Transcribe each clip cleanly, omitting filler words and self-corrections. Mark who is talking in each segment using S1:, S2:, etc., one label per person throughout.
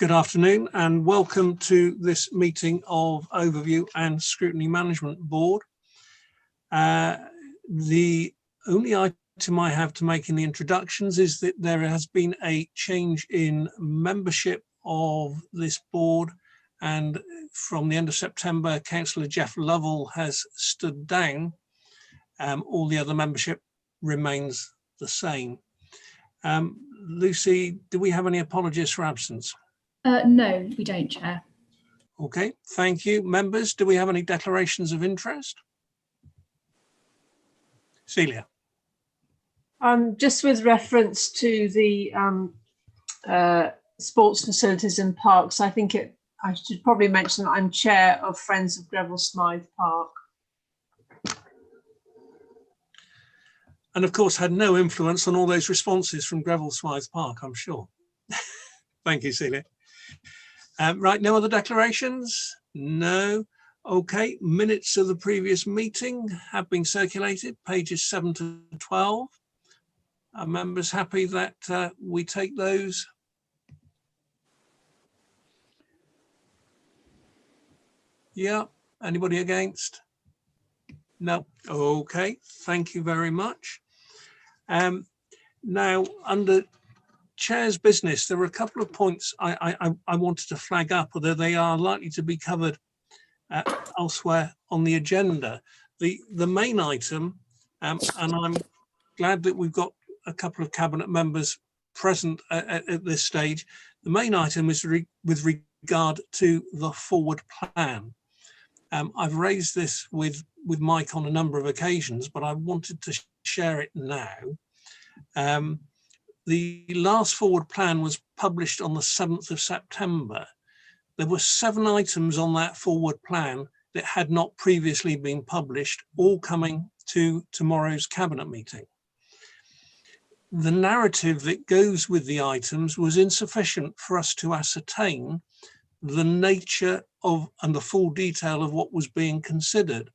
S1: Good afternoon and welcome to this meeting of Overview and Scrutiny Management Board. The only item I have to make in the introductions is that there has been a change in membership of this board, and from the end of September, Councillor Jeff Lovell has stood down. All the other membership remains the same. Lucy, do we have any apologies for absence?
S2: No, we don't, Chair.
S1: Okay, thank you. Members, do we have any declarations of interest? Celia.
S3: Just with reference to the sports facilities and parks, I think I should probably mention that I'm chair of Friends of Greville Smythe Park.
S1: And of course had no influence on all those responses from Greville Smythe Park, I'm sure. Thank you, Celia. Right, no other declarations? No. Okay, minutes of the previous meeting have been circulated, pages 7 to 12. Are members happy that we take those? Yeah, anybody against? No. Okay, thank you very much. Now, under Chair's business, there are a couple of points I wanted to flag up, although they are likely to be covered elsewhere on the agenda. The main item, and I'm glad that we've got a couple of cabinet members present at this stage. The main item is with regard to the forward plan. I've raised this with Mike on a number of occasions, but I wanted to share it now. The last forward plan was published on the 7th of September. There were 7 items on that forward plan that had not previously been published, all coming to tomorrow's cabinet meeting. The narrative that goes with the items was insufficient for us to ascertain the nature of and the full detail of what was being considered.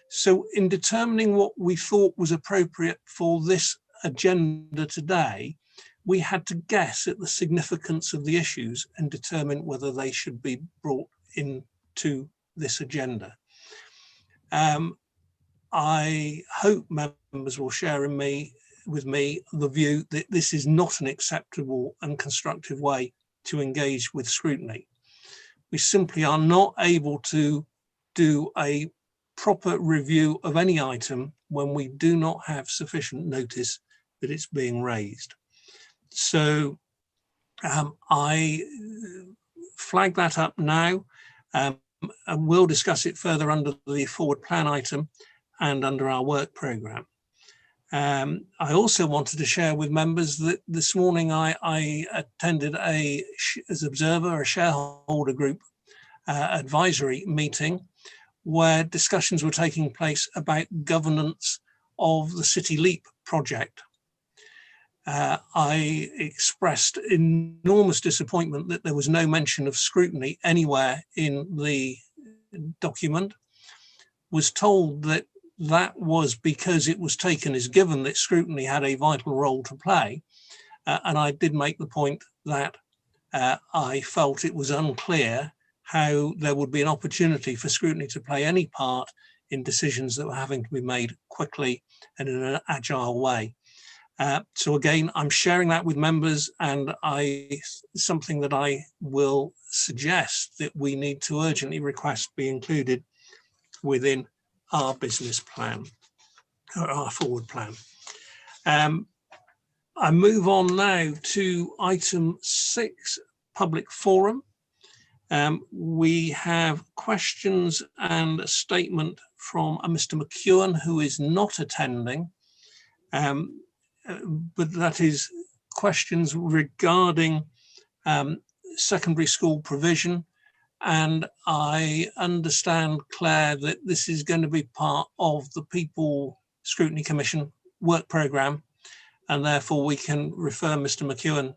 S1: So in determining what we thought was appropriate for this agenda today, we had to guess at the significance of the issues and determine whether they should be brought into this agenda. I hope members will share with me the view that this is not an acceptable and constructive way to engage with scrutiny. We simply are not able to do a proper review of any item when we do not have sufficient notice that it's being raised. So I flag that up now, and we'll discuss it further under the forward plan item and under our work programme. I also wanted to share with members that this morning I attended as observer a shareholder group advisory meeting where discussions were taking place about governance of the City Leap project. I expressed enormous disappointment that there was no mention of scrutiny anywhere in the document, was told that that was because it was taken as given that scrutiny had a vital role to play. And I did make the point that I felt it was unclear how there would be an opportunity for scrutiny to play any part in decisions that were having to be made quickly and in an agile way. So again, I'm sharing that with members, and something that I will suggest that we need to urgently request be included within our business plan, or our forward plan. I move on now to item 6, public forum. We have questions and a statement from a Mr. McEwen, who is not attending. But that is questions regarding secondary school provision. And I understand, Claire, that this is going to be part of the People Scrutiny Commission work programme, and therefore we can refer Mr. McEwen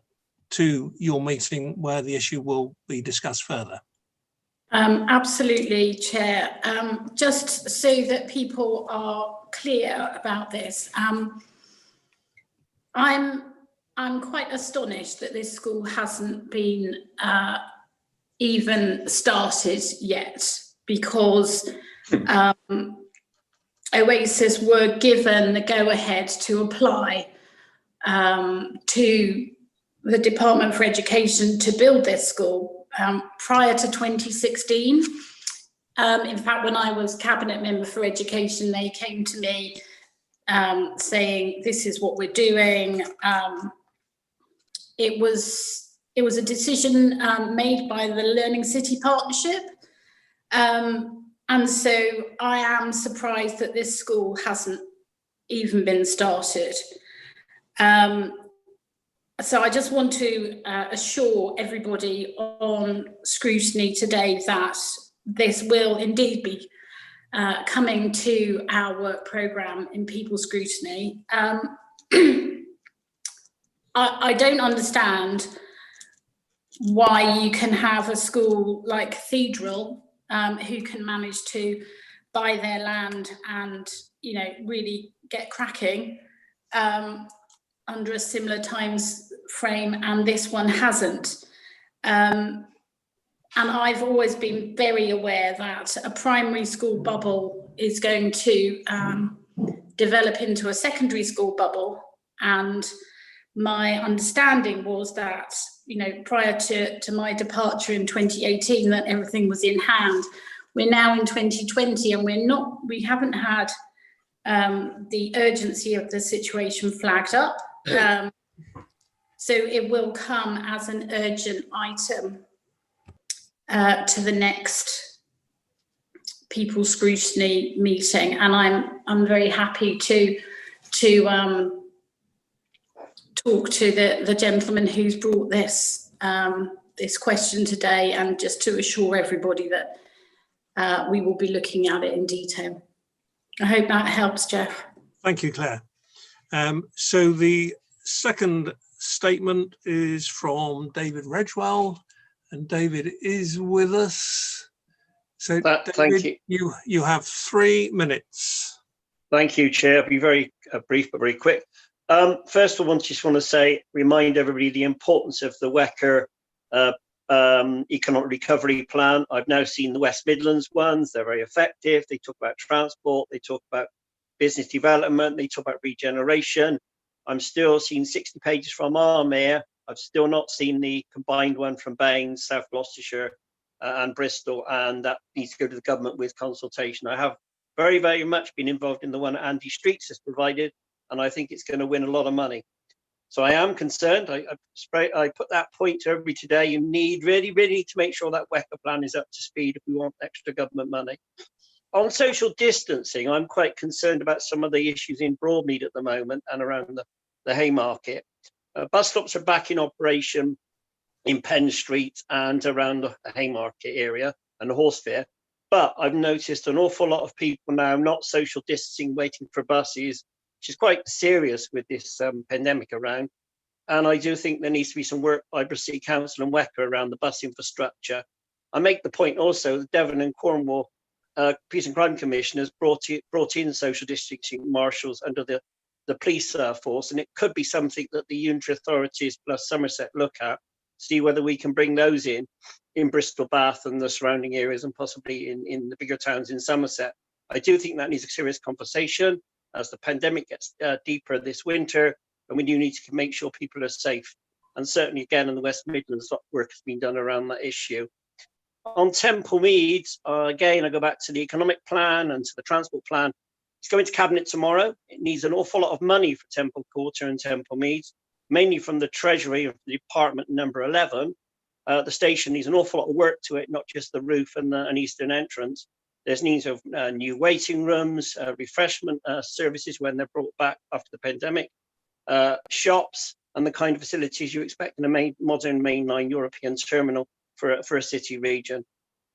S1: to your meeting where the issue will be discussed further.
S4: Absolutely, Chair. Just so that people are clear about this, I'm I'm quite astonished that this school hasn't been even started yet, because Oasis were given the go-ahead to apply to the Department for Education to build this school prior to 2016. In fact, when I was Cabinet Member for Education, they came to me saying, this is what we're doing. It was a decision made by the Learning City Partnership. And so I am surprised that this school hasn't even been started. So I just want to assure everybody on Scrutiny today that this will indeed be coming to our work programme in People Scrutiny. I don't understand why you can have a school like Cathedral who can manage to buy their land and, you know, really get cracking under a similar times frame, and this one hasn't. And I've always been very aware that a primary school bubble is going to develop into a secondary school bubble. And my understanding was that, you know, prior to my departure in 2018, that everything was in hand. We're now in 2020 and we haven't had the urgency of the situation flagged up. So it will come as an urgent item to the next People Scrutiny meeting, and I'm very happy to talk to the gentleman who's brought this this question today, and just to assure everybody that we will be looking at it in detail. I hope that helps, Jeff.
S1: Thank you, Claire. So the second statement is from David Redgewell, and David is with us. So David,
S5: thank you.
S1: You have 3 minutes.
S5: Thank you, Chair. I'll be very brief but very quick. First of all, I just want to remind everybody the importance of the WECA economic recovery plan. I've now seen the West Midlands ones. They're very effective. They talk about transport, they talk about business development, they talk about regeneration. I'm still seeing 60 pages from our mayor. I've still not seen the combined one from Baines, South Gloucestershire and Bristol, and that needs to go to the government with consultation. I have very, very much been involved in the one Andy Streets has provided, and I think it's going to win a lot of money. So I am concerned. I put that point to everybody today. You need really to make sure that WECA plan is up to speed if we want extra government money. On social distancing, I'm quite concerned about some of the issues in Broadmead at the moment and around the Haymarket. Bus stops are back in operation in Penn Street and around the Haymarket area and the Horse Fair. But I've noticed an awful lot of people now not social distancing, waiting for buses, which is quite serious with this pandemic around. And I do think there needs to be some work by Bristol City Council and WECA around the bus infrastructure. I make the point also that Devon and Cornwall Peace and Crime Commission has brought in social distancing marshals under the police force, and it could be something that the unitary authorities plus Somerset look at, see whether we can bring those in Bristol, Bath and the surrounding areas, and possibly in the bigger towns in Somerset. I do think that needs a serious conversation as the pandemic gets deeper this winter, and we do need to make sure people are safe. And certainly again in the West Midlands, a lot of work has been done around that issue. On Temple Meads, again, I go back to the economic plan and to the transport plan. It's going to Cabinet tomorrow. It needs an awful lot of money for Temple Quarter and Temple Meads, mainly from the Treasury of the Department number 11. The station needs an awful lot of work to it, not just the roof and an eastern entrance. There's needs of new waiting rooms, refreshment services when they're brought back after the pandemic, shops, and the kind of facilities you expect in a modern mainline European terminal for a city region.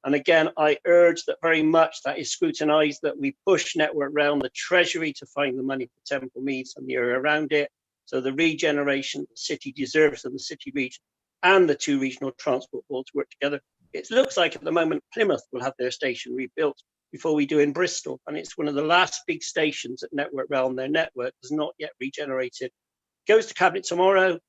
S5: And again, I urge that very much that is scrutinised, that we push Network Rail, the Treasury, to find the money for Temple Meads and the area around it. So the regeneration the city deserves of the city region and the 2 regional transport boards work together. It looks like at the moment Plymouth will have their station rebuilt before we do in Bristol. And it's one of the last big stations that Network Rail and their network has not yet regenerated. goes to Cabinet tomorrow.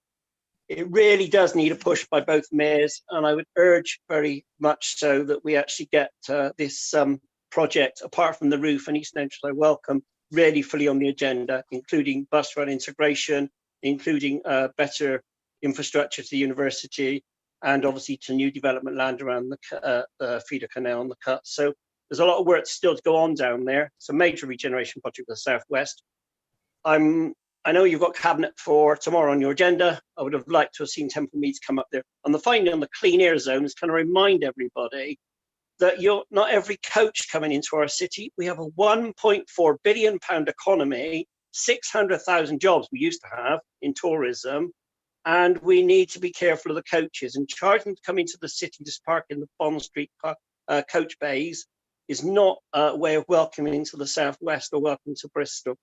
S5: It really does need a push by both mayors, and I would urge very much so that we actually get this project, apart from the roof and East Entrance, I welcome, really fully on the agenda, including bus rail integration, including better infrastructure to the university, and obviously to new development land around the feeder canal and the cut. So there's a lot of work still to go on down there. It's a major regeneration project for the Southwest. I know you've got Cabinet for tomorrow on your agenda. I would have liked to have seen Temple Meads come up there. On the finding on the clean air zones, can I remind everybody that not every coach coming into our city. We have a £1.4 billion economy, 600,000 jobs we used to have in tourism, and we need to be careful of the coaches, and charging them to come into the city to park in the Bond Street coach bays is not a way of welcoming into the Southwest or welcome to Bristol.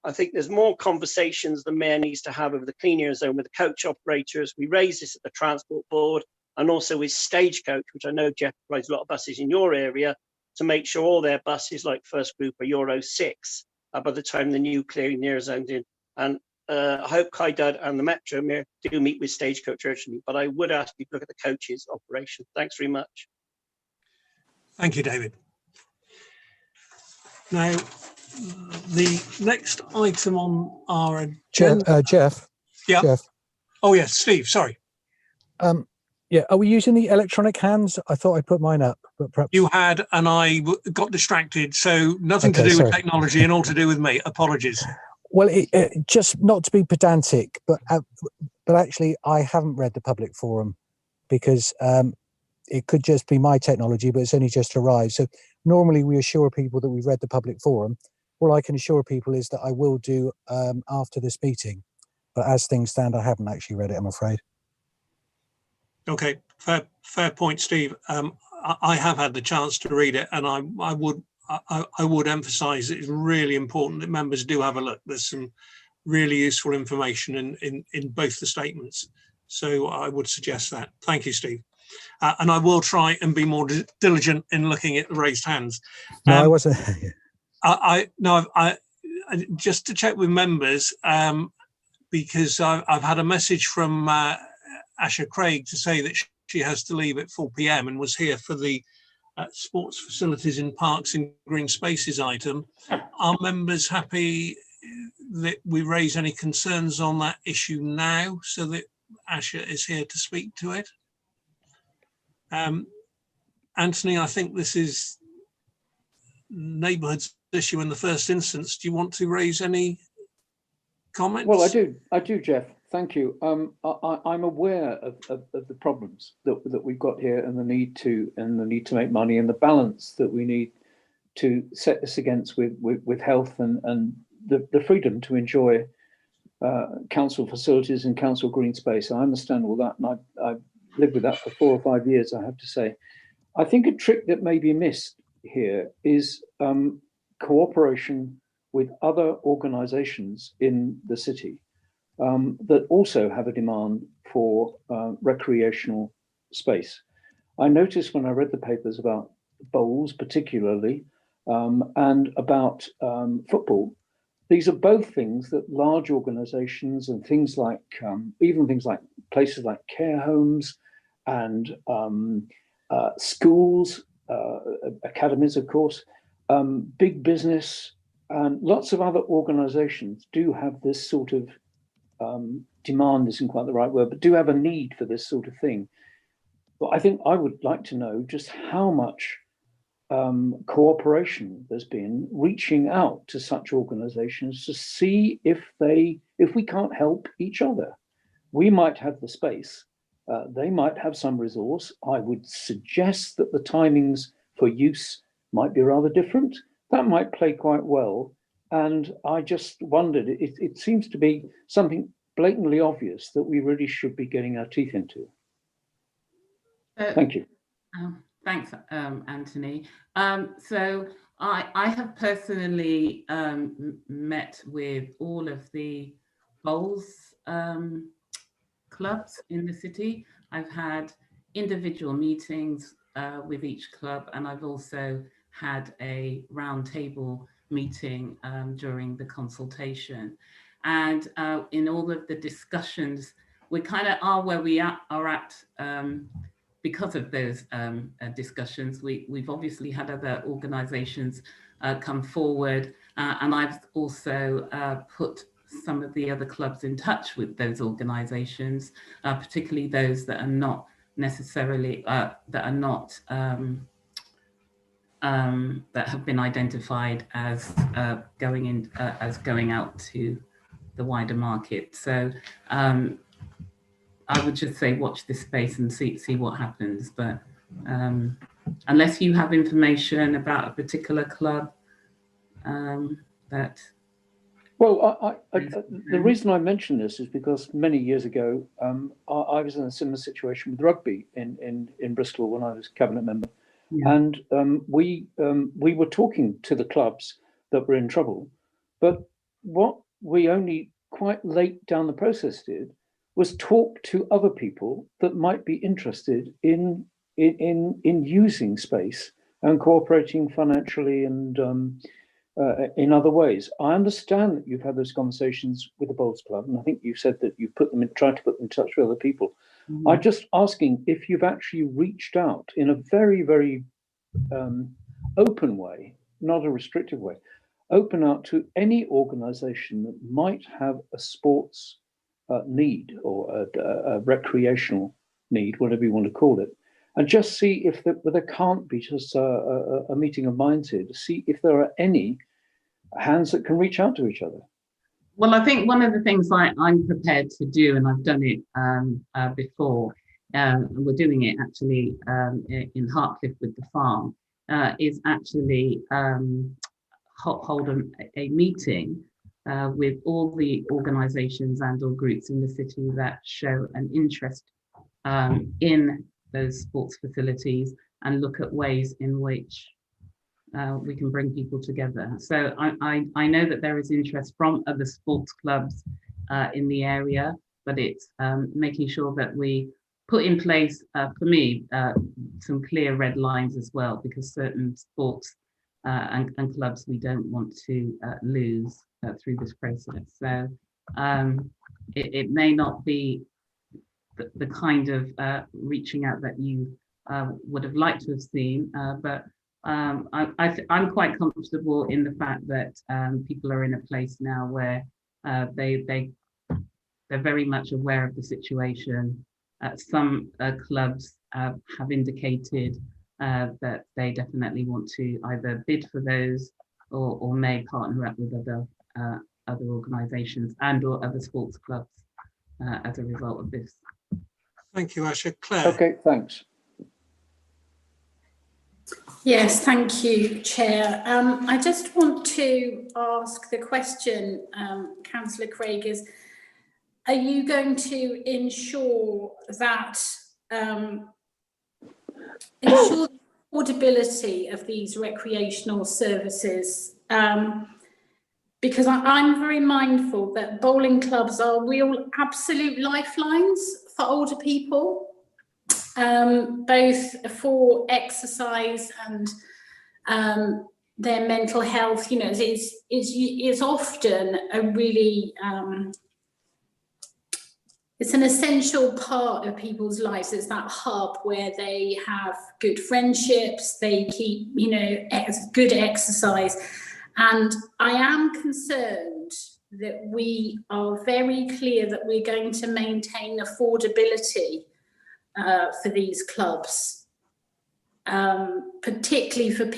S5: I think there's more conversations the mayor needs to have over the clean air zone with the coach operators. We raised this at the Transport Board and also with Stagecoach, which I know Jeff provides a lot of buses in your area, to make sure all their buses, like First Group, are Euro 6 by the time the new clean air zone's in. And I hope Kaidud and the Metro Mayor do meet with Stagecoach urgently, but I would ask you to look at the coaches operation. Thanks very much.
S1: Thank you, David. Now, the next item on our agenda.
S6: Jeff.
S1: Yeah.
S6: Jeff.
S1: Oh yes, Steve. Sorry.
S6: Yeah. Are we using the electronic hands? I thought I put mine up, but perhaps
S1: You had, and I got distracted. So nothing to do with technology and all to do with me. Apologies.
S6: Well, just not to be pedantic, but actually, I haven't read the public forum because it could just be my technology, but it's only just arrived. So normally we assure people that we've read the public forum. All I can assure people is that I will do after this meeting. But as things stand, I haven't actually read it, I'm afraid.
S1: Okay, fair point, Steve. I have had the chance to read it, and I would emphasise it's really important that members do have a look. There's some really useful information in both the statements, so I would suggest that. Thank you, Steve. And I will try and be more diligent in looking at the raised hands.
S6: No, I wasn't.
S1: I just to check with members, because I've had a message from Asha Craig to say that she has to leave at 4 p.m. and was here for the sports facilities in parks and green spaces item. Are members happy that we raise any concerns on that issue now so that Asha is here to speak to it? Anthony, I think this is neighbourhood's issue in the first instance. Do you want to raise any comments?
S7: Well, I do, Jeff. Thank you. I'm aware of the problems that we've got here, and the need to make money, and the balance that we need to set this against with health and the freedom to enjoy council facilities and council green space. I understand all that, and I've lived with that for 4 or 5 years, I have to say. I think a trick that may be missed here is cooperation with other organisations in the city that also have a demand for recreational space. I noticed when I read the papers about bowls particularly, and about football, these are both things that large organisations and things like, even things like places like care homes and schools, academies, of course, big business, and lots of other organisations do have this sort of demand isn't quite the right word, but do have a need for this sort of thing. But I think I would like to know just how much cooperation there's been reaching out to such organisations to see if we can't help each other. We might have the space, they might have some resource. I would suggest that the timings for use might be rather different. That might play quite well. And I just wondered, it seems to be something blatantly obvious that we really should be getting our teeth into. Thank you.
S8: Thanks, Anthony. So I have personally met with all of the bowls clubs in the city. I've had individual meetings with each club, and I've also had a round table meeting during the consultation. And in all of the discussions, we kind of are where we are at because of those discussions. We've obviously had other organisations come forward, and I've also put some of the other clubs in touch with those organisations, particularly those that are not necessarily that have been identified as going out to the wider market. So I would just say watch this space and see what happens. But unless you have information about a particular club that.
S7: Well, the reason I mention this is because many years ago, I was in a similar situation with rugby in Bristol when I was cabinet member. Yeah. And we were talking to the clubs that were in trouble, but what we only quite late down the process did was talk to other people that might be interested in using space and cooperating financially and in other ways. I understand that you've had those conversations with the Bowls Club, and I think you said that you tried to put them in touch with other people. Mm-hmm. I'm just asking if you've actually reached out in a very, very open way, not a restrictive way, open out to any organisation that might have a sports need or a recreational need, whatever you want to call it, and just see if there can't be just a meeting of minds here to see if there are any hands that can reach out to each other.
S8: Well, I think one of the things I'm prepared to do, and I've done it before, and we're doing it actually in Hartcliffe with the farm, is actually hold a meeting with all the organisations and or groups in the city that show an interest in those sports facilities and look at ways in which we can bring people together. So I know that there is interest from other sports clubs in the area, but it's making sure that we put in place, for me, some clear red lines as well, because certain sports and clubs we don't want to lose through this process. So it may not be the kind of reaching out that you would have liked to have seen, but I'm quite comfortable in the fact that people are in a place now where they're very much aware of the situation. Some clubs have indicated that they definitely want to either bid for those or may partner up with other organisations and or other sports clubs as a result of this.
S1: Thank you, Asha. Claire.
S7: Okay, thanks.
S4: Yes, thank you, Chair. I just want to ask the question, Councillor Craig, is, are you going to ensure that ensure the affordability of these recreational services? Because I'm very mindful that bowling clubs are real absolute lifelines for older people. Both for exercise and their mental health, you know, it's often a really, it's an essential part of people's lives. It's that hub where they have good friendships, they keep, you know, good exercise. And I am concerned that we are very clear that we're going to maintain affordability for these clubs, particularly for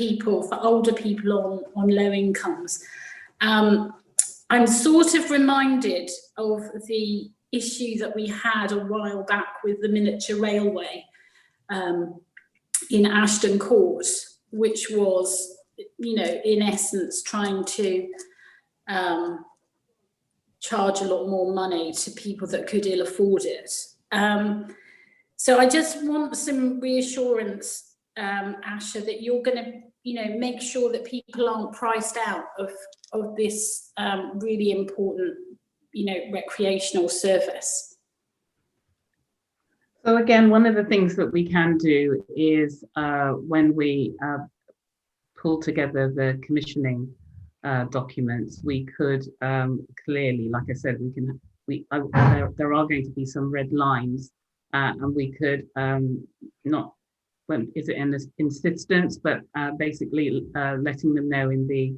S4: older people on low incomes. I'm sort of reminded of the issue that we had a while back with the miniature railway in Ashton Court, which was, you know, in essence trying to charge a lot more money to people that could ill afford it. So I just want some reassurance, Asha, that you're going to, you know, make sure that people aren't priced out of this really important, you know, recreational service.
S8: So again, one of the things that we can do is when we pull together the commissioning documents, we could clearly, like I said, there are going to be some red lines, and we could not, well, is it an insistence, but basically letting them know in the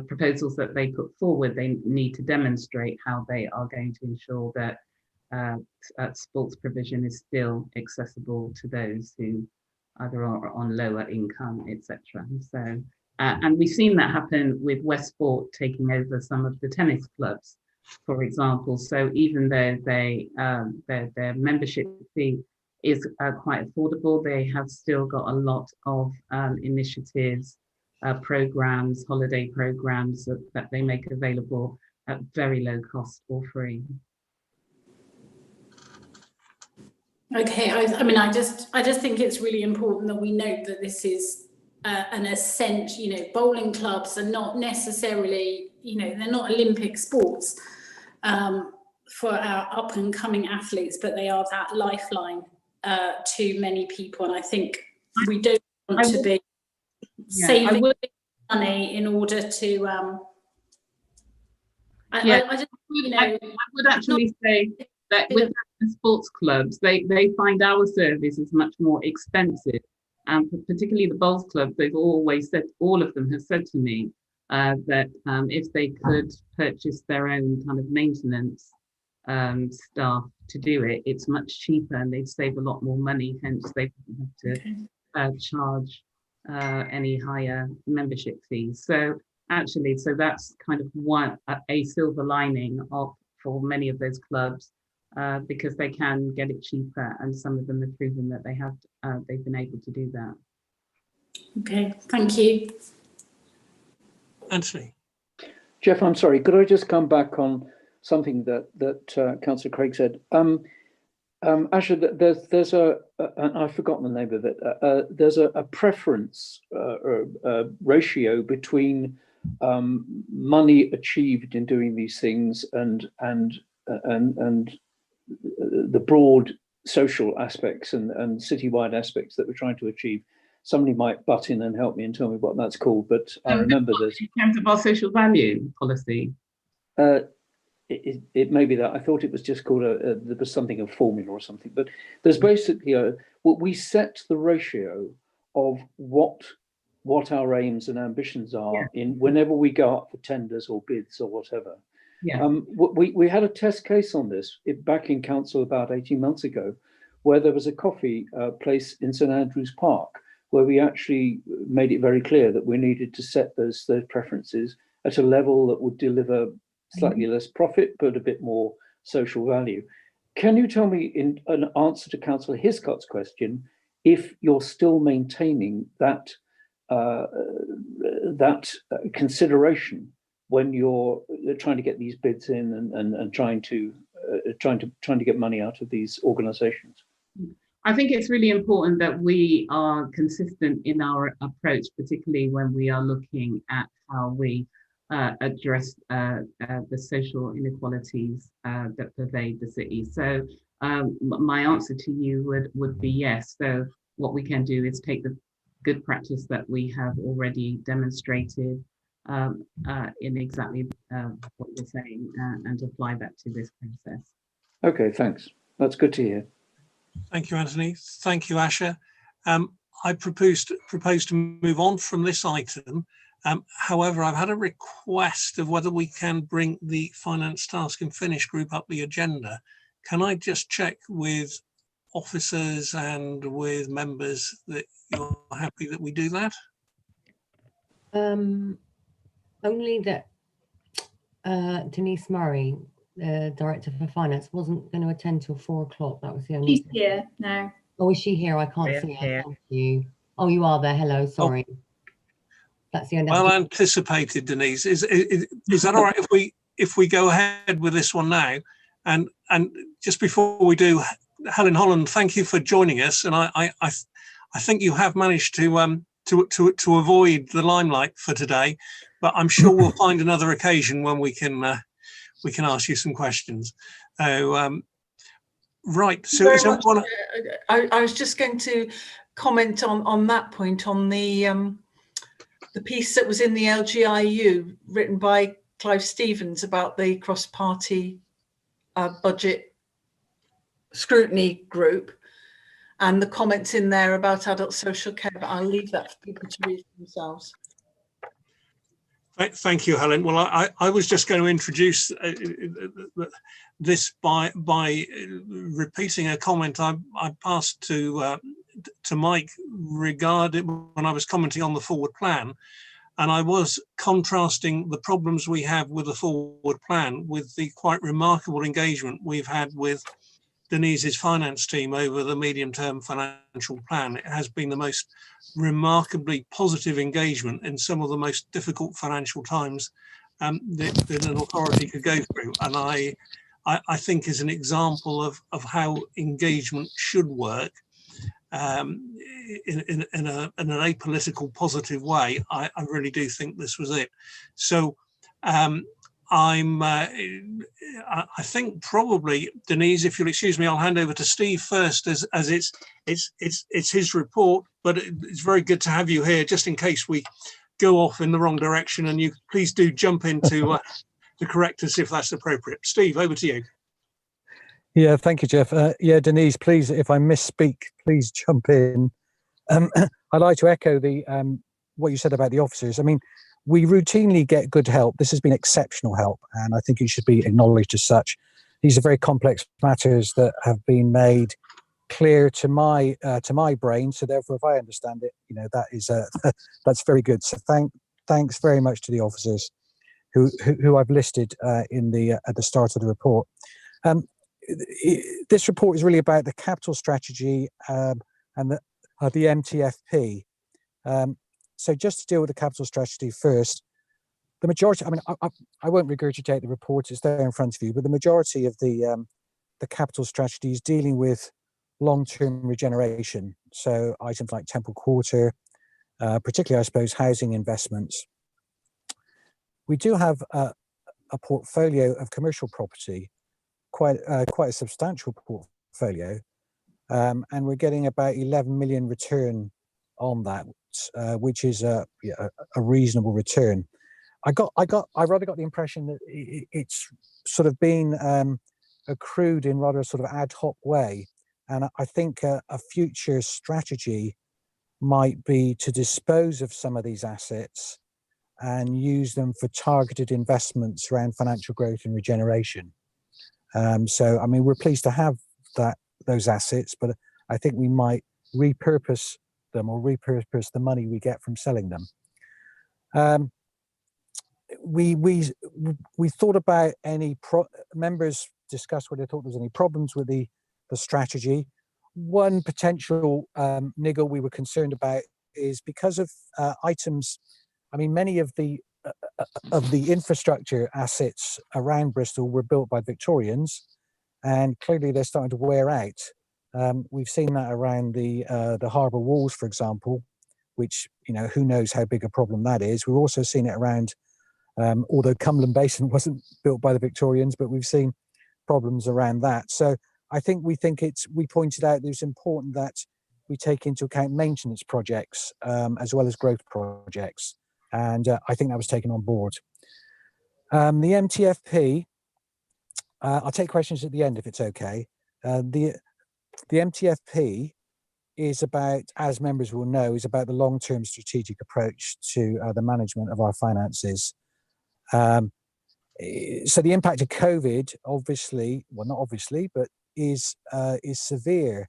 S8: proposals that they put forward, they need to demonstrate how they are going to ensure that sports provision is still accessible to those who either are on lower income, etc. So, and we've seen that happen with Westport taking over some of the tennis clubs, for example. So even though their membership fee is quite affordable, they have still got a lot of initiatives, programs, holiday programs that they make available at very low cost or free.
S4: Okay, I mean, I just think it's really important that we note that this is an ascent. You know, bowling clubs are not necessarily, you know, they're not Olympic sports for our up and coming athletes, but they are that lifeline to many people. And I think we don't want to be saving money in order to. I
S8: would actually say that with the sports clubs, they find our service is much more expensive, and particularly the bowls club, they've always said, all of them have said to me that if they could purchase their own kind of maintenance staff to do it, it's much cheaper and they'd save a lot more money, hence they wouldn't have to charge any higher membership fees. So actually, so that's kind of a silver lining for many of those clubs, because they can get it cheaper, and some of them have proven that they've been able to do that.
S4: Okay, thank you.
S1: Anthony.
S7: Jeff, I'm sorry, could I just come back on something that Councillor Craig said? Actually, there's I've forgotten the name of it. There's a preference ratio between money achieved in doing these things and the broad social aspects and citywide aspects that we're trying to achieve. Somebody might butt in and help me and tell me what that's called, but I remember this.
S8: In terms of our social value policy.
S7: It may be that. I thought it was just called there was something, a formula or something, but there's basically we set the ratio of what our aims and ambitions are in whenever we go up for tenders or bids or whatever.
S8: Yeah.
S7: We had a test case on this back in council about 18 months ago, where there was a coffee place in St Andrews Park, where we actually made it very clear that we needed to set those preferences at a level that would deliver slightly less profit, but a bit more social value. Can you tell me, in an answer to Councillor Hiscott's question, if you're still maintaining that consideration when you're trying to get these bids in and trying to get money out of these organisations?
S8: I think it's really important that we are consistent in our approach, particularly when we are looking at how we address the social inequalities that pervade the city. So my answer to you would be yes. So what we can do is take the good practice that we have already demonstrated in exactly what you're saying and apply that to this process. Okay,
S7: thanks. That's good to hear.
S1: Thank you, Anthony. Thank you, Asha. I propose to move on from this item. However, I've had a request of whether we can bring the Finance Task and Finish group up the agenda. Can I just check with officers and with members that you're happy that we do that?
S9: Only that Denise Murray, the Director for Finance, wasn't going to attend till 4 o'clock. That was the only.
S2: She's here now.
S9: Oh, is she here? I can't see her. Thank you. Oh, you are there. Hello. Sorry. Oh. That's the end.
S1: Well anticipated, Denise. Is that all right if we go ahead with this one now? And just before we do, Helen Holland, thank you for joining us. And I think you have managed to avoid the limelight for today, but I'm sure we'll find another occasion when we can ask you some questions. Right. So is everyone...
S10: I was just going to comment on that point, on the the piece that was in the LGIU written by Clive Stevens about the cross-party budget scrutiny group, and the comments in there about adult social care, but I'll leave that for people to read for themselves.
S1: Thank you, Helen. Well, I was just going to introduce this by repeating a comment I passed to Mike regarding when I was commenting on the forward plan, and I was contrasting the problems we have with the forward plan with the quite remarkable engagement we've had with Denise's finance team over the medium-term financial plan. It has been the most remarkably positive engagement in some of the most difficult financial times that an authority could go through. And I think is an example of how engagement should work in an apolitical, positive way. I really do think this was it. So I think probably, Denise, if you'll excuse me, I'll hand over to Steve first, as it's his report, but it's very good to have you here, just in case we go off in the wrong direction, and you please do jump into to correct us if that's appropriate. Steve, over to you.
S6: Yeah, thank you, Jeff. Yeah, Denise, please, if I misspeak, please jump in. I'd like to echo the what you said about the officers. I mean, we routinely get good help. This has been exceptional help, and I think it should be acknowledged as such. These are very complex matters that have been made clear to my brain. So therefore, if I understand it, you know, that is that's very good. So thanks very much to the officers who I've listed in the at the start of the report. This report is really about the capital strategy and the MTFP. So just to deal with the capital strategy first, the majority, I mean, I won't regurgitate the report, it's there in front of you, but the majority of the capital strategy is dealing with long-term regeneration. So items like Temple Quarter, particularly, I suppose, housing investments. We do have a portfolio of commercial property, quite a substantial portfolio, and we're getting about 11 million return on that, which is a reasonable return. I rather got the impression that it's sort of been accrued in rather a sort of ad hoc way, and I think a future strategy might be to dispose of some of these assets and use them for targeted investments around financial growth and regeneration. So, I mean, we're pleased to have those assets, but I think we might repurpose them or repurpose the money we get from selling them. We thought about any members discussed whether they thought there was any problems with the strategy. One potential niggle we were concerned about is because of items. I mean, many of the infrastructure assets around Bristol were built by Victorians, and clearly they're starting to wear out. We've seen that around the harbour walls, for example, which, you know, who knows how big a problem that is. We've also seen it around, although Cumberland Basin wasn't built by the Victorians, but we've seen problems around that. So we pointed out that it's important that we take into account maintenance projects as well as growth projects. And I think that was taken on board. The MTFP, I'll take questions at the end if it's okay. The MTFP is about, as members will know, is about the long-term strategic approach to the management of our finances. So the impact of COVID, obviously, well, not obviously, but is severe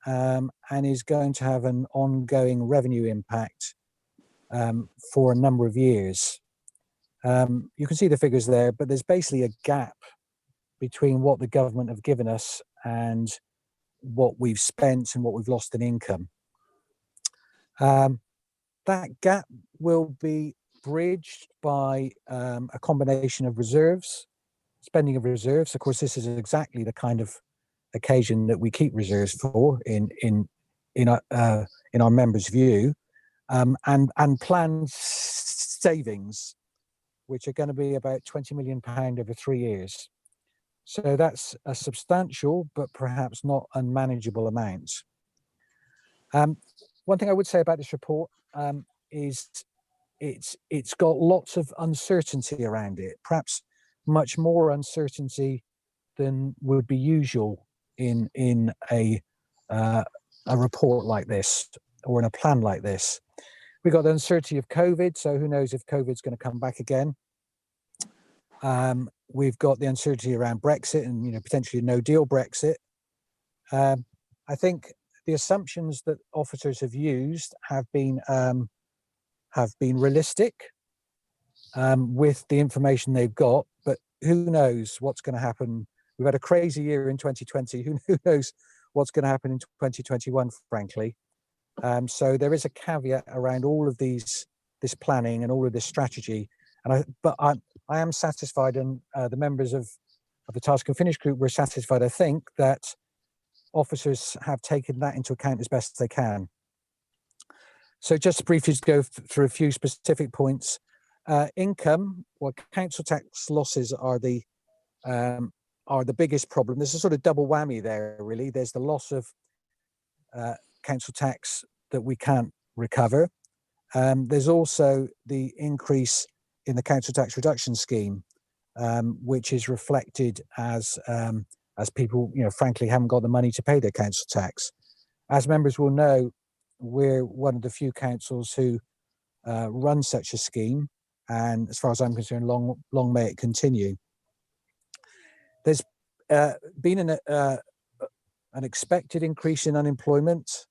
S6: and is going to have an ongoing revenue impact for a number of years. You can see the figures there, but there's basically a gap between what the government have given us and what we've spent and what we've lost in income. That gap will be bridged by a combination of reserves, spending of reserves. Of course, this is exactly the kind of occasion that we keep reserves for in our members' view, and planned savings, which are going to be about £20 million over 3 years. So that's a substantial, but perhaps not unmanageable amount. One thing I would say about this report is it's got lots of uncertainty around it, perhaps much more uncertainty than would be usual in a report like this or in a plan like this. We've got the uncertainty of COVID, so who knows if COVID's going to come back again. We've got the uncertainty around Brexit and potentially no deal Brexit. I think the assumptions that officers have used have been realistic with the information they've got, but who knows what's going to happen. We've had a crazy year in 2020. Who knows what's going to happen in 2021, frankly. So there is a caveat around all of this planning and all of this strategy. But I am satisfied, and the members of the Task and Finish group were satisfied, I think, that officers have taken that into account as best they can. So just briefly to go through a few specific points. Income, well, council tax losses are the biggest problem. There's a sort of double whammy there, really. There's the loss of council tax that we can't recover. There's also the increase in the council tax reduction scheme, which is reflected as people, frankly, haven't got the money to pay their council tax. As members will know, we're one of the few councils who run such a scheme, and as far as I'm concerned, long may it continue. There's been an expected increase in unemployment,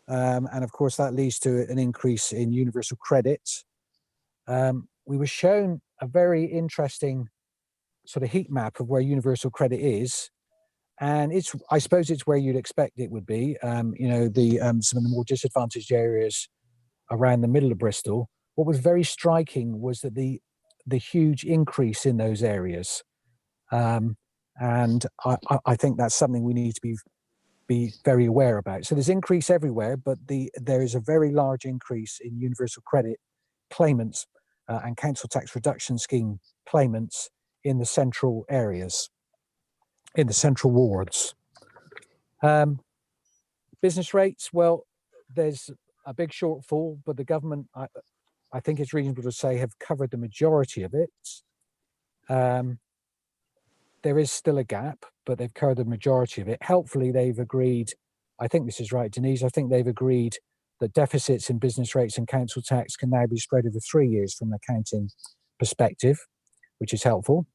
S6: and of course that leads to an increase in universal credit. We were shown a very interesting sort of heat map of where universal credit is, and I suppose it's where you'd expect it would be. Some of the more disadvantaged areas around the middle of Bristol. What was very striking was that the huge increase in those areas, and I think that's something we need to be very aware about. So there's increase everywhere, but there is a very large increase in universal credit claimants and council tax reduction scheme claimants in the central areas, in the central wards. Business rates, well, there's a big shortfall, but the government, I think it's reasonable to say, have covered the majority of it. There is still a gap, but they've covered the majority of it. Helpfully, they've agreed, I think this is right, Denise, I think they've agreed that deficits in business rates and council tax can now be spread over 3 years from an accounting perspective, which is helpful.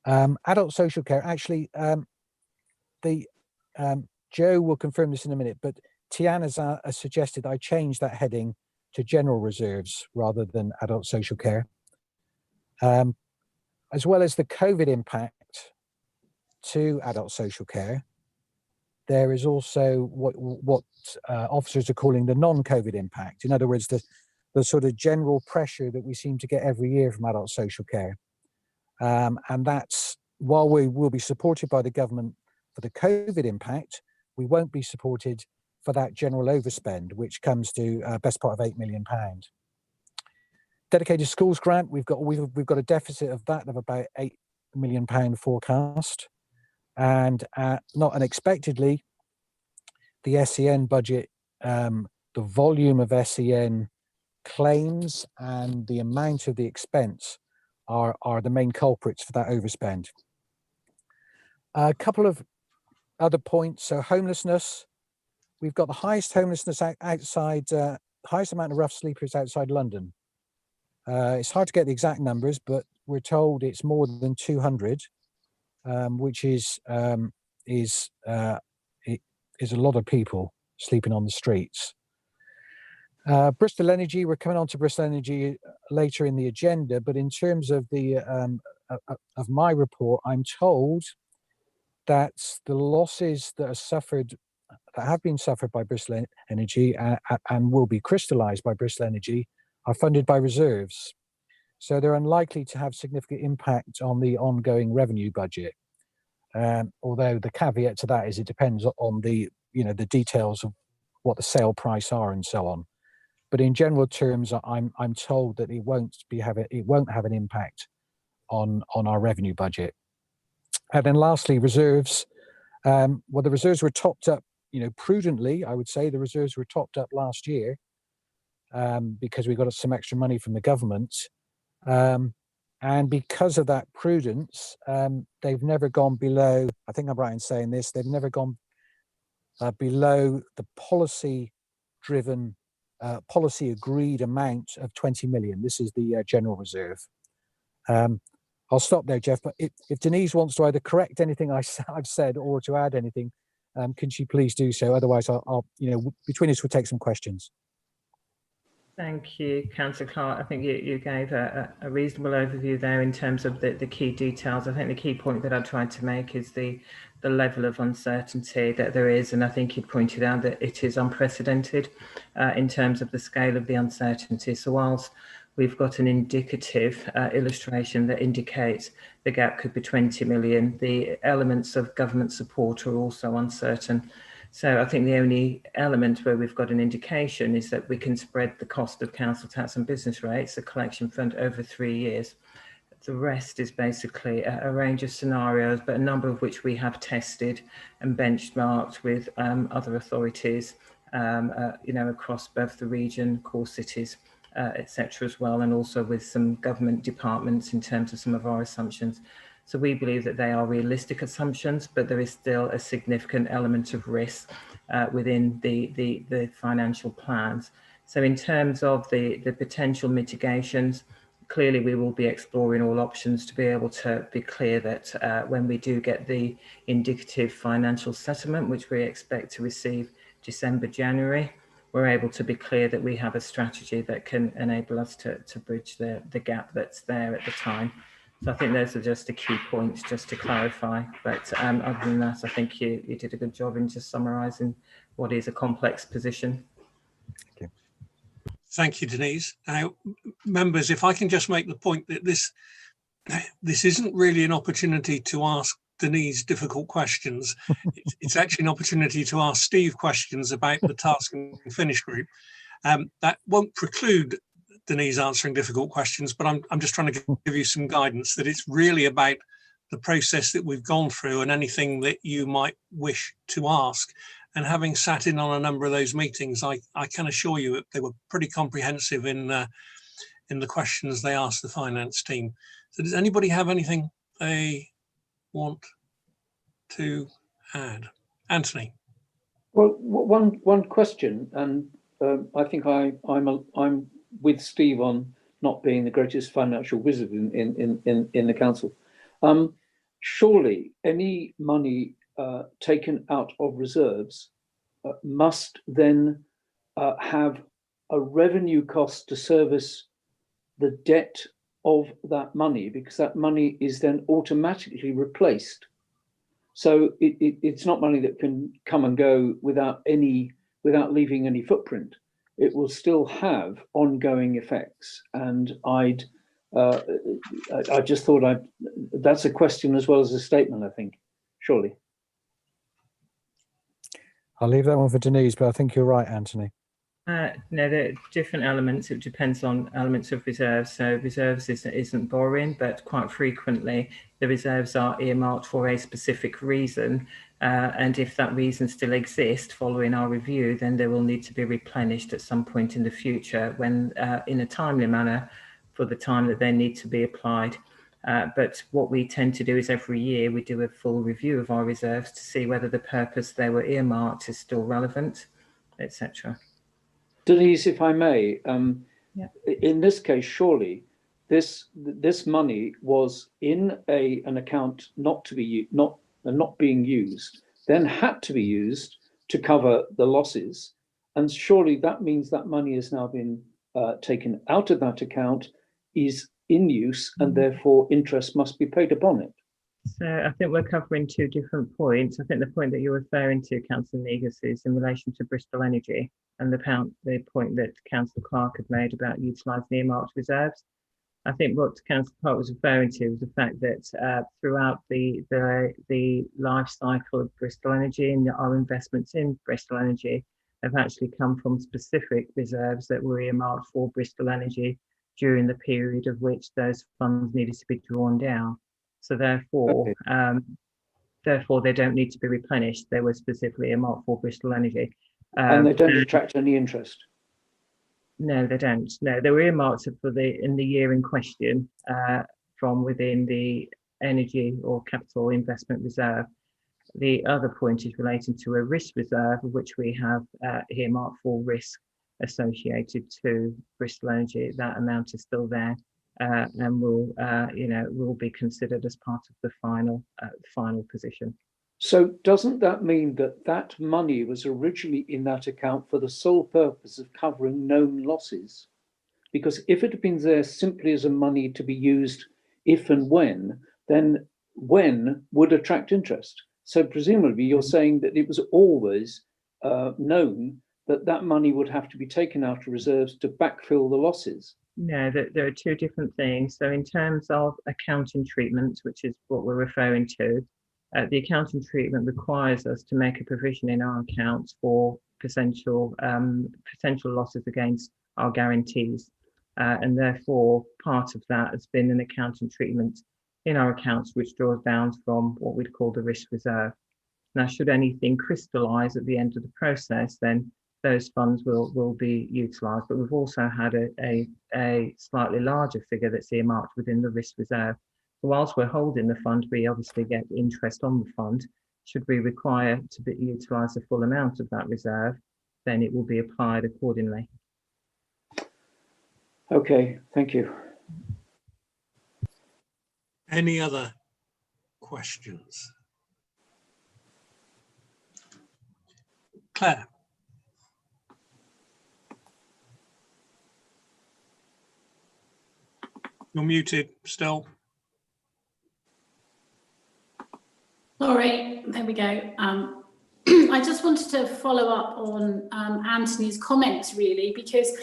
S6: Adult social care, actually, Joe will confirm this in a minute, but Tian has suggested I change that heading to general reserves rather than adult social care. As well as the COVID impact to adult social care, there is also what officers are calling the non-COVID impact. In other words, the sort of general pressure that we seem to get every year from adult social care. And that's, while we will be supported by the government for the COVID impact, we won't be supported for that general overspend, which comes to best part of £8 million. Dedicated schools grant, we've got a deficit of that of about £8 million forecast, and not unexpectedly, the SEN budget, the volume of SEN claims and the amount of the expense are the main culprits for that overspend. A couple of other points. So homelessness, we've got the highest homelessness outside, highest amount of rough sleepers outside London. It's hard to get the exact numbers, but we're told it's more than 200, which is a lot of people sleeping on the streets. Bristol Energy, we're coming on to Bristol Energy later in the agenda, but in terms of the of my report, I'm told that the losses that have been suffered by Bristol Energy and will be crystallised by Bristol Energy are funded by reserves. So they're unlikely to have significant impact on the ongoing revenue budget. Although the caveat to that is it depends on the details of what the sale price are and so on. But in general terms, I'm told that it won't have an impact on our revenue budget. And then lastly, reserves. Well, the reserves were topped up, prudently. I would say the reserves were topped up last year, because we got some extra money from the government. And because of that prudence, they've never gone below, I think I'm right in saying this, they've never gone below the policy-driven, policy-agreed amount of 20 million. This is the general reserve. I'll stop there, Jeff, but if Denise wants to either correct anything I've said or to add anything, can she please do so? Otherwise, I'll between us, we'll take some questions.
S11: Thank you, Councillor Clark. I think you gave a reasonable overview there in terms of the key details. I think the key point that I tried to make is the level of uncertainty that there is, and I think you pointed out that it is unprecedented in terms of the scale of the uncertainty. So whilst we've got an indicative illustration that indicates the gap could be 20 million, the elements of government support are also uncertain. So I think the only element where we've got an indication is that we can spread the cost of council tax and business rates, the collection fund, over 3 years. The rest is basically a range of scenarios, but a number of which we have tested and benchmarked with other authorities, across both the region, core cities, etc. as well, and also with some government departments in terms of some of our assumptions. So we believe that they are realistic assumptions, but there is still a significant element of risk within the financial plans. So in terms of the potential mitigations, clearly we will be exploring all options to be able to be clear that when we do get the indicative financial settlement, which we expect to receive December, January, we're able to be clear that we have a strategy that can enable us to bridge the gap that's there at the time. So I think those are just the key points, just to clarify. But other than that, I think you did a good job in just summarising what is a complex position.
S6: Thank you.
S1: Thank you, Denise. Now, members, if I can just make the point that this isn't really an opportunity to ask Denise difficult questions. It's actually an opportunity to ask Steve questions about the task and finish group. That won't preclude Denise answering difficult questions, but I'm just trying to give you some guidance that it's really about the process that we've gone through and anything that you might wish to ask. And having sat in on a number of those meetings, I can assure you that they were pretty comprehensive in the questions they asked the finance team. So does anybody have anything they want to add? Anthony.
S7: Well, one question, and I think I'm with Steve on not being the greatest financial wizard in the council. Surely any money taken out of reserves must then have a revenue cost to service the debt of that money, because that money is then automatically replaced. So it's not money that can come and go without leaving any footprint. It will still have ongoing effects. And I just thought that's a question as well as a statement, I think, surely.
S6: I'll leave that one for Denise, but I think you're right, Anthony.
S11: No, there are different elements. It depends on elements of reserves. So reserves isn't borrowing, but quite frequently the reserves are earmarked for a specific reason. And if that reason still exists following our review, then they will need to be replenished at some point in the future when in a timely manner for the time that they need to be applied. But what we tend to do is every year we do a full review of our reserves to see whether the purpose they were earmarked is still relevant, etc.
S7: Denise, if I may,
S11: Yeah.
S7: in this case, surely this money was in an account not being used, then had to be used to cover the losses, and surely that means that money has now been taken out of that account, is in use, and therefore interest must be paid upon it.
S11: So I think we're covering two different points. I think the point that you're referring to, Councillor Negus, is in relation to Bristol Energy, and the point that Councillor Clark had made about utilising earmarked reserves. I think what Councillor Clark was referring to was the fact that throughout the life cycle of Bristol Energy and our investments in Bristol Energy have actually come from specific reserves that were earmarked for Bristol Energy during the period of which those funds needed to be drawn down. So therefore, therefore they don't need to be replenished. They were specifically earmarked for Bristol Energy.
S7: And they don't attract any interest.
S11: No, they don't. No, they were earmarked for in the year in question from within the energy or capital investment reserve. The other point is relating to a risk reserve, which we have earmarked for risk associated to Bristol Energy. That amount is still there and will be considered as part of the final position.
S7: So doesn't that mean that that money was originally in that account for the sole purpose of covering known losses? Because if it had been there simply as a money to be used if and when, then when would attract interest. So presumably you're saying that it was always known that that money would have to be taken out of reserves to backfill the losses.
S11: No, there are two different things. So in terms of accounting treatment, which is what we're referring to, the accounting treatment requires us to make a provision in our accounts for potential losses against our guarantees. And therefore, part of that has been an accounting treatment in our accounts, which draws down from what we'd call the risk reserve. Now, should anything crystallise at the end of the process, then those funds will be utilised. But we've also had a slightly larger figure that's earmarked within the risk reserve. So whilst we're holding the fund, we obviously get interest on the fund. Should we require to utilise the full amount of that reserve, then it will be applied accordingly.
S7: Okay, thank you.
S1: Any other questions? Claire. You're muted still.
S4: Sorry, there we go. I just wanted to follow up on Anthony's comments, really, because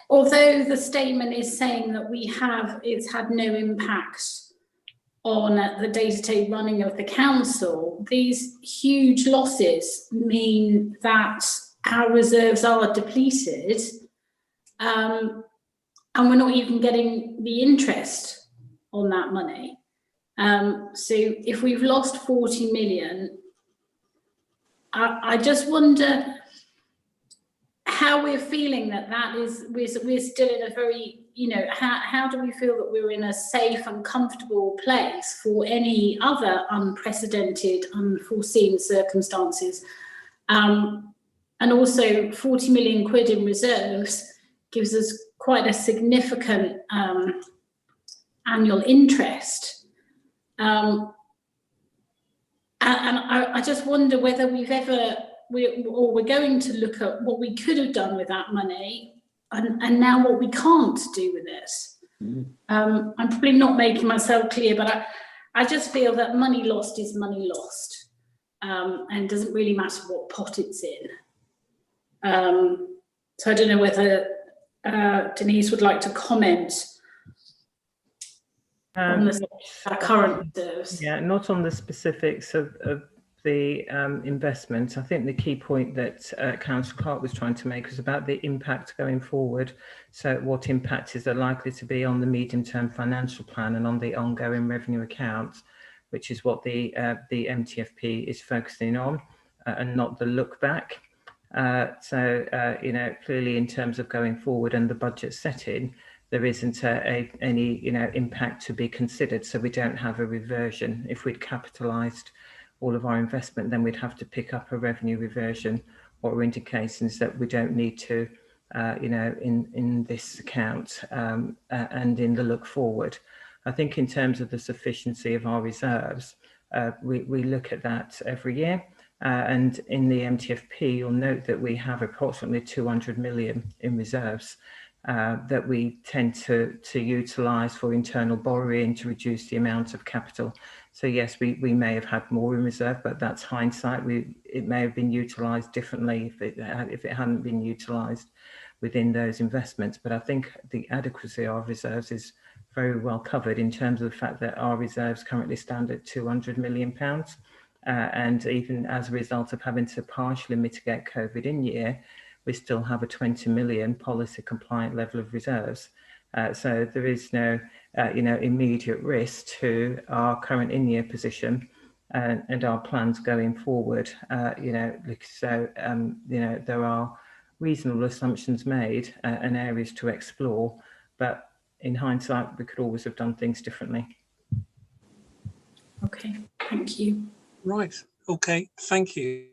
S4: although the statement is saying that it's had no impact on the day-to-day running of the council, these huge losses mean that our reserves are depleted, and we're not even getting the interest on that money. So if we've lost 40 million, I just wonder how we're feeling we're still in a very, how do we feel that we're in a safe and comfortable place for any other unprecedented, unforeseen circumstances? And also 40 million quid in reserves gives us quite a significant annual interest. And I just wonder whether we're going to look at what we could have done with that money and now what we can't do with it. I'm probably not making myself clear, but I just feel that money lost is money lost, and it doesn't really matter what pot it's in. So I don't know whether Denise would like to comment on the current reserves.
S11: Yeah, not on the specifics of the investment. I think the key point that Councillor Clark was trying to make was about the impact going forward. So what impact is there likely to be on the medium-term financial plan and on the ongoing revenue accounts, which is what the MTFP is focusing on, and not the look back. Clearly in terms of going forward and the budget setting, there isn't any impact to be considered, so we don't have a reversion. If we'd capitalised all of our investment, then we'd have to pick up a revenue reversion. What we're indicating is that we don't need to, in this account and in the look forward. I think in terms of the sufficiency of our reserves, we look at that every year. And in the MTFP, you'll note that we have approximately 200 million in reserves that we tend to utilise for internal borrowing to reduce the amount of capital. So yes, we may have had more in reserve, but that's hindsight. It may have been utilised differently if it hadn't been utilised within those investments. But I think the adequacy of our reserves is very well covered in terms of the fact that our reserves currently stand at £200 million. And even as a result of having to partially mitigate COVID in year, we still have a 20 million policy compliant level of reserves. So there is no, immediate risk to our current in-year position and our plans going forward. There are reasonable assumptions made and areas to explore, but in hindsight, we could always have done things differently.
S4: Okay, thank you.
S1: Right. Okay. Thank you.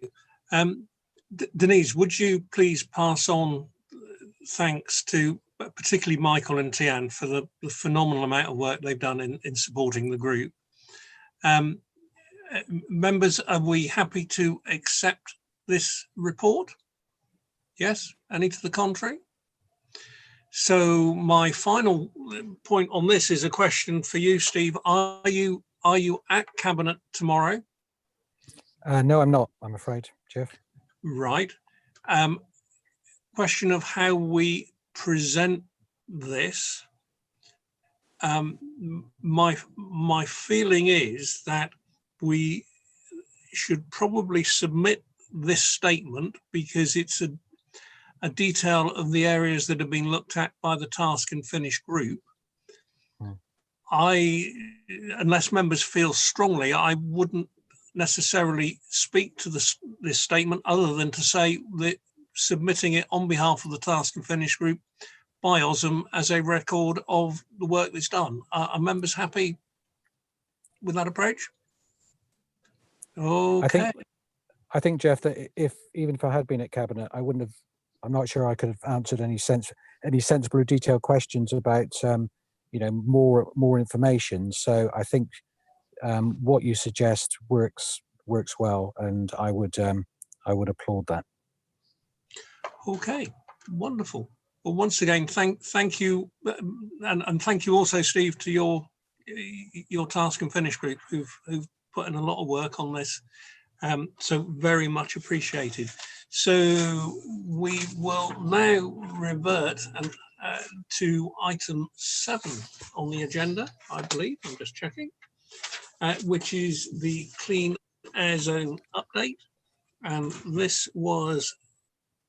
S1: Denise, would you please pass on thanks to particularly Michael and Tian for the phenomenal amount of work they've done in supporting the group. Members, are we happy to accept this report? Yes. Any to the contrary? So my final point on this is a question for you, Steve. Are you at Cabinet tomorrow?
S6: No, I'm not, I'm afraid, Jeff.
S1: Right. Question of how we present this. My feeling is that we should probably submit this statement because it's a detail of the areas that have been looked at by the task and finish group. Unless members feel strongly, I wouldn't necessarily speak to this statement other than to say that submitting it on behalf of the task and finish group by OSM as a record of the work that's done. Are members happy with that approach? Okay.
S6: I think, Jeff, that even if I had been at Cabinet, I wouldn't have. I'm not sure I could have answered any sensible or detailed questions about more information. So I think what you suggest works well, and I would applaud that.
S1: Okay, wonderful. Well, once again, thank you, and thank you also, Steve, to your task and finish group who've put in a lot of work on this. So very much appreciated. So we will now revert to item 7 on the agenda, I believe. I'm just checking, which is the Clean Air Zone update, and this was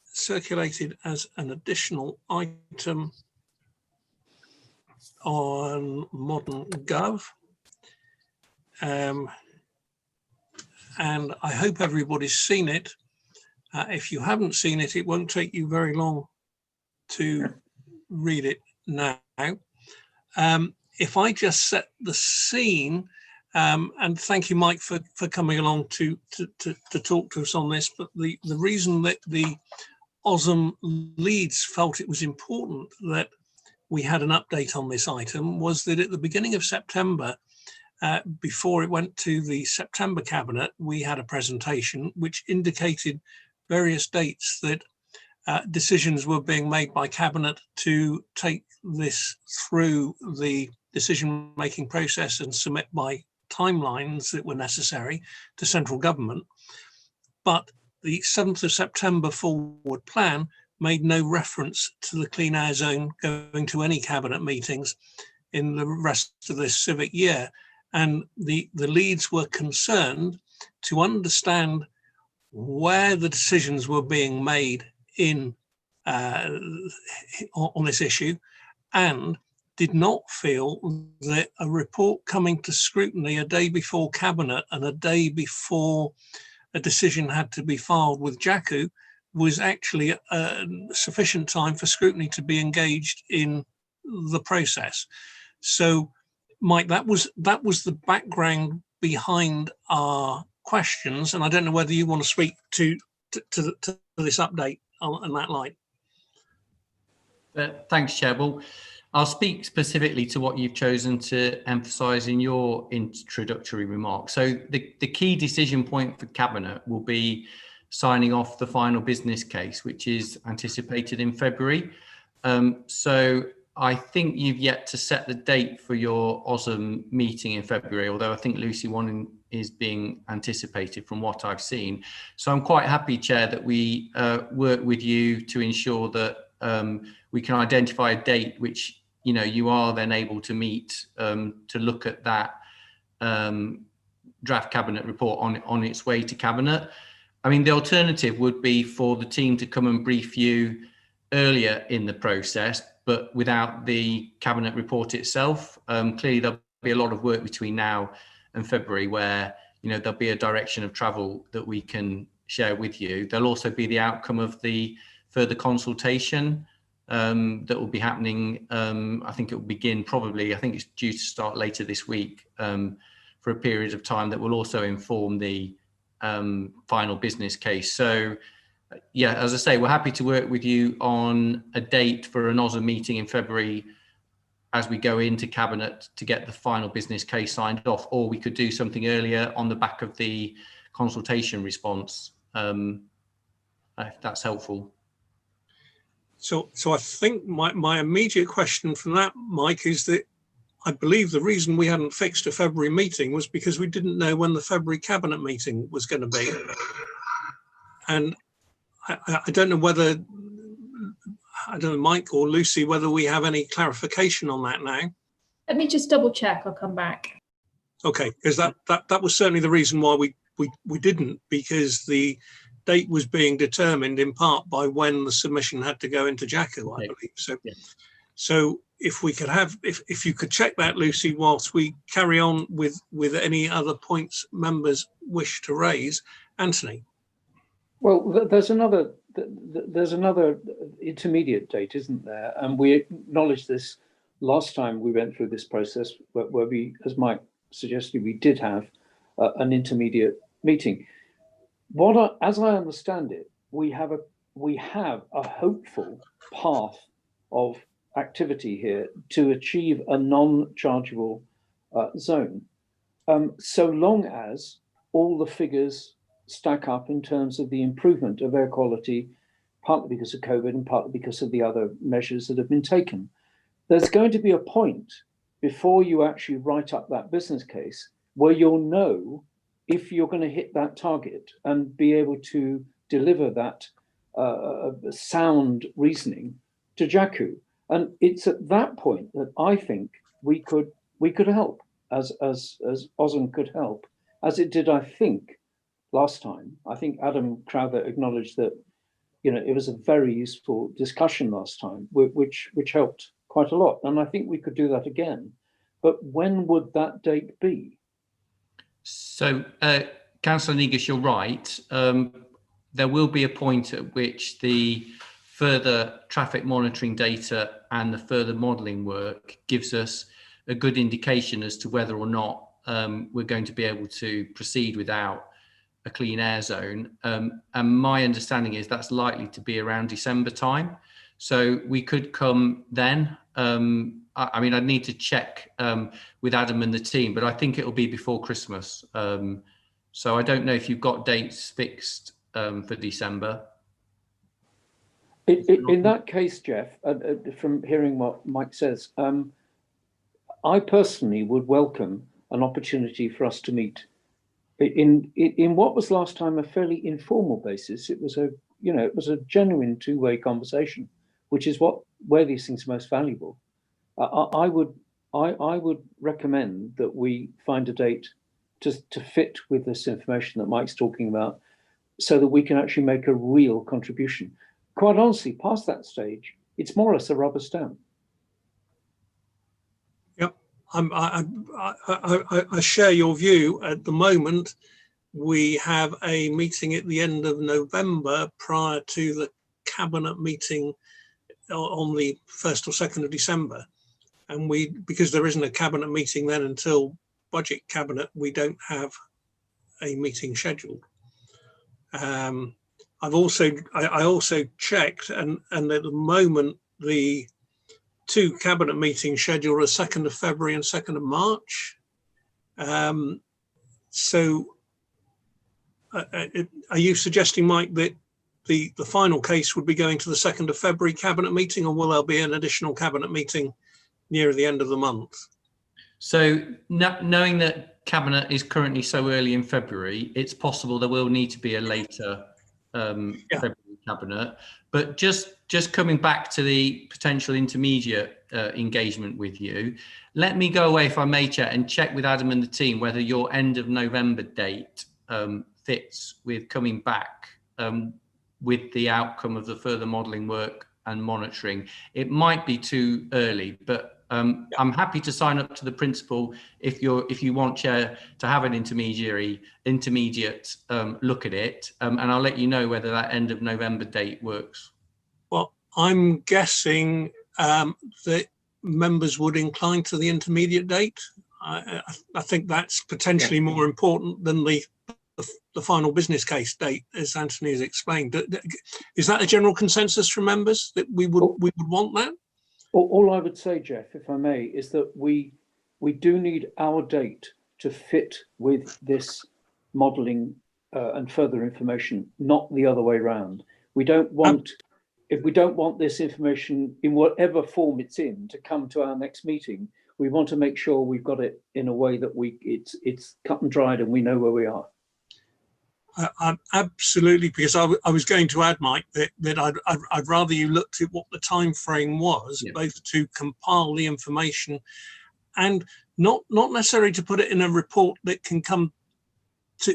S1: circulated as an additional item on Modern Gov. And I hope everybody's seen it. If you haven't seen it, it won't take you very long to read it now. If I just set the scene, and thank you, Mike, for coming along to talk to us on this, but the reason that the OSM leads felt it was important that we had an update on this item was that at the beginning of September, before it went to the September Cabinet, we had a presentation which indicated various dates that decisions were being made by Cabinet to take this through the decision-making process and submit by timelines that were necessary to central government. But the 7th of September forward plan made no reference to the Clean Air Zone going to any Cabinet meetings in the rest of this civic year. And the leads were concerned to understand where the decisions were being made on this issue, and did not feel that a report coming to scrutiny a day before Cabinet and a day before a decision had to be filed with JACU was actually sufficient time for scrutiny to be engaged in the process. So, Mike, that was the background behind our questions, and I don't know whether you want to speak to this update on that light.
S12: Thanks, Chair. Well, I'll speak specifically to what you've chosen to emphasise in your introductory remarks. So the key decision point for Cabinet will be signing off the final business case, which is anticipated in February. So I think you've yet to set the date for your OSM meeting in February, although I think Lucy 1 is being anticipated from what I've seen. So I'm quite happy, Chair, that we work with you to ensure that we can identify a date which you are then able to meet to look at that draft Cabinet report on its way to Cabinet. I mean, the alternative would be for the team to come and brief you earlier in the process, but without the Cabinet report itself. Clearly, there'll be a lot of work between now and February where there'll be a direction of travel that we can share with you. There'll also be the outcome of the further consultation that will be happening. I think it will begin I think it's due to start later this week for a period of time that will also inform the final business case. So yeah, as I say, we're happy to work with you on a date for an OSA meeting in February as we go into Cabinet to get the final business case signed off, or we could do something earlier on the back of the consultation response, if that's helpful.
S1: So I think my immediate question from that, Mike, is that I believe the reason we hadn't fixed a February meeting was because we didn't know when the February Cabinet meeting was going to be. And I don't know whether, I don't know, Mike or Lucy, whether we have any clarification on that now.
S2: Let me just double check. I'll come back.
S1: Okay, because that was certainly the reason why we didn't, because the date was being determined in part by when the submission had to go into JACU, I believe. So, yeah. So if we could have, if you could check that, Lucy, whilst we carry on with any other points members wish to raise. Anthony.
S7: Well, there's another intermediate date, isn't there? And we acknowledged this last time we went through this process, where we, as Mike suggested, we did have an intermediate meeting. As I understand it, we have a hopeful path of activity here to achieve a non-chargeable zone, so long as all the figures stack up in terms of the improvement of air quality, partly because of COVID and partly because of the other measures that have been taken. There's going to be a point before you actually write up that business case where you'll know if you're going to hit that target and be able to deliver that sound reasoning to JACU. And it's at that point that I think we could help, as OSM could help, as it did, I think, last time. I think Adam Crowther acknowledged that, you know, it was a very useful discussion last time, which helped quite a lot. And I think we could do that again. But when would that date be?
S12: So, Councillor Negus, you're right. There will be a point at which the further traffic monitoring data and the further modelling work gives us a good indication as to whether or not we're going to be able to proceed without a clean air zone. And my understanding is that's likely to be around December time. So we could come then. I mean, I'd need to check with Adam and the team, but I think it'll be before Christmas. So I don't know if you've got dates fixed for December.
S7: In that case, Jeff, from hearing what Mike says, I personally would welcome an opportunity for us to meet in what was last time a fairly informal basis. It was a genuine two-way conversation, which is where these things are most valuable. I would recommend that we find a date to fit with this information that Mike's talking about, so that we can actually make a real contribution. Quite honestly, past that stage, it's more or less a rubber stamp.
S1: Yep, I share your view. At the moment, we have a meeting at the end of November prior to the Cabinet meeting on the 1st or 2nd of December. And because there isn't a Cabinet meeting then until Budget Cabinet, we don't have a meeting scheduled. I also checked, and at the moment the two Cabinet meetings scheduled are 2nd of February and 2nd of March. So are you suggesting, Mike, that the final case would be going to the 2nd of February Cabinet meeting, or will there be an additional Cabinet meeting near the end of the month? So knowing that Cabinet is currently so early in February, it's possible there will need to be a later February Cabinet. But just coming back to the potential intermediate engagement with you, let me go away, if I may, Chair, and check with Adam and the team whether your end of November date fits with coming back with the outcome of the further modelling work and monitoring. It might be too early, but I'm happy to sign up to the principle if you want, Chair, to have an intermediate look at it, and I'll let you know whether that end of November date works. Well, I'm guessing that members would incline to the intermediate date. I think that's potentially more important than the final business case date, as Anthony has explained. Is that a general consensus from members that we would want that?
S7: All I would say, Jeff, if I may, is that we do need our date to fit with this modelling and further information, not the other way round. We don't want, if we don't want this information in whatever form it's in to come to our next meeting, we want to make sure we've got it in a way that it's cut and dried and we know where we are.
S1: Absolutely, because I was going to add, Mike, that I'd rather you looked at what the time frame was, both to compile the information and not necessarily to put it in a report that can come to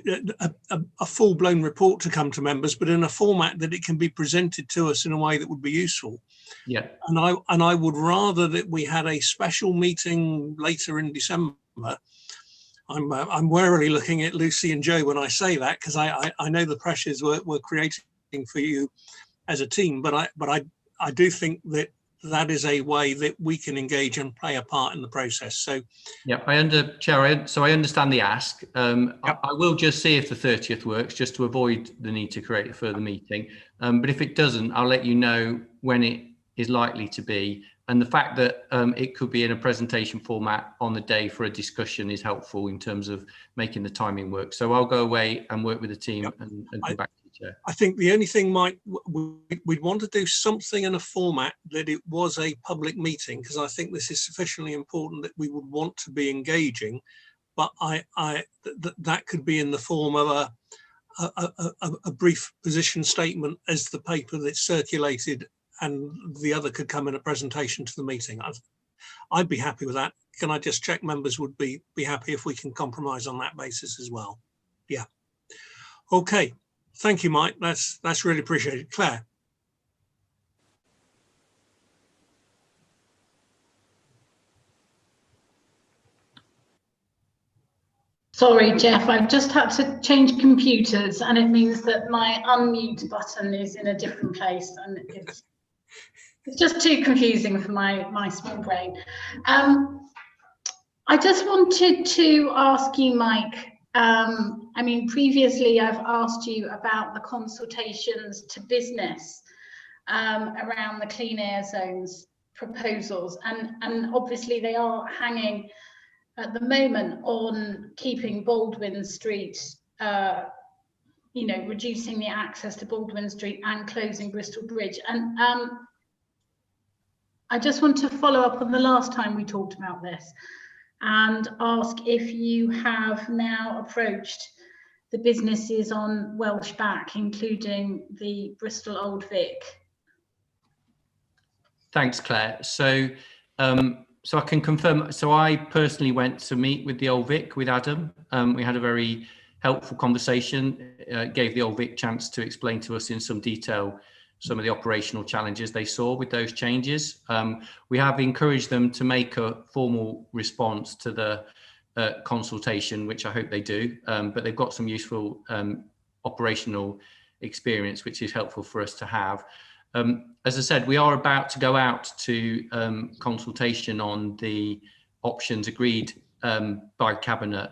S1: a full-blown report to come to members, but in a format that it can be presented to us in a way that would be useful.
S12: Yeah.
S1: And I would rather that we had a special meeting later in December. I'm warily looking at Lucy and Joe when I say that, because I know the pressures we're creating for you as a team, but I do think that is a way that we can engage and play a part in the process. So
S12: yeah, Chair, so I understand the ask. I will just see if the 30th works, just to avoid the need to create a further meeting. But if it doesn't, I'll let you know when it is likely to be. And the fact that it could be in a presentation format on the day for a discussion is helpful in terms of making the timing work. So I'll go away and work with the team and come back to you, Chair.
S1: I think the only thing we'd want to do something in a format that it was a public meeting, because I think this is sufficiently important that we would want to be engaging. But that could be in the form of a brief position statement as the paper that's circulated, and the other could come in a presentation to the meeting. I'd be happy with that. Can I just check members would be happy if we can compromise on that basis as well? Yeah. Okay. Thank you, Mike. That's really appreciated. Claire.
S4: Sorry, Jeff, I've just had to change computers, and it means that my unmute button is in a different place, and it's just too confusing for my small brain. I just wanted to ask you, Mike, I mean, previously I've asked you about the consultations to business around the clean air zones proposals, and obviously they are hanging at the moment on keeping Baldwin Street, you know, reducing the access to Baldwin Street and closing Bristol Bridge. And I just want to follow up on the last time we talked about this and ask if you have now approached the businesses on Welsh Back, including the Bristol Old Vic.
S12: Thanks, Claire. So so I can confirm, so I personally went to meet with the Old Vic with Adam. We had a very helpful conversation, gave the Old Vic chance to explain to us in some detail some of the operational challenges they saw with those changes. We have encouraged them to make a formal response to the consultation, which I hope they do, but they've got some useful operational experience, which is helpful for us to have. As I said, we are about to go out to consultation on the options agreed by Cabinet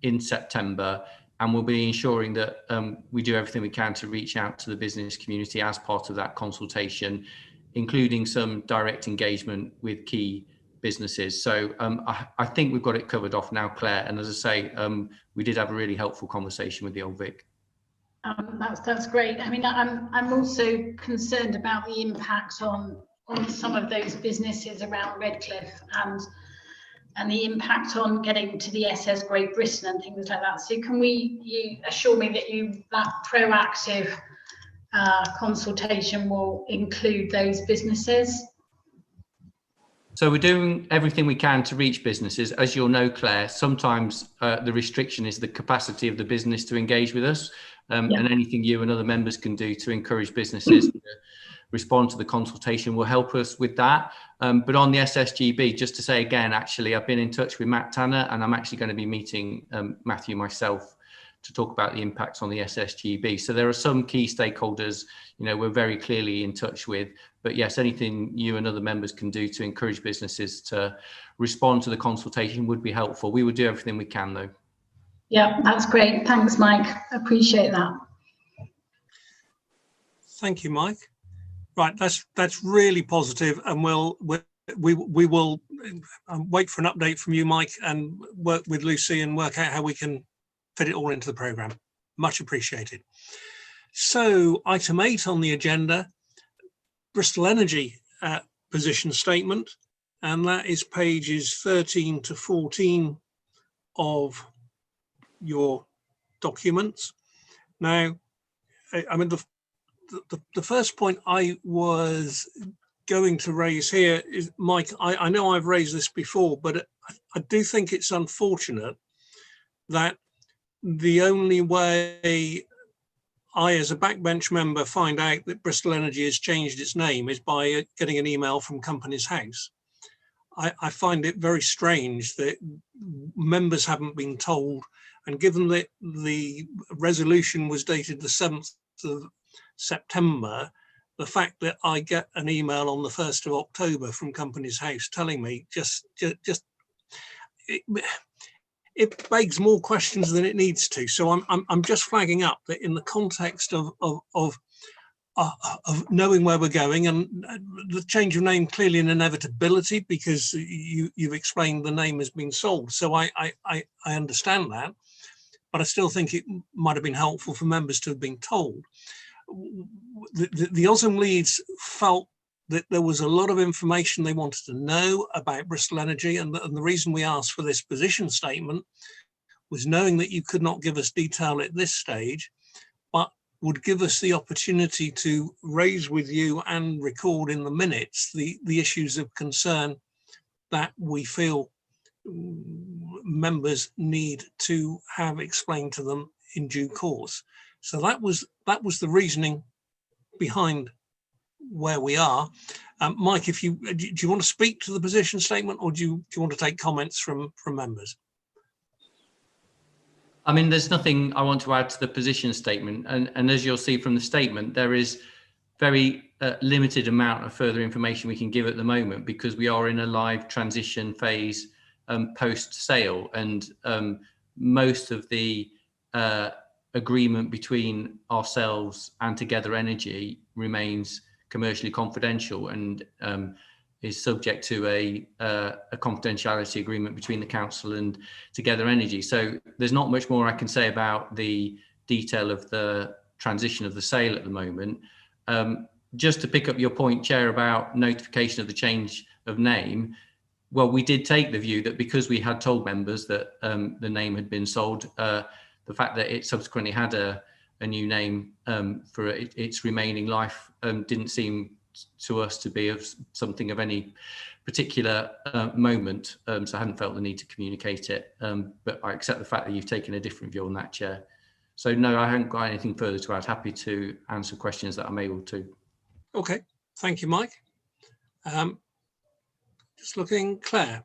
S12: in September, and we'll be ensuring that we do everything we can to reach out to the business community as part of that consultation, including some direct engagement with key businesses. So I think we've got it covered off now, Claire, and as I say, we did have a really helpful conversation with the Old Vic.
S4: That's great. I mean, I'm also concerned about the impact on some of those businesses around Redcliffe and the impact on getting to the SS Great Britain and things like that. So can you assure me that that proactive consultation will include those businesses?
S12: So we're doing everything we can to reach businesses. As you'll know, Claire, sometimes the restriction is the capacity of the business to engage with us. And anything you and other members can do to encourage businesses to respond to the consultation will help us with that. But on the SSGB, just to say again, actually, I've been in touch with Matt Tanner, and I'm actually going to be meeting Matthew myself to talk about the impacts on the SSGB. So there are some key stakeholders, we're very clearly in touch with, but yes, anything you and other members can do to encourage businesses to respond to the consultation would be helpful. We would do everything we can though.
S4: Yeah, that's great. Thanks, Mike. Appreciate that.
S1: Thank you, Mike. Right, that's really positive, and we will wait for an update from you, Mike, and work with Lucy and work out how we can fit it all into the programme. Much appreciated. So item 8 on the agenda, Bristol Energy position statement, and that is pages 13 to 14 of your documents. Now, I mean, the first point I was going to raise here is, Mike, I know I've raised this before, but I do think it's unfortunate that the only way I, as a backbench member, find out that Bristol Energy has changed its name is by getting an email from Companies House. I find it very strange that members haven't been told, and given that the resolution was dated the 7th of September, the fact that I get an email on the 1st of October from Companies House telling me it begs more questions than it needs to. So I'm just flagging up that in the context of knowing where we're going, and the change of name clearly an inevitability because you've explained the name has been sold. So I understand that, but I still think it might have been helpful for members to have been told. The Osm leads felt that there was a lot of information they wanted to know about Bristol Energy, and the reason we asked for this position statement was knowing that you could not give us detail at this stage, but would give us the opportunity to raise with you and record in the minutes the issues of concern that we feel members need to have explained to them in due course. So that was the reasoning behind where we are. Mike, do you want to speak to the position statement, or do you want to take comments from members?
S12: I mean, there's nothing I want to add to the position statement, and as you'll see from the statement, there is very limited amount of further information we can give at the moment because we are in a live transition phase post-sale, and most of the agreement between ourselves and Together Energy remains commercially confidential and is subject to a confidentiality agreement between the council and Together Energy. So there's not much more I can say about the detail of the transition of the sale at the moment. Just to pick up your point, Chair, about notification of the change of name, well, we did take the view that because we had told members that the name had been sold, the fact that it subsequently had a new name for its remaining life didn't seem to us to be of something of any particular moment. So I hadn't felt the need to communicate it. But I accept the fact that you've taken a different view on that, Chair. So no, I haven't got anything further to add. Happy to answer questions that I'm able to.
S1: Okay, thank you, Mike. Just looking, Claire.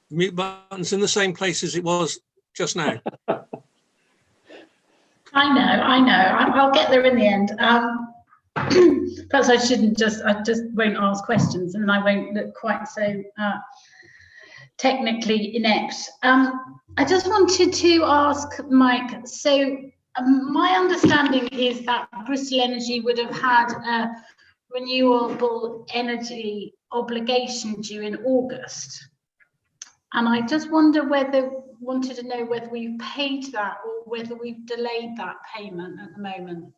S1: The mute button's in the same place as it was just now.
S4: I know. I'll get there in the end. Perhaps I just won't ask questions and I won't look quite so technically inept. I just wanted to ask Mike, so my understanding is that Bristol Energy would have had a renewable energy obligation due in August. And I just wanted to know whether we've paid that or whether we've delayed that payment at the moment,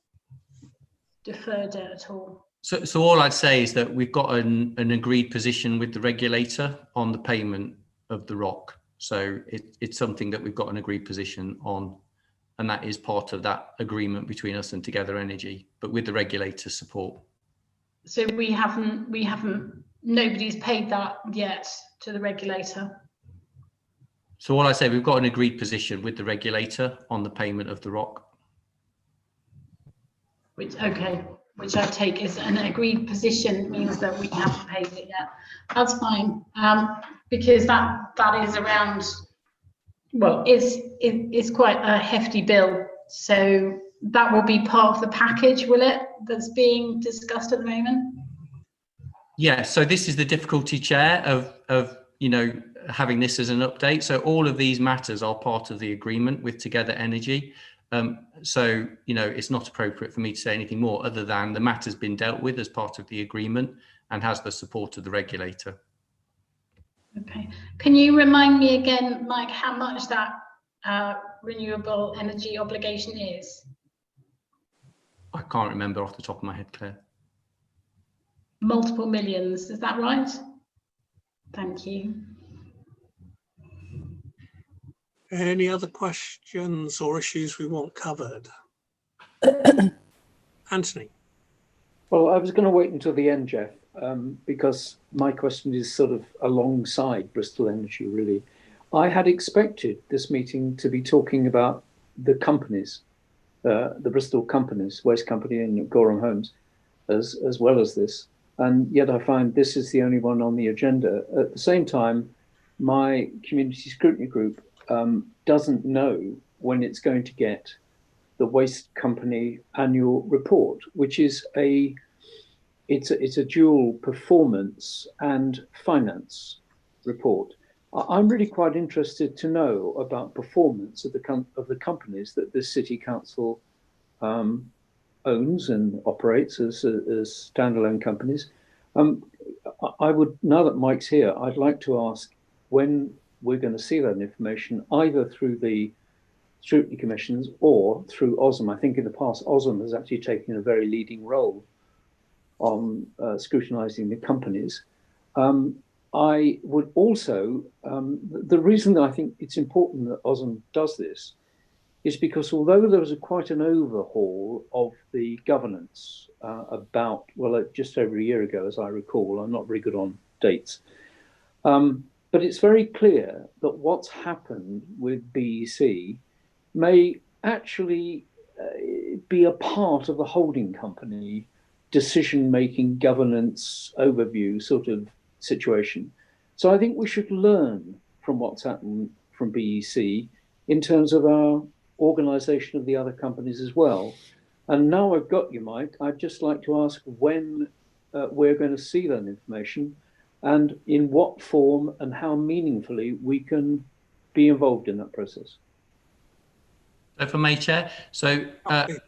S4: deferred it at all.
S12: So all I'd say is that we've got an agreed position with the regulator on the payment of the ROC. So it's something that we've got an agreed position on, and that is part of that agreement between us and Together Energy, but with the regulator's support.
S4: So nobody's paid that yet to the regulator?
S12: So all I say, we've got an agreed position with the regulator on the payment of the ROC.
S4: Which I take as an agreed position means that we haven't paid it yet. That's fine, because that is around well, it's quite a hefty bill. So that will be part of the package, will it, that's being discussed at the moment?
S12: Yeah, so this is the difficulty, Chair, of having this as an update. So all of these matters are part of the agreement with Together Energy. So it's not appropriate for me to say anything more other than the matter's been dealt with as part of the agreement and has the support of the regulator.
S4: Okay. Can you remind me again, Mike, how much that renewable energy obligation is?
S12: I can't remember off the top of my head, Claire.
S4: Multiple millions, is that right? Thank you.
S1: Any other questions or issues we want covered? Anthony.
S7: Well, I was going to wait until the end, Jeff, because my question is sort of alongside Bristol Energy, really. I had expected this meeting to be talking about the companies, the Bristol companies, Waste Company and Gorham Homes, as well as this. And yet I find this is the only one on the agenda. At the same time, my community scrutiny group doesn't know when it's going to get the Waste Company annual report, which is it's a dual performance and finance report. I'm really quite interested to know about performance of the companies that this city council owns and operates as standalone companies. I would, now that Mike's here, I'd like to ask when we're going to see that information, either through the scrutiny commissions or through OSM. I think in the past, OSM has actually taken a very leading role on scrutinizing the companies. I would also, the reason that I think it's important that OSM does this is because although there was quite an overhaul of the governance just over a year ago, as I recall, I'm not very good on dates, but it's very clear that what's happened with BEC may actually be a part of the holding company decision-making governance overview sort of situation. So I think we should learn from what's happened from BEC in terms of our organisation of the other companies as well. And now I've got you, Mike, I'd just like to ask when we're going to see that information and in what form and how meaningfully we can be involved in that process.
S12: If I may, Chair, so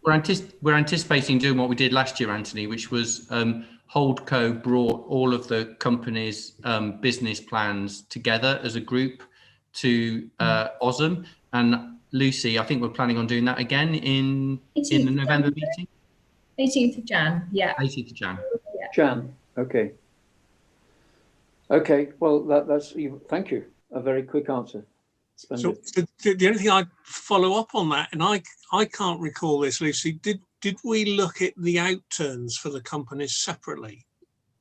S12: we're anticipating doing what we did last year, Anthony, which was Holdco brought all of the companies' business plans together as a group to OSM, and Lucy, I think we're planning on doing that again in the November meeting.
S2: 18th of Jan, yeah.
S12: 18th of Jan.
S2: Yeah.
S7: Jan, okay. Okay, well, that's thank you. A very quick answer.
S1: So the only thing I'd follow up on that, and I can't recall this, Lucy, did we look at the outturns for the companies separately?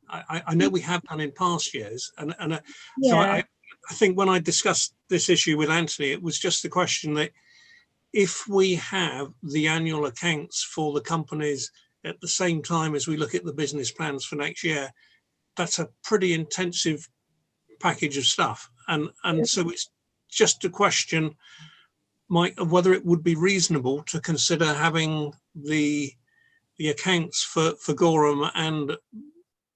S1: I know we have done in past years, and
S2: Yeah.
S1: so I think when I discussed this issue with Anthony, it was just the question that if we have the annual accounts for the companies at the same time as we look at the business plans for next year, that's a pretty intensive package of stuff. And so it's just a question, Mike, of whether it would be reasonable to consider having the accounts for Gorham and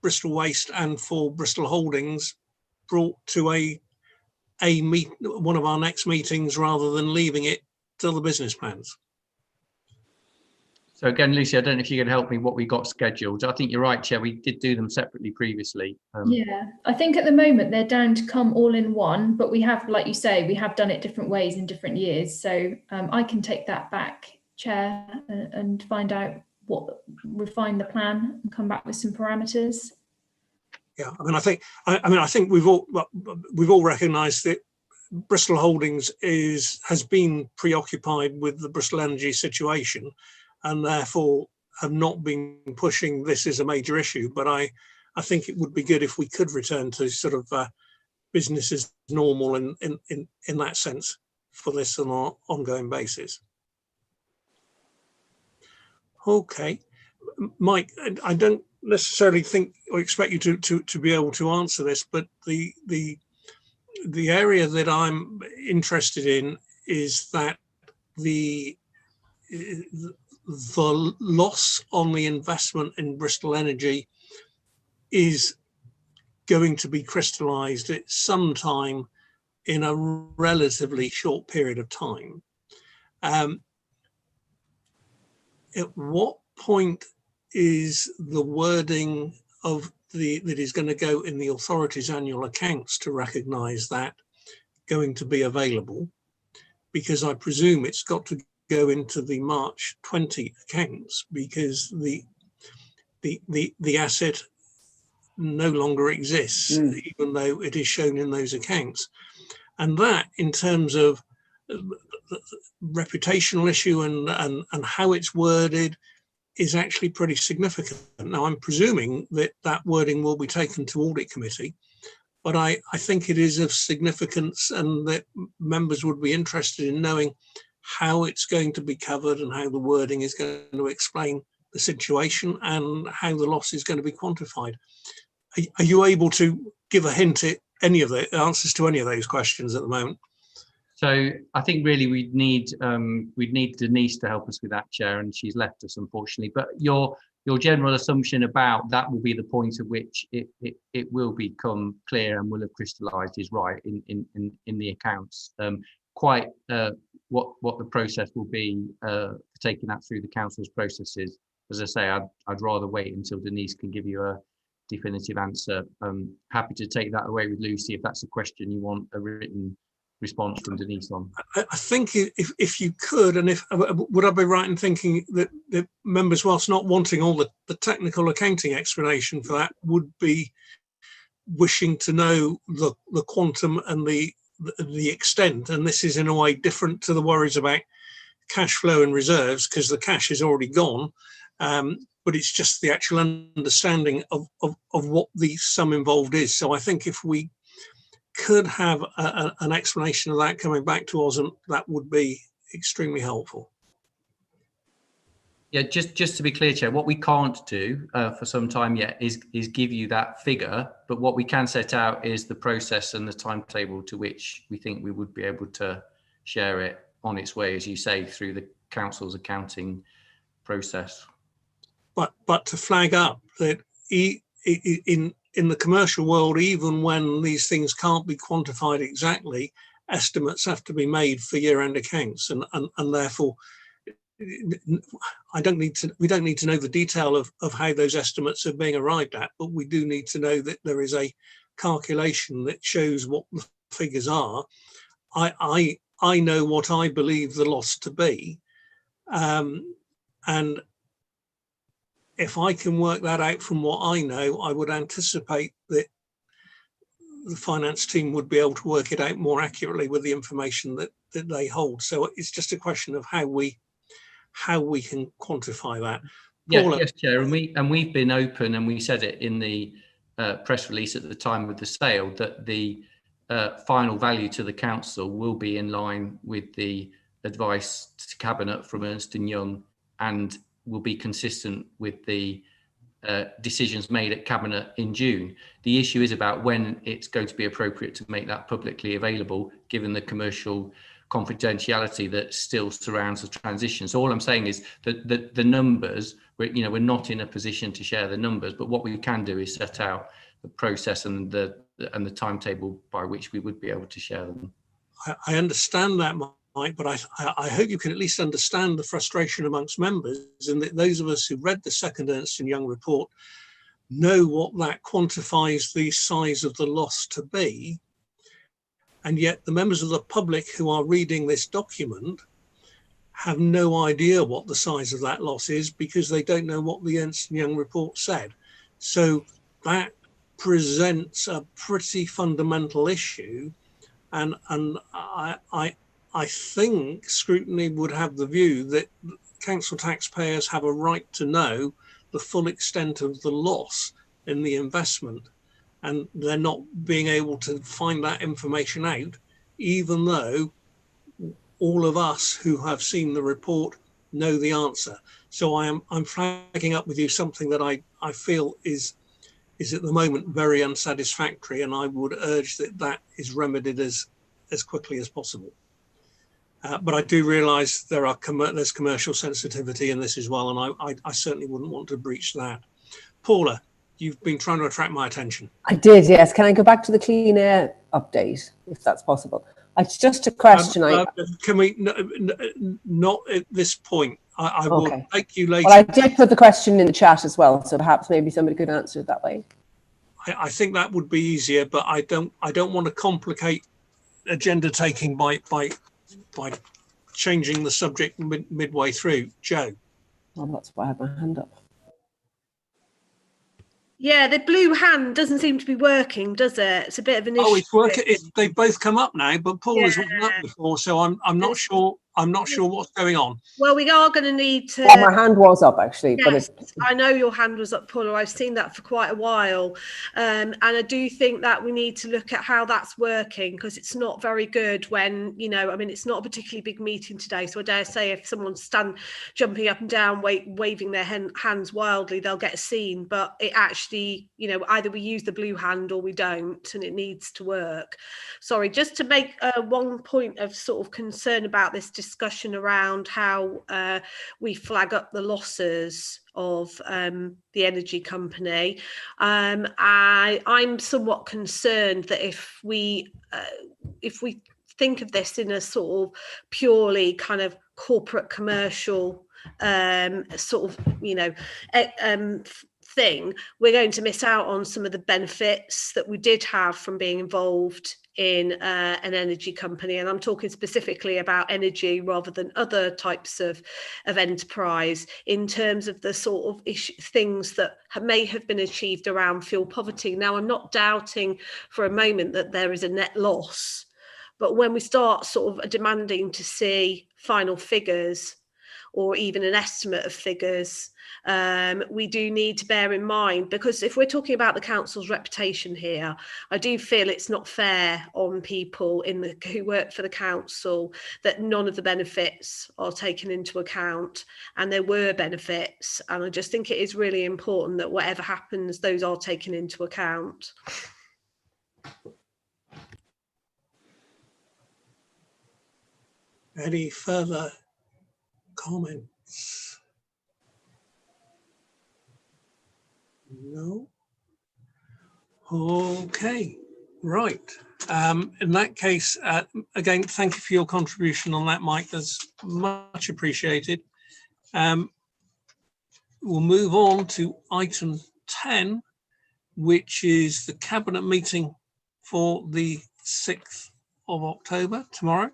S1: Bristol Waste and for Bristol Holdings brought to one of our next meetings rather than leaving it till the business plans.
S12: So again, Lucy, I don't know if you can help me what we got scheduled. I think you're right, Chair. We did do them separately previously.
S2: Yeah, I think at the moment they're down to come all in one, but we have, like you say, we have done it different ways in different years. So I can take that back, Chair, and find out refine the plan and come back with some parameters.
S1: Yeah, I think we've all recognised that Bristol Holdings has been preoccupied with the Bristol Energy situation, and therefore have not been pushing this as a major issue. But I think it would be good if we could return to sort of business as normal in that sense for this on an ongoing basis. Okay, Mike, I don't necessarily think or expect you to be able to answer this, but the area that I'm interested in is that the loss on the investment in Bristol Energy is going to be crystallized at some time in a relatively short period of time. At what point is the wording of that is going to go in the authority's annual accounts to recognise that going to be available? Because I presume it's got to go into the March 20 accounts, because the asset no longer exists, even though it is shown in those accounts. And that, in terms of reputational issue and how it's worded, is actually pretty significant. Now, I'm presuming that that wording will be taken to audit committee, but I think it is of significance, and that members would be interested in knowing how it's going to be covered and how the wording is going to explain the situation and how the loss is going to be quantified. Are you able to give a hint at any of the answers to any of those questions at the moment?
S12: So I think really we'd need Denise to help us with that, Chair, and she's left us, unfortunately. But your general assumption about that will be the point at which it will become clear and will have crystallised is right in the accounts. Quite what the process will be for taking that through the council's processes. As I say, I'd rather wait until Denise can give you a definitive answer. I'm happy to take that away with Lucy if that's a question you want a written response from Denise on.
S1: I think if you could, and would I be right in thinking that the members, whilst not wanting all the technical accounting explanation for that, would be wishing to know the quantum and the extent, and this is in a way different to the worries about cash flow and reserves, because the cash is already gone, but it's just the actual understanding of what the sum involved is. So I think if we could have an explanation of that coming back to us, and that would be extremely helpful.
S12: Yeah, just to be clear, Chair, what we can't do for some time yet is give you that figure, but what we can set out is the process and the timetable to which we think we would be able to share it on its way, as you say, through the council's accounting process.
S1: But to flag up that in the commercial world, even when these things can't be quantified exactly, estimates have to be made for year-end accounts, and therefore we don't need to know the detail of how those estimates are being arrived at, but we do need to know that there is a calculation that shows what the figures are. I know what I believe the loss to be, and if I can work that out from what I know, I would anticipate that the finance team would be able to work it out more accurately with the information that they hold. So it's just a question of how we can quantify that. Paula.
S12: Yes, Chair, and we've been open, and we said it in the press release at the time of the sale, that the final value to the council will be in line with the advice to Cabinet from Ernst & Young, and will be consistent with the decisions made at Cabinet in June. The issue is about when it's going to be appropriate to make that publicly available, given the commercial confidentiality that still surrounds the transition. So all I'm saying is that the numbers, we're not in a position to share the numbers, but what we can do is set out the process and the timetable by which we would be able to share them.
S1: I understand that, Mike, but I hope you can at least understand the frustration amongst members, and that those of us who read the second Ernst & Young report know what that quantifies the size of the loss to be. And yet the members of the public who are reading this document have no idea what the size of that loss is, because they don't know what the Ernst & Young report said. So that presents a pretty fundamental issue. And I think Scrutiny would have the view that council taxpayers have a right to know the full extent of the loss in the investment, and they're not being able to find that information out, even though all of us who have seen the report know the answer. So I'm flagging up with you something that I feel is at the moment very unsatisfactory, and I would urge that is remedied as quickly as possible. But I do realise there's commercial sensitivity in this as well, and I certainly wouldn't want to breach that. Paula, you've been trying to attract my attention.
S13: I did, yes. Can I go back to the clean air update, if that's possible? It's just a question.
S1: Can we, not at this point. I will take you later.
S13: Well, I did put the question in the chat as well, so perhaps maybe somebody could answer it that way.
S1: I think that would be easier, but I don't want to complicate agenda taking by changing the subject midway through. Joe.
S13: Well, that's why I had my hand up.
S14: Yeah, the blue hand doesn't seem to be working, does it? It's a bit of an issue.
S1: Oh, it's working. They've both come up now, but Paula's wasn't up before, so I'm not sure. I'm not sure what's going on.
S14: Well, we are going to need to.
S13: Well, my hand was up actually,
S14: yes,
S13: but
S14: I know your hand was up, Paula. I've seen that for quite a while, and I do think that we need to look at how that's working, because it's not very good when, you know, I mean, it's not a particularly big meeting today, so I dare say if someone's jumping up and down, waving their hands wildly, they'll get seen. But it actually, you know, either we use the blue hand or we don't, and it needs to work. Sorry, just to make one point of sort of concern about this discussion around how we flag up the losses of the energy company. I'm somewhat concerned that if we think of this in a sort of purely kind of corporate commercial sort of, you know, thing, we're going to miss out on some of the benefits that we did have from being involved in an energy company. And I'm talking specifically about energy rather than other types of enterprise, in terms of the sort of things that may have been achieved around fuel poverty. Now, I'm not doubting for a moment that there is a net loss, but when we start sort of demanding to see final figures or even an estimate of figures, we do need to bear in mind, because if we're talking about the council's reputation here, I do feel it's not fair on people who work for the council that none of the benefits are taken into account, and there were benefits, and I just think it is really important that whatever happens, those are taken into account.
S1: Any further comments? No. Okay, right. In that case, again, thank you for your contribution on that, Mike. That's much appreciated. We'll move on to item 10, which is the Cabinet meeting for the 6th of October, tomorrow.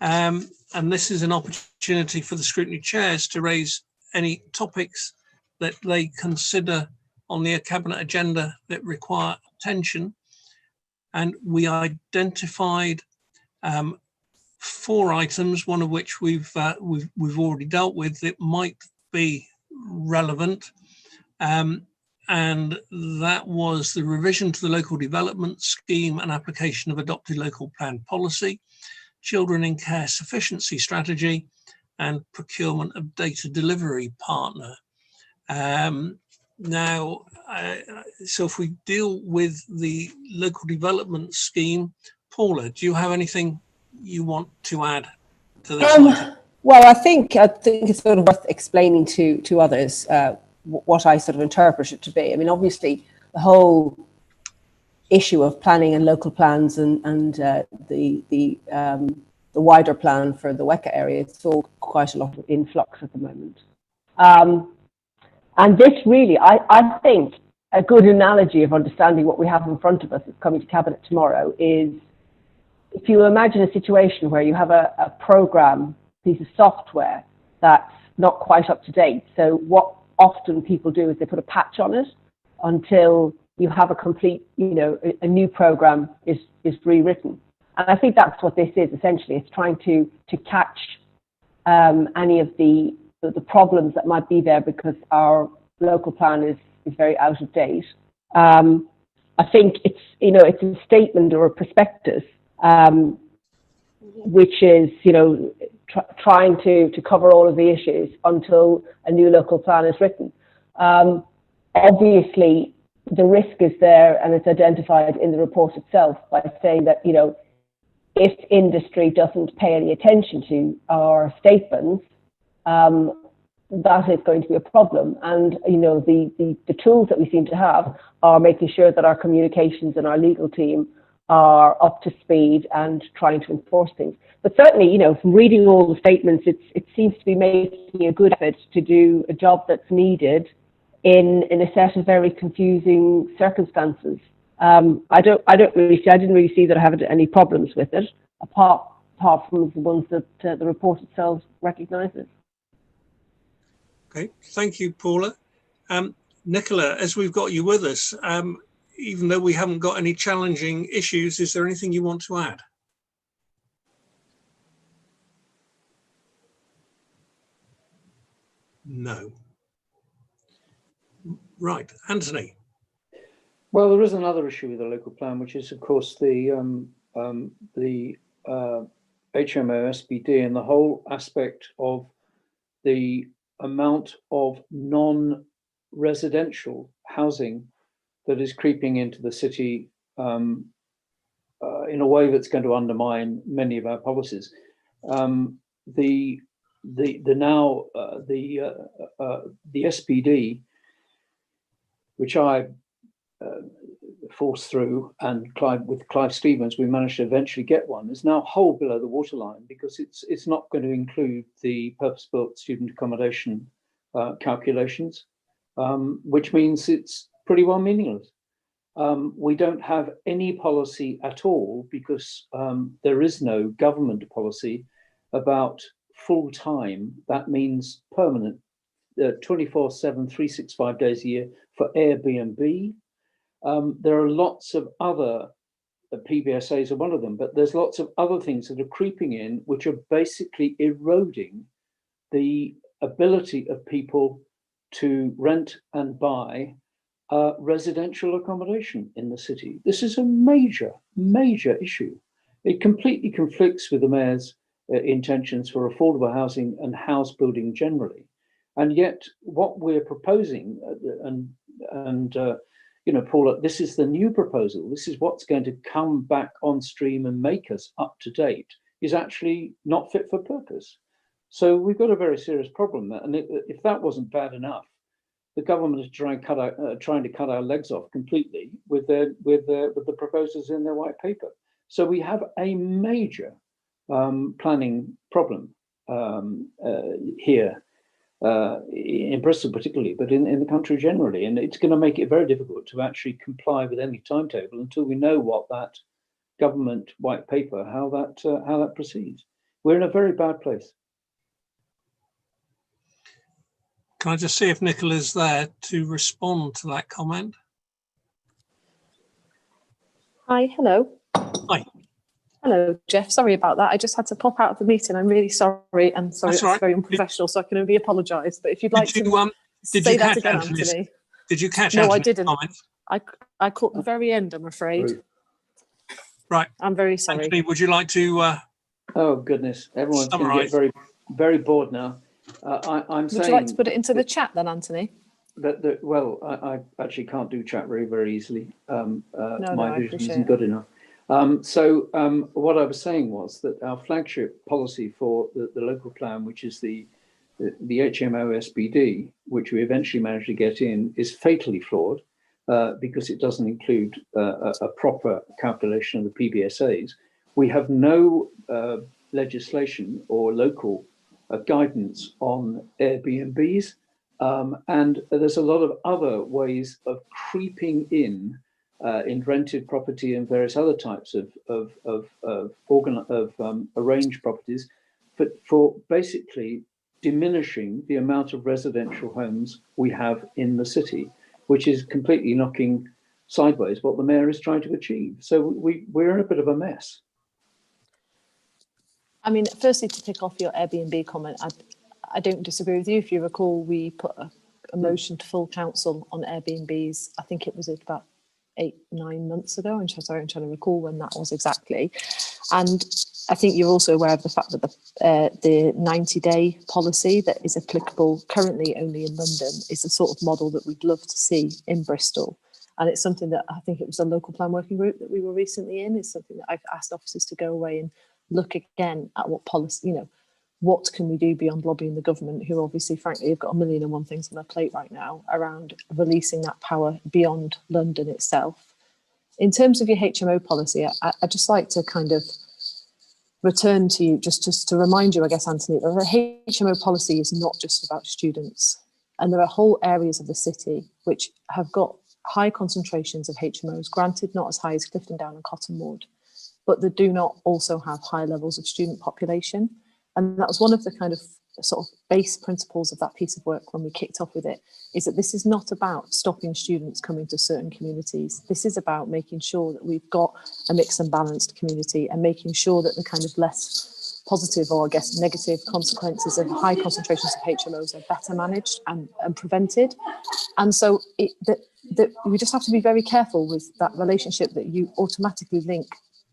S1: And this is an opportunity for the scrutiny chairs to raise any topics that they consider on the Cabinet agenda that require attention. And we identified 4 items, one of which we've already dealt with, that might be relevant. And that was the revision to the local development scheme and application of adopted local plan policy, children in care sufficiency strategy, and procurement of data delivery partner. Now, so if we deal with the local development scheme, Paula, do you have anything you want to add to this item?
S13: Well, I think it's sort of worth explaining to others what I sort of interpret it to be. I mean, obviously, the whole issue of planning and local plans and the wider plan for the WECA area, it's all quite a lot of influx at the moment. And this really, I think, a good analogy of understanding what we have in front of us that's coming to Cabinet tomorrow is, if you imagine a situation where you have a program, piece of software that's not quite up to date. So what often people do is they put a patch on it until you have a complete, you know, a new program is rewritten. And I think that's what this is essentially. It's trying to catch any of the problems that might be there because our local plan is very out of date. I think it's, you know, it's a statement or a prospectus, which is, you know, trying to cover all of the issues until a new local plan is written. Obviously, the risk is there, and it's identified in the report itself by saying that, you know, if industry doesn't pay any attention to our statements, that is going to be a problem. And the tools that we seem to have are making sure that our communications and our legal team are up to speed and trying to enforce things. But certainly, from reading all the statements, it seems to be making a good effort to do a job that's needed in a set of very confusing circumstances. I didn't really see that I had any problems with it, apart from the ones that the report itself recognises.
S1: Okay, thank you, Paula. Nicola, as we've got you with us, even though we haven't got any challenging issues, is there anything you want to add? No. Right, Anthony.
S7: Well, there is another issue with the local plan, which is, of course, the HMO SBD and the whole aspect of the amount of non-residential housing that is creeping into the city in a way that's going to undermine many of our policies. The SBD, which I forced through, and with Clive Stevens, we managed to eventually get one, is now whole below the waterline, because it's not going to include the purpose-built student accommodation calculations, which means it's pretty well meaningless. We don't have any policy at all, because there is no government policy about full-time. That means permanent, 24/7, 365 days a year for Airbnb. There are lots of other, PBSAs are one of them, but there's lots of other things that are creeping in, which are basically eroding the ability of people to rent and buy residential accommodation in the city. This is a major, major issue. It completely conflicts with the mayor's intentions for affordable housing and house building generally. And yet what we're proposing, Paula, this is the new proposal, this is what's going to come back on stream and make us up to date, is actually not fit for purpose. So we've got a very serious problem there. And if that wasn't bad enough, the government is trying to cut our legs off completely with the proposals in their white paper. So we have a major planning problem here. In Bristol particularly, but in the country generally, and it's going to make it very difficult to actually comply with any timetable until we know what that government white paper, how that proceeds. We're in a very bad place.
S1: Can I just see if Nicola's there to respond to that comment?
S15: Hi, hello.
S1: Hi.
S15: Hello, Jeff. Sorry about that. I just had to pop out of the meeting. I'm really sorry. And sorry, that's very unprofessional, so I can only apologise. But if you'd like to say that again, Anthony.
S1: Did you catch
S15: No,
S1: Anthony's
S15: I didn't.
S1: comments?
S15: I caught the very end, I'm afraid.
S1: Right.
S15: I'm very sorry.
S1: Anthony, would you like to
S7: oh, goodness. Everyone's going to get very, very bored now. I'm saying...
S15: Would you like to put it into the chat then, Anthony?
S7: Well, I actually can't do chat very, very easily. My vision isn't good enough. What I was saying was that our flagship policy for the local plan, which is the HMO SBD, which we eventually managed to get in, is fatally flawed because it doesn't include a proper calculation of the PBSAs. We have no legislation or local guidance on Airbnbs, and there's a lot of other ways of creeping in rented property and various other types of arranged properties, but for basically diminishing the amount of residential homes we have in the city, which is completely knocking sideways what the mayor is trying to achieve. So we're in a bit of a mess.
S15: I mean, firstly, to pick off your Airbnb comment, I don't disagree with you. If you recall, we put a motion to full council on Airbnbs. I think it was about 8-9 months ago. I'm trying to recall when that was exactly. And I think you're also aware of the fact that the 90-day policy that is applicable currently only in London is the sort of model that we'd love to see in Bristol. And it's something that I think it was a local plan working group that we were recently in, is something that I've asked officers to go away and look again at what policy, you know, what can we do beyond lobbying the government, who obviously, frankly, have got a million and one things on their plate right now, around releasing that power beyond London itself. In terms of your HMO policy, I'd just like to kind of return to you, just to remind you, I guess, Anthony, that the HMO policy is not just about students. And there are whole areas of the city which have got high concentrations of HMOs, granted not as high as Clifton Down and Cottonwood, but they do not also have high levels of student population. And that was one of the kind of sort of base principles of that piece of work when we kicked off with it, is that this is not about stopping students coming to certain communities. This is about making sure that we've got a mixed and balanced community, and making sure that the kind of less positive, or I guess negative, consequences of high concentrations of HMOs are better managed and prevented. And so we just have to be very careful with that relationship that you automatically link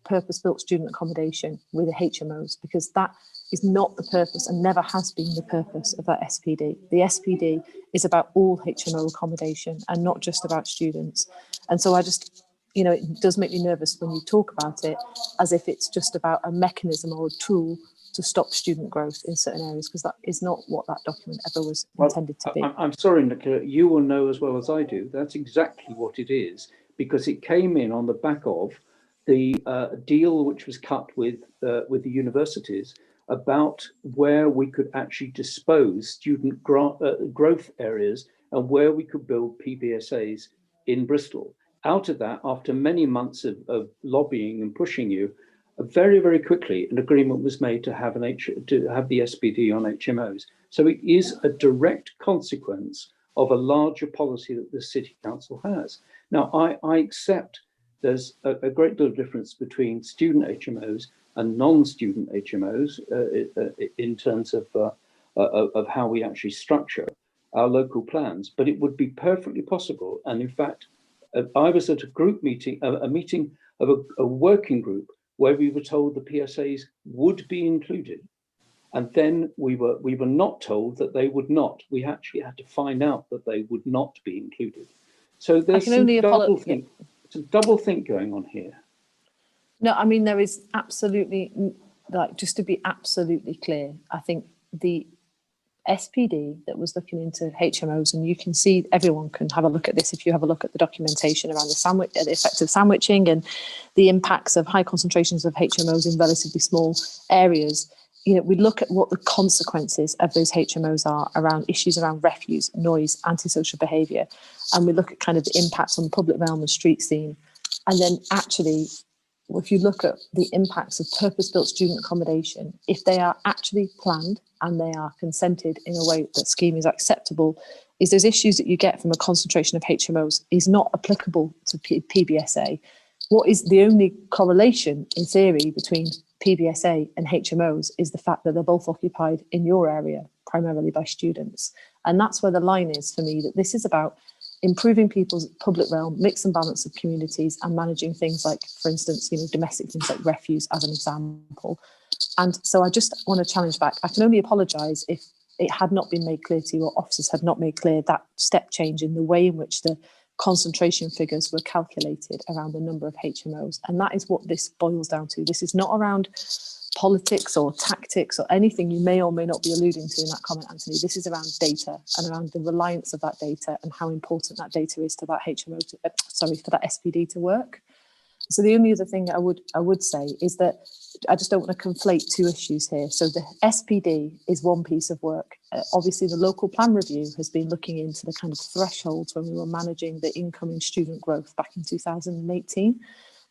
S15: purpose-built student accommodation with the HMOs, because that is not the purpose and never has been the purpose of that SPD. The SPD is about all HMO accommodation and not just about students. And so I just, you know, it does make me nervous when you talk about it as if it's just about a mechanism or a tool to stop student growth in certain areas, because that is not what that document ever was intended to be.
S7: I'm sorry, Nicola, you will know as well as I do, that's exactly what it is, because it came in on the back of the deal which was cut with the universities about where we could actually dispose student growth areas and where we could build PBSAs in Bristol. Out of that, after many months of lobbying and pushing you, very, very quickly an agreement was made to have the SPD on HMOs. So it is a direct consequence of a larger policy that the City Council has. Now, I accept there's a great deal of difference between student HMOs and non-student HMOs in terms of how we actually structure our local plans, but it would be perfectly possible. And in fact, I was at a group meeting, a meeting of a working group where we were told the PSAs would be included. And then we were not told that they would not. We actually had to find out that they would not be included. So there's some double think going on here.
S15: No, I mean, there is absolutely, like, just to be absolutely clear, I think the SPD that was looking into HMOs, and you can see, everyone can have a look at this if you have a look at the documentation around the effect of sandwiching and the impacts of high concentrations of HMOs in relatively small areas. You know, we look at what the consequences of those HMOs are around issues around refuse, noise, antisocial behaviour, and we look at kind of the impacts on the public realm and street scene. And then actually, if you look at the impacts of purpose-built student accommodation, if they are actually planned and they are consented in a way that scheme is acceptable, is those issues that you get from a concentration of HMOs is not applicable to PBSA. What is the only correlation in theory between PBSA and HMOs is the fact that they're both occupied in your area, primarily by students. And that's where the line is for me, that this is about improving people's public realm, mix and balance of communities, and managing things like, for instance, you know, domestic things like refuse as an example. And so I just want to challenge back. I can only apologise if it had not been made clear to you, or officers had not made clear that step change in the way in which the concentration figures were calculated around the number of HMOs. And that is what this boils down to. This is not around politics or tactics or anything you may or may not be alluding to in that comment, Anthony. This is around data and around the reliance of that data and how important that data is to that for that SPD to work. So the only other thing I would say is that I just don't want to conflate two issues here. So the SPD is one piece of work. Obviously, the local plan review has been looking into the kind of thresholds when we were managing the incoming student growth back in 2018.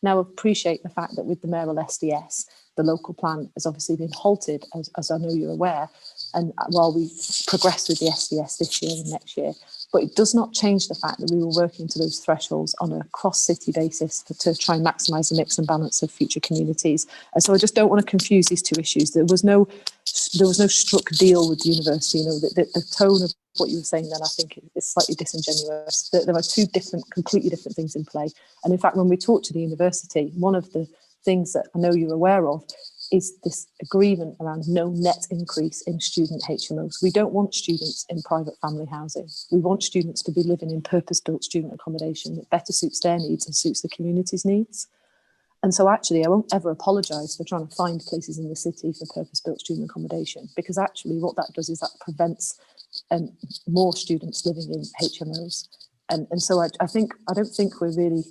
S15: Now, I appreciate the fact that with the mayoral SDS, the local plan has obviously been halted, as I know you're aware, and while we progress with the SDS this year and next year. But it does not change the fact that we were working to those thresholds on a cross-city basis to try and maximise the mix and balance of future communities. And so I just don't want to confuse these two issues. There was no struck deal with the university. You know, the tone of what you were saying then, I think, is slightly disingenuous. There are two completely different things in play. And in fact, when we talked to the university, one of the things that I know you're aware of is this agreement around no net increase in student HMOs. We don't want students in private family housing. We want students to be living in purpose-built student accommodation that better suits their needs and suits the community's needs. And so actually, I won't ever apologise for trying to find places in the city for purpose-built student accommodation, because actually what that does is that prevents more students living in HMOs. And so I don't think we really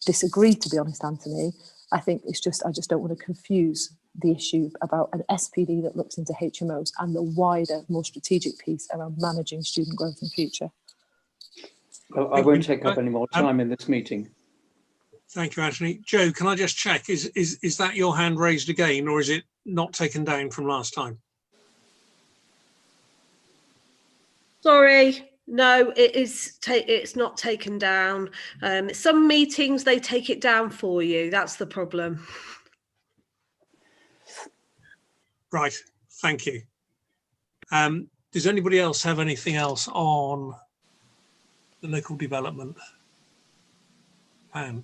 S15: disagree, to be honest, Anthony. I think it's just, I just don't want to confuse the issue about an SPD that looks into HMOs and the wider, more strategic piece around managing student growth in future.
S7: Well, I won't take up any more time in this meeting.
S1: Thank you, Anthony. Joe, can I just check, is that your hand raised again, or is it not taken down from last time?
S14: Sorry, no, it is. It's not taken down. Some meetings they take it down for you. That's the problem.
S1: Right. Thank you. Does anybody else have anything else on the local development plan?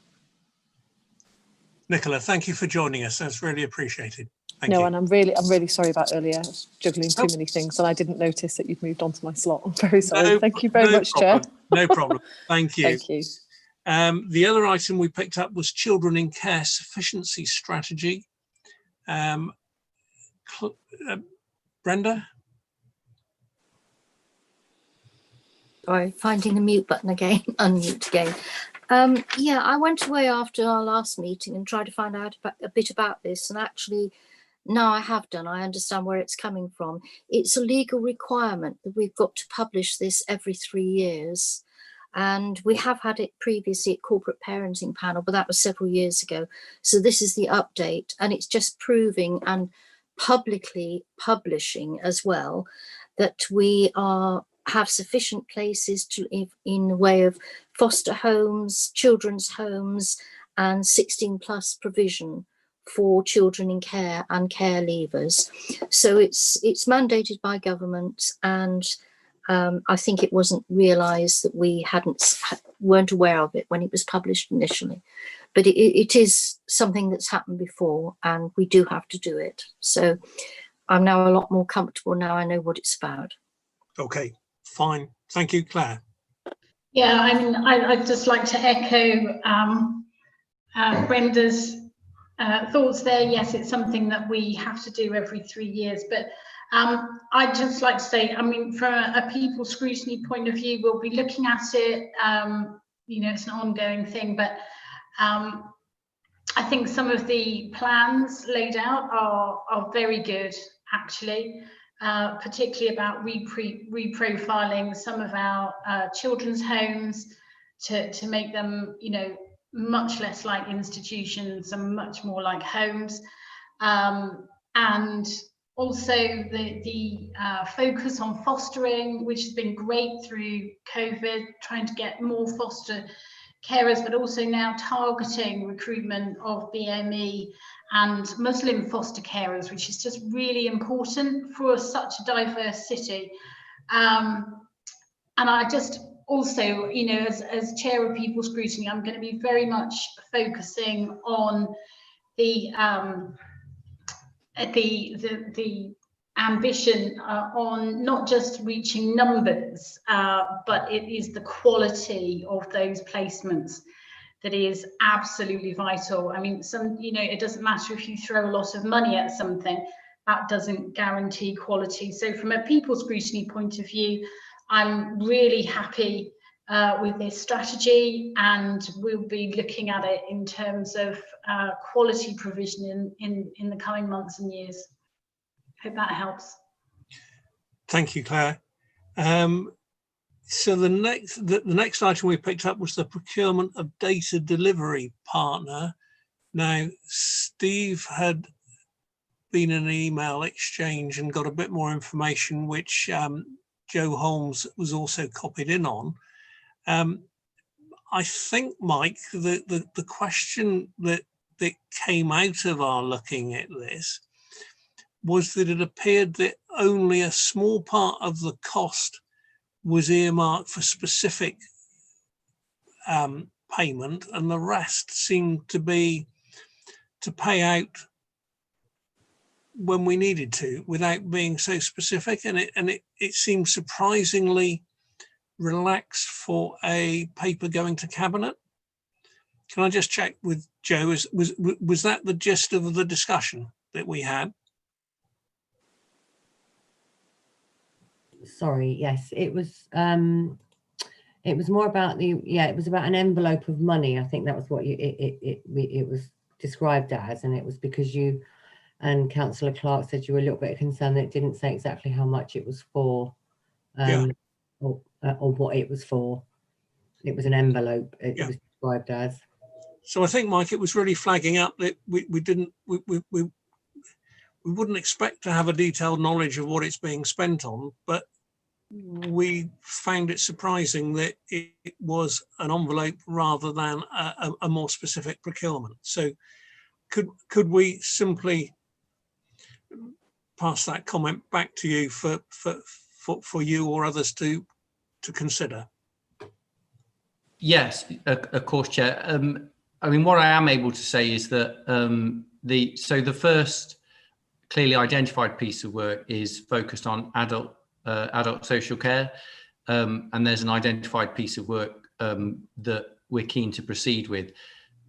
S1: Nicola, thank you for joining us. That's really appreciated. Thank you.
S15: And I'm really sorry about earlier. I was juggling too many things and I didn't notice that you'd moved on to my slot. I'm very sorry. Thank you very much,
S1: problem.
S15: Chair.
S1: No problem. Thank you.
S15: Thank you.
S1: The other item we picked up was children in care sufficiency strategy. Brenda?
S16: Sorry, finding the mute button again, unmute again. Yeah, I went away after our last meeting and tried to find out a bit about this, and actually now I have done. I understand where it's coming from. It's a legal requirement that we've got to publish this every 3 years, and we have had it previously at Corporate Parenting Panel, but that was several years ago. So this is the update, and it's just proving and publicly publishing as well that we have sufficient places to live in the way of foster homes, children's homes, and 16+ provision for children in care and care leavers. So it's mandated by government, and I think it wasn't realised that we weren't aware of it when it was published initially. But it is something that's happened before, and we do have to do it. So I'm now a lot more comfortable now. I know what it's about.
S1: Okay, fine. Thank you, Claire.
S4: Yeah, I mean, I'd just like to echo Brenda's thoughts there. Yes, it's something that we have to do every 3 years, but I'd just like to say, I mean, from a people scrutiny point of view, we'll be looking at it, you know, it's an ongoing thing, but I think some of the plans laid out are very good, actually, particularly about reprofiling some of our children's homes to make them, you know, much less like institutions and much more like homes, and also the focus on fostering, which has been great through COVID, trying to get more foster carers, but also now targeting recruitment of BME and Muslim foster carers, which is just really important for such a diverse city. And I just also, you know, as chair of people scrutiny, I'm going to be very much focusing on the ambition on not just reaching numbers, but it is the quality of those placements that is absolutely vital. I mean, you know, it doesn't matter if you throw a lot of money at something, that doesn't guarantee quality. So from a people scrutiny point of view, I'm really happy with this strategy, and we'll be looking at it in terms of quality provision in the coming months and years. Hope that helps.
S1: Thank you, Claire. So the next item we picked up was the procurement of data delivery partner. Now, Steve had been in an email exchange and got a bit more information, which Joe Holmes was also copied in on. I think, Mike, the question that came out of our looking at this was that it appeared that only a small part of the cost was earmarked for specific payment, and the rest seemed to be to pay out when we needed to without being so specific, and it seemed surprisingly relaxed for a paper going to cabinet. Can I just check with Joe? Was that the gist of the discussion that we had?
S9: Sorry, yes, it was more about it was about an envelope of money. I think that was what it was described as, and it was because you and Councillor Clark said you were a little bit concerned that it didn't say exactly how much it was for, or what it was for. It was an envelope. It was described as.
S1: So I think, Mike, it was really flagging up that we wouldn't expect to have a detailed knowledge of what it's being spent on, but we found it surprising that it was an envelope rather than a more specific procurement. So could we simply pass that comment back to you for you or others to consider?
S12: Yes, of course, Chair. I mean, what I am able to say is that the first clearly identified piece of work is focused on adult social care, and there's an identified piece of work that we're keen to proceed with.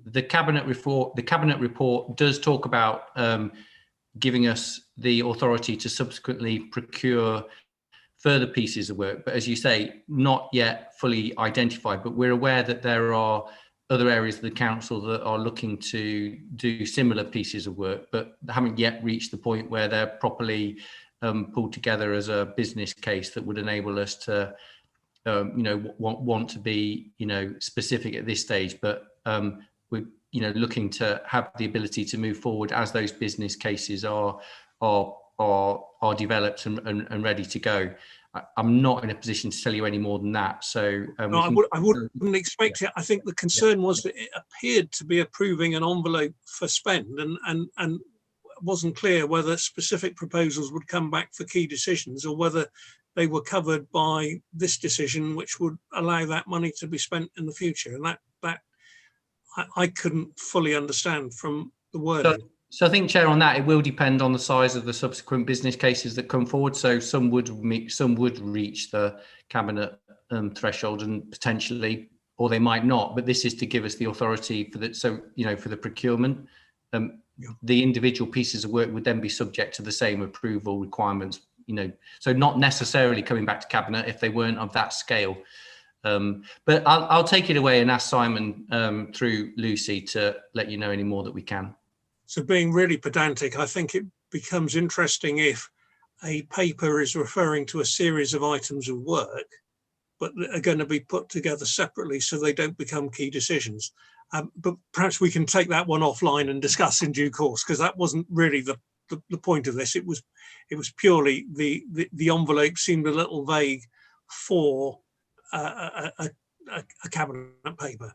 S12: The cabinet report does talk about giving us the authority to subsequently procure further pieces of work, but as you say, not yet fully identified. But we're aware that there are other areas of the council that are looking to do similar pieces of work, but haven't yet reached the point where they're properly pulled together as a business case that would enable us to, want to be, specific at this stage. But we're, looking to have the ability to move forward as those business cases are developed and ready to go. I'm not in a position to tell you any more than that. So
S1: no, I wouldn't expect it. I think the concern was that it appeared to be approving an envelope for spend, and wasn't clear whether specific proposals would come back for key decisions or whether they were covered by this decision, which would allow that money to be spent in the future. And that I couldn't fully understand from the wording.
S12: So I think, Chair, on that, it will depend on the size of the subsequent business cases that come forward. So some would reach the cabinet threshold and potentially, or they might not. But this is to give us the authority for that. So for the procurement, the individual pieces of work would then be subject to the same approval requirements. So not necessarily coming back to cabinet if they weren't of that scale. But I'll take it away and ask Simon through Lucy to let you know any more that we can.
S1: So being really pedantic, I think it becomes interesting if a paper is referring to a series of items of work, but are going to be put together separately so they don't become key decisions. But perhaps we can take that one offline and discuss in due course, because that wasn't really the point of this. It was purely the envelope seemed a little vague for a cabinet paper.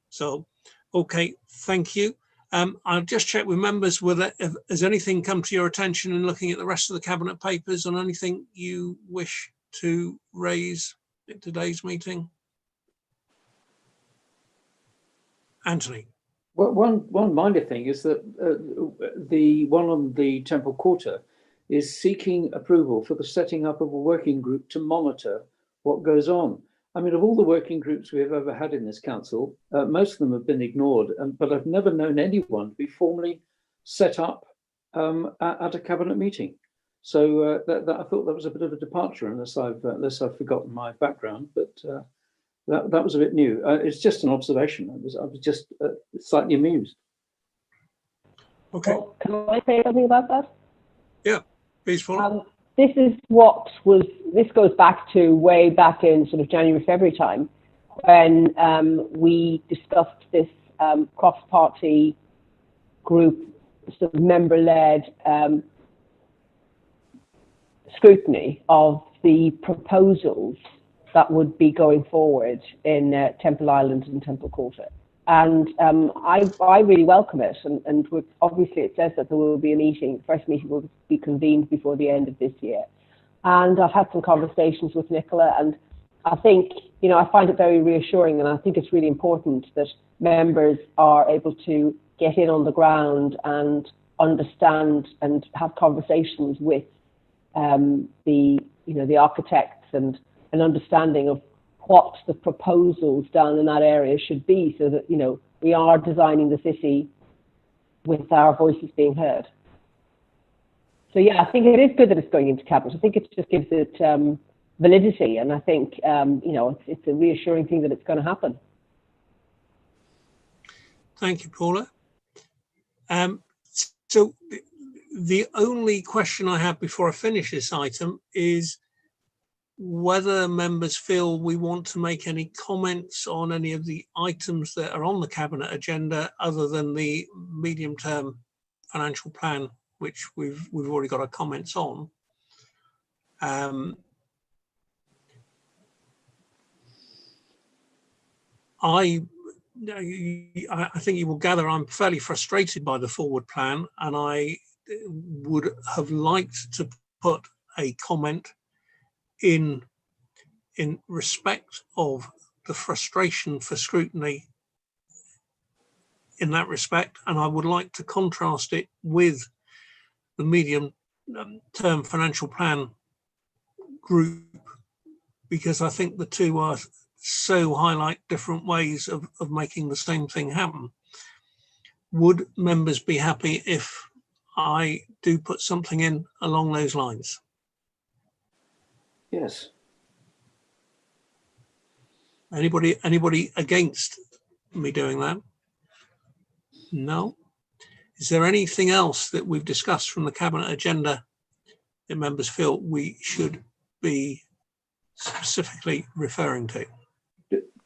S1: So, okay, thank you. I'll just check with members whether has anything come to your attention in looking at the rest of the cabinet papers on anything you wish to raise at today's meeting. Anthony.
S7: Well, one minor thing is that the one on the Temple Quarter is seeking approval for the setting up of a working group to monitor what goes on. I mean, of all the working groups we have ever had in this council, most of them have been ignored, but I've never known anyone be formally set up at a cabinet meeting. So that I thought that was a bit of a departure, unless I've forgotten my background. But that was a bit new. It's just an observation. I was just slightly amused.
S1: Okay.
S13: Well, can I say something about that?
S1: Yeah, please, Paul.
S13: This goes back to way back in sort of January, February time, when we discussed this cross-party group, sort of member-led scrutiny of the proposals that would be going forward in Temple Island and Temple Quarter. And I really welcome it. And obviously it says that there will be a meeting, the first meeting will be convened before the end of this year. And I've had some conversations with Nicola, and I think, I find it very reassuring, and I think it's really important that members are able to get in on the ground and understand and have conversations with the architects and an understanding of what the proposals down in that area should be, so that we are designing the city with our voices being heard. So yeah, I think it is good that it's going into Cabinet. I think it just gives it validity, and I think it's a reassuring thing that it's going to happen.
S1: Thank you, Paula. So the only question I have before I finish this item is whether members feel we want to make any comments on any of the items that are on the Cabinet agenda other than the medium-term financial plan, which we've already got our comments on. I think you will gather I'm fairly frustrated by the forward plan, and I would have liked to put a comment in respect of the frustration for scrutiny in that respect, and I would like to contrast it with the medium-term financial plan group, because I think the two are so highlight different ways of making the same thing happen. Would members be happy if I do put something in along those lines?
S7: Yes.
S1: Anybody against me doing that? No. Is there anything else that we've discussed from the Cabinet agenda that members feel we should be specifically referring to?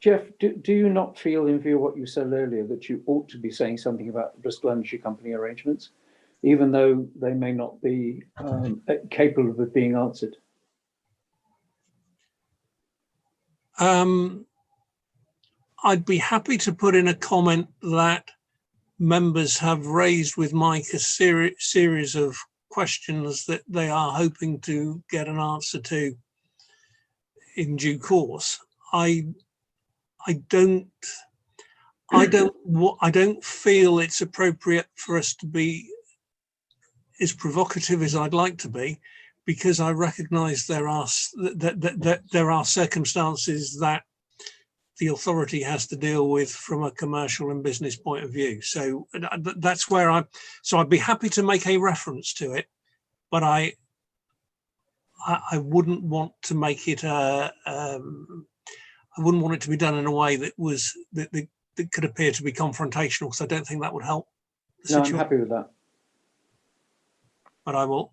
S7: Jeff, do you not feel, in view of what you said earlier, that you ought to be saying something about the Bristol Energy Company arrangements, even though they may not be capable of being answered?
S1: I'd be happy to put in a comment that members have raised with Mike a series of questions that they are hoping to get an answer to in due course. I don't feel it's appropriate for us to be as provocative as I'd like to be, because I recognise there are circumstances that the authority has to deal with from a commercial and business point of view. So that's where I'd be happy to make a reference to it, but I wouldn't want to make it I wouldn't want it to be done in a way that could appear to be confrontational, because I don't think that would help the situation.
S7: No, I'm happy with that.
S1: But I will.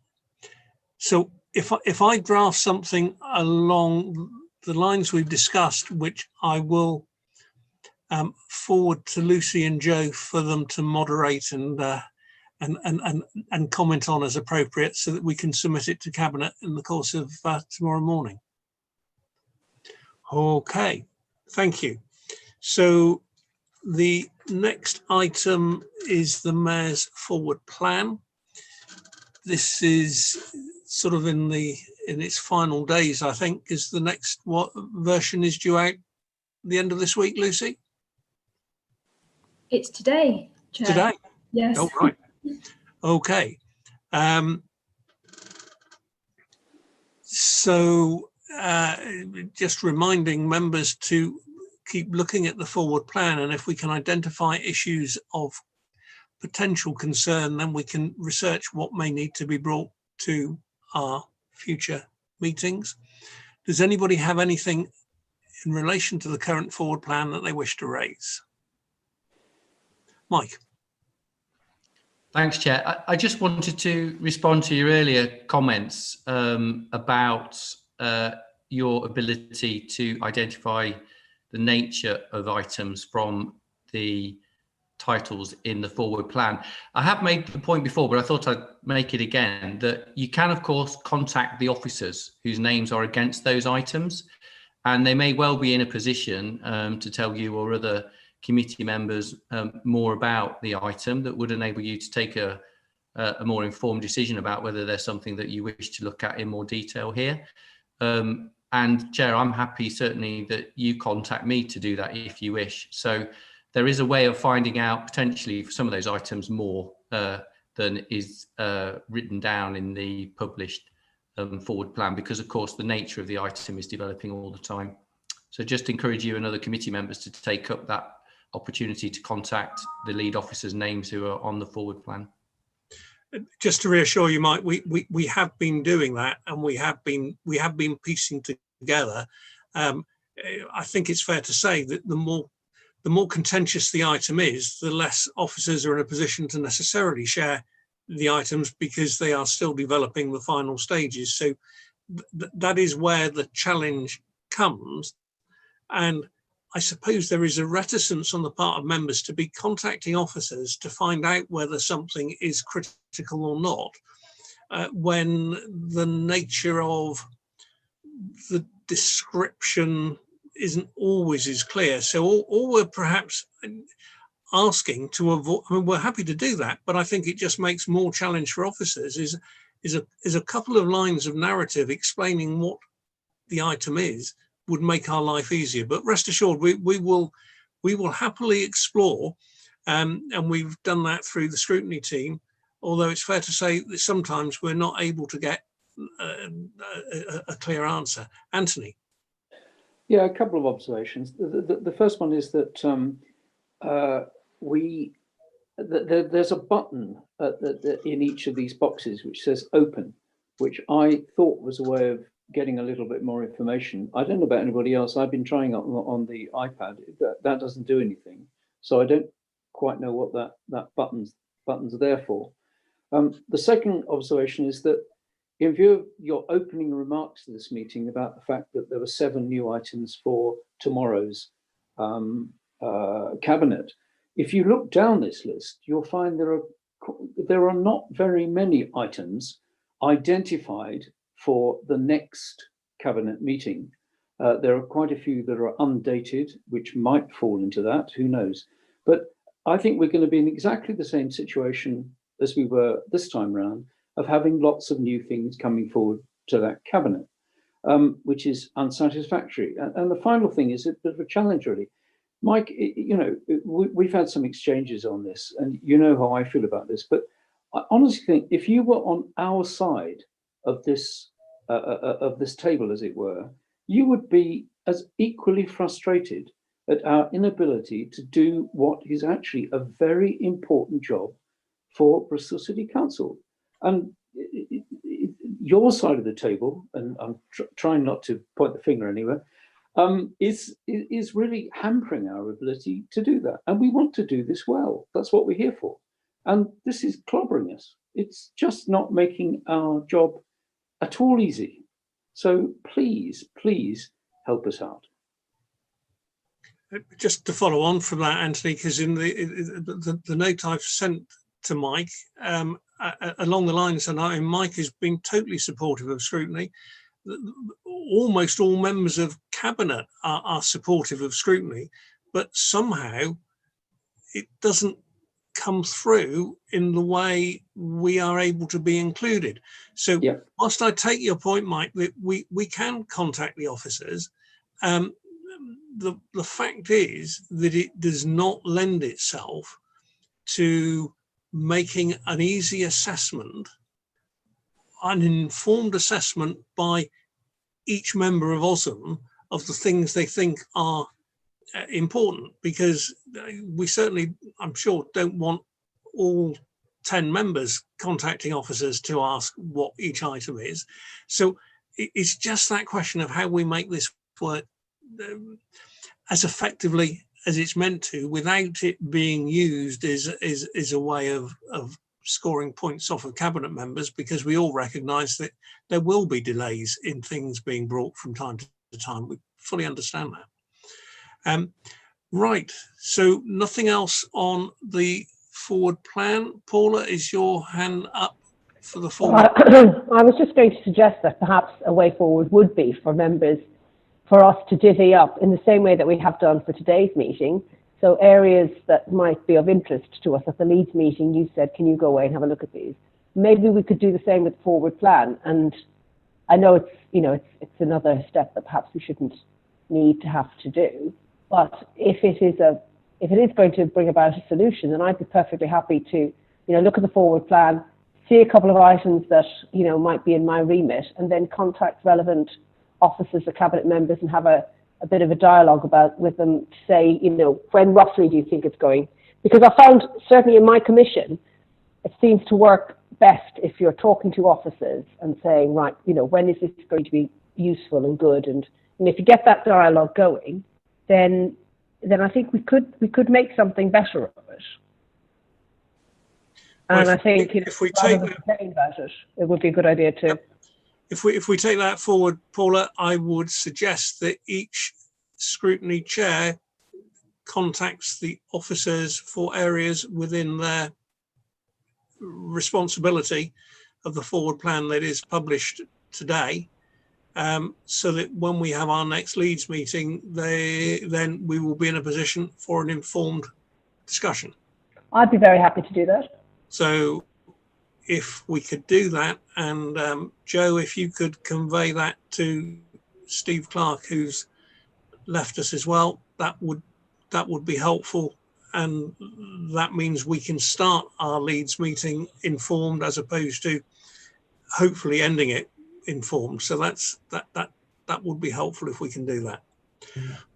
S1: So if I draft something along the lines we've discussed, which I will forward to Lucy and Joe for them to moderate and comment on as appropriate, so that we can submit it to Cabinet in the course of tomorrow morning. Okay, thank you. So the next item is the Mayor's forward plan. This is sort of in its final days, I think, is the next version is due out the end of this week, Lucy?
S2: It's today, Chair.
S1: Today?
S2: Yes.
S1: Oh, right. Okay. So just reminding members to keep looking at the forward plan, and if we can identify issues of potential concern, then we can research what may need to be brought to our future meetings. Does anybody have anything in relation to the current forward plan that they wish to raise? Mike.
S12: Thanks, Chair. I just wanted to respond to your earlier comments about your ability to identify the nature of items from the titles in the forward plan. I have made the point before, but I thought I'd make it again, that you can, of course, contact the officers whose names are against those items, and they may well be in a position to tell you or other committee members more about the item that would enable you to take a more informed decision about whether there's something that you wish to look at in more detail here. And Chair, I'm happy certainly that you contact me to do that if you wish. So there is a way of finding out potentially for some of those items more than is written down in the published forward plan, because of course the nature of the item is developing all the time. So just encourage you and other committee members to take up that opportunity to contact the lead officers' names who are on the forward plan.
S1: Just to reassure you, Mike, we have been doing that, and we have been piecing together. I think it's fair to say that the more contentious the item is, the less officers are in a position to necessarily share the items, because they are still developing the final stages. So that is where the challenge comes. And I suppose there is a reticence on the part of members to be contacting officers to find out whether something is critical or not, when the nature of the description isn't always as clear. So all we're perhaps asking to avoid, I mean, we're happy to do that, but I think it just makes more challenge for officers is a couple of lines of narrative explaining what the item is would make our life easier. But rest assured, we will happily explore, and we've done that through the scrutiny team, although it's fair to say that sometimes we're not able to get a clear answer. Anthony.
S7: Yeah, a couple of observations. The first one is that there's a button in each of these boxes which says open, which I thought was a way of getting a little bit more information. I don't know about anybody else. I've been trying on the iPad. That doesn't do anything. So I don't quite know what that button's there for. The second observation is that in view of your opening remarks to this meeting about the fact that there were 7 new items for tomorrow's cabinet, if you look down this list, you'll find there are not very many items identified for the next cabinet meeting. There are quite a few that are undated, which might fall into that, who knows. But I think we're going to be in exactly the same situation as we were this time round, of having lots of new things coming forward to that cabinet, which is unsatisfactory. And the final thing is a bit of a challenge, really. Mike, you know, we've had some exchanges on this, and you know how I feel about this, but I honestly think if you were on our side of this table, as it were, you would be as equally frustrated at our inability to do what is actually a very important job for Bristol City Council. And your side of the table, and I'm trying not to point the finger anywhere, is really hampering our ability to do that. And we want to do this well. That's what we're here for. And this is clobbering us. It's just not making our job at all easy. So please, please help us out.
S1: Just to follow on from that, Anthony, because in the note I've sent to Mike, along the lines, and Mike has been totally supportive of scrutiny. Almost all members of cabinet are supportive of scrutiny, but somehow it doesn't come through in the way we are able to be included. So whilst I take your point, Mike, that we can contact the officers, the fact is that it does not lend itself to making an easy assessment, an informed assessment by each member of OSM of the things they think are important, because we certainly, I'm sure, don't want all 10 members contacting officers to ask what each item is. So it's just that question of how we make this work as effectively as it's meant to, without it being used is a way of scoring points off of cabinet members, because we all recognise that there will be delays in things being brought from time to time. We fully understand that. Right, so nothing else on the forward plan. Paula, is your hand up for the forward?
S13: I was just going to suggest that perhaps a way forward would be for members, for us to divvy up in the same way that we have done for today's meeting. So areas that might be of interest to us at the Leeds meeting, you said, can you go away and have a look at these? Maybe we could do the same with forward plan. And I know it's, you know, it's another step that perhaps we shouldn't need to have to do. But if it is going to bring about a solution, then I'd be perfectly happy to you know, look at the forward plan, see a couple of items that, you know, might be in my remit, and then contact relevant officers or cabinet members and have a bit of a dialogue with them to say, you know, when roughly do you think it's going? Because I found, certainly in my commission, it seems to work best if you're talking to officers and saying, right, you know, when is this going to be useful and good? And if you get that dialogue going, then I think we could make something better of it. And I think, you know,
S1: if we
S13: rather
S1: take
S13: than
S1: that,
S13: complaining about it, it would be a good idea too.
S1: if we take that forward, Paula, I would suggest that each scrutiny chair contacts the officers for areas within their responsibility of the forward plan that is published today, so that when we have our next Leeds meeting, then we will be in a position for an informed discussion.
S13: I'd be very happy to do that.
S1: So if we could do that, and Joe, if you could convey that to Steve Clark, who's left us as well, that would be helpful. And that means we can start our Leeds meeting informed, as opposed to hopefully ending it informed. So that would be helpful if we can do that.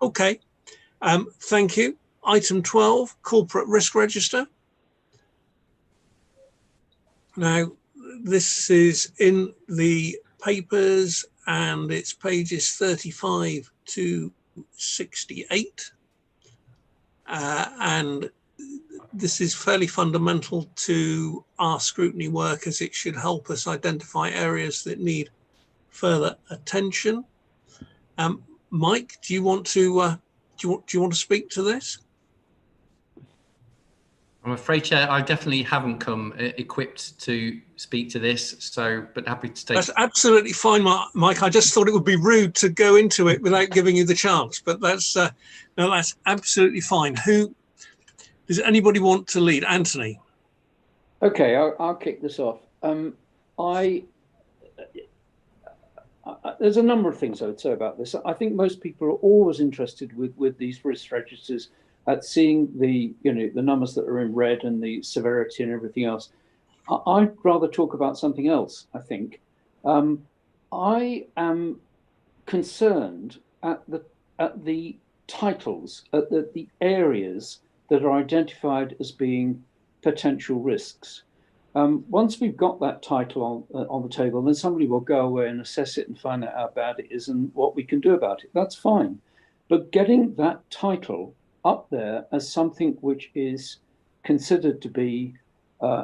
S1: Okay, thank you. Item 12, corporate risk register. Now, this is in the papers and it's pages 35 to 68. And this is fairly fundamental to our scrutiny work, as it should help us identify areas that need further attention. Mike, do you want to speak to this?
S12: I'm afraid, Chair, I definitely haven't come equipped to speak to this, but happy to take.
S1: That's absolutely fine, Mike. I just thought it would be rude to go into it without giving you the chance, but that's no, that's absolutely fine. Does anybody want to lead? Anthony.
S7: Okay, I'll kick this off. There's a number of things I would say about this. I think most people are always interested with these risk registers at seeing the numbers that are in red and the severity and everything else. I'd rather talk about something else. I think I am concerned at the titles, at the areas that are identified as being potential risks. Once we've got that title on the table, then somebody will go away and assess it and find out how bad it is and what we can do about it. That's fine. But getting that title up there as something which is considered to be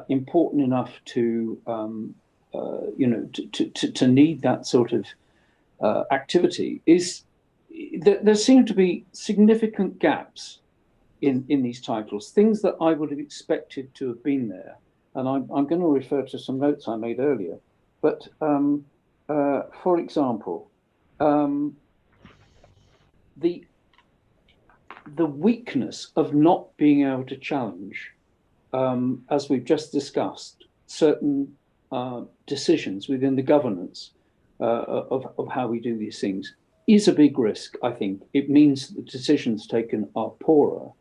S7: important enough to to need that sort of activity is there seem to be significant gaps in these titles, things that I would have expected to have been there. And I'm going to refer to some notes I made earlier. But for example, the weakness of not being able to challenge, as we've just discussed, certain decisions within the governance of how we do these things is a big risk, I think. It means that the decisions taken are poorer.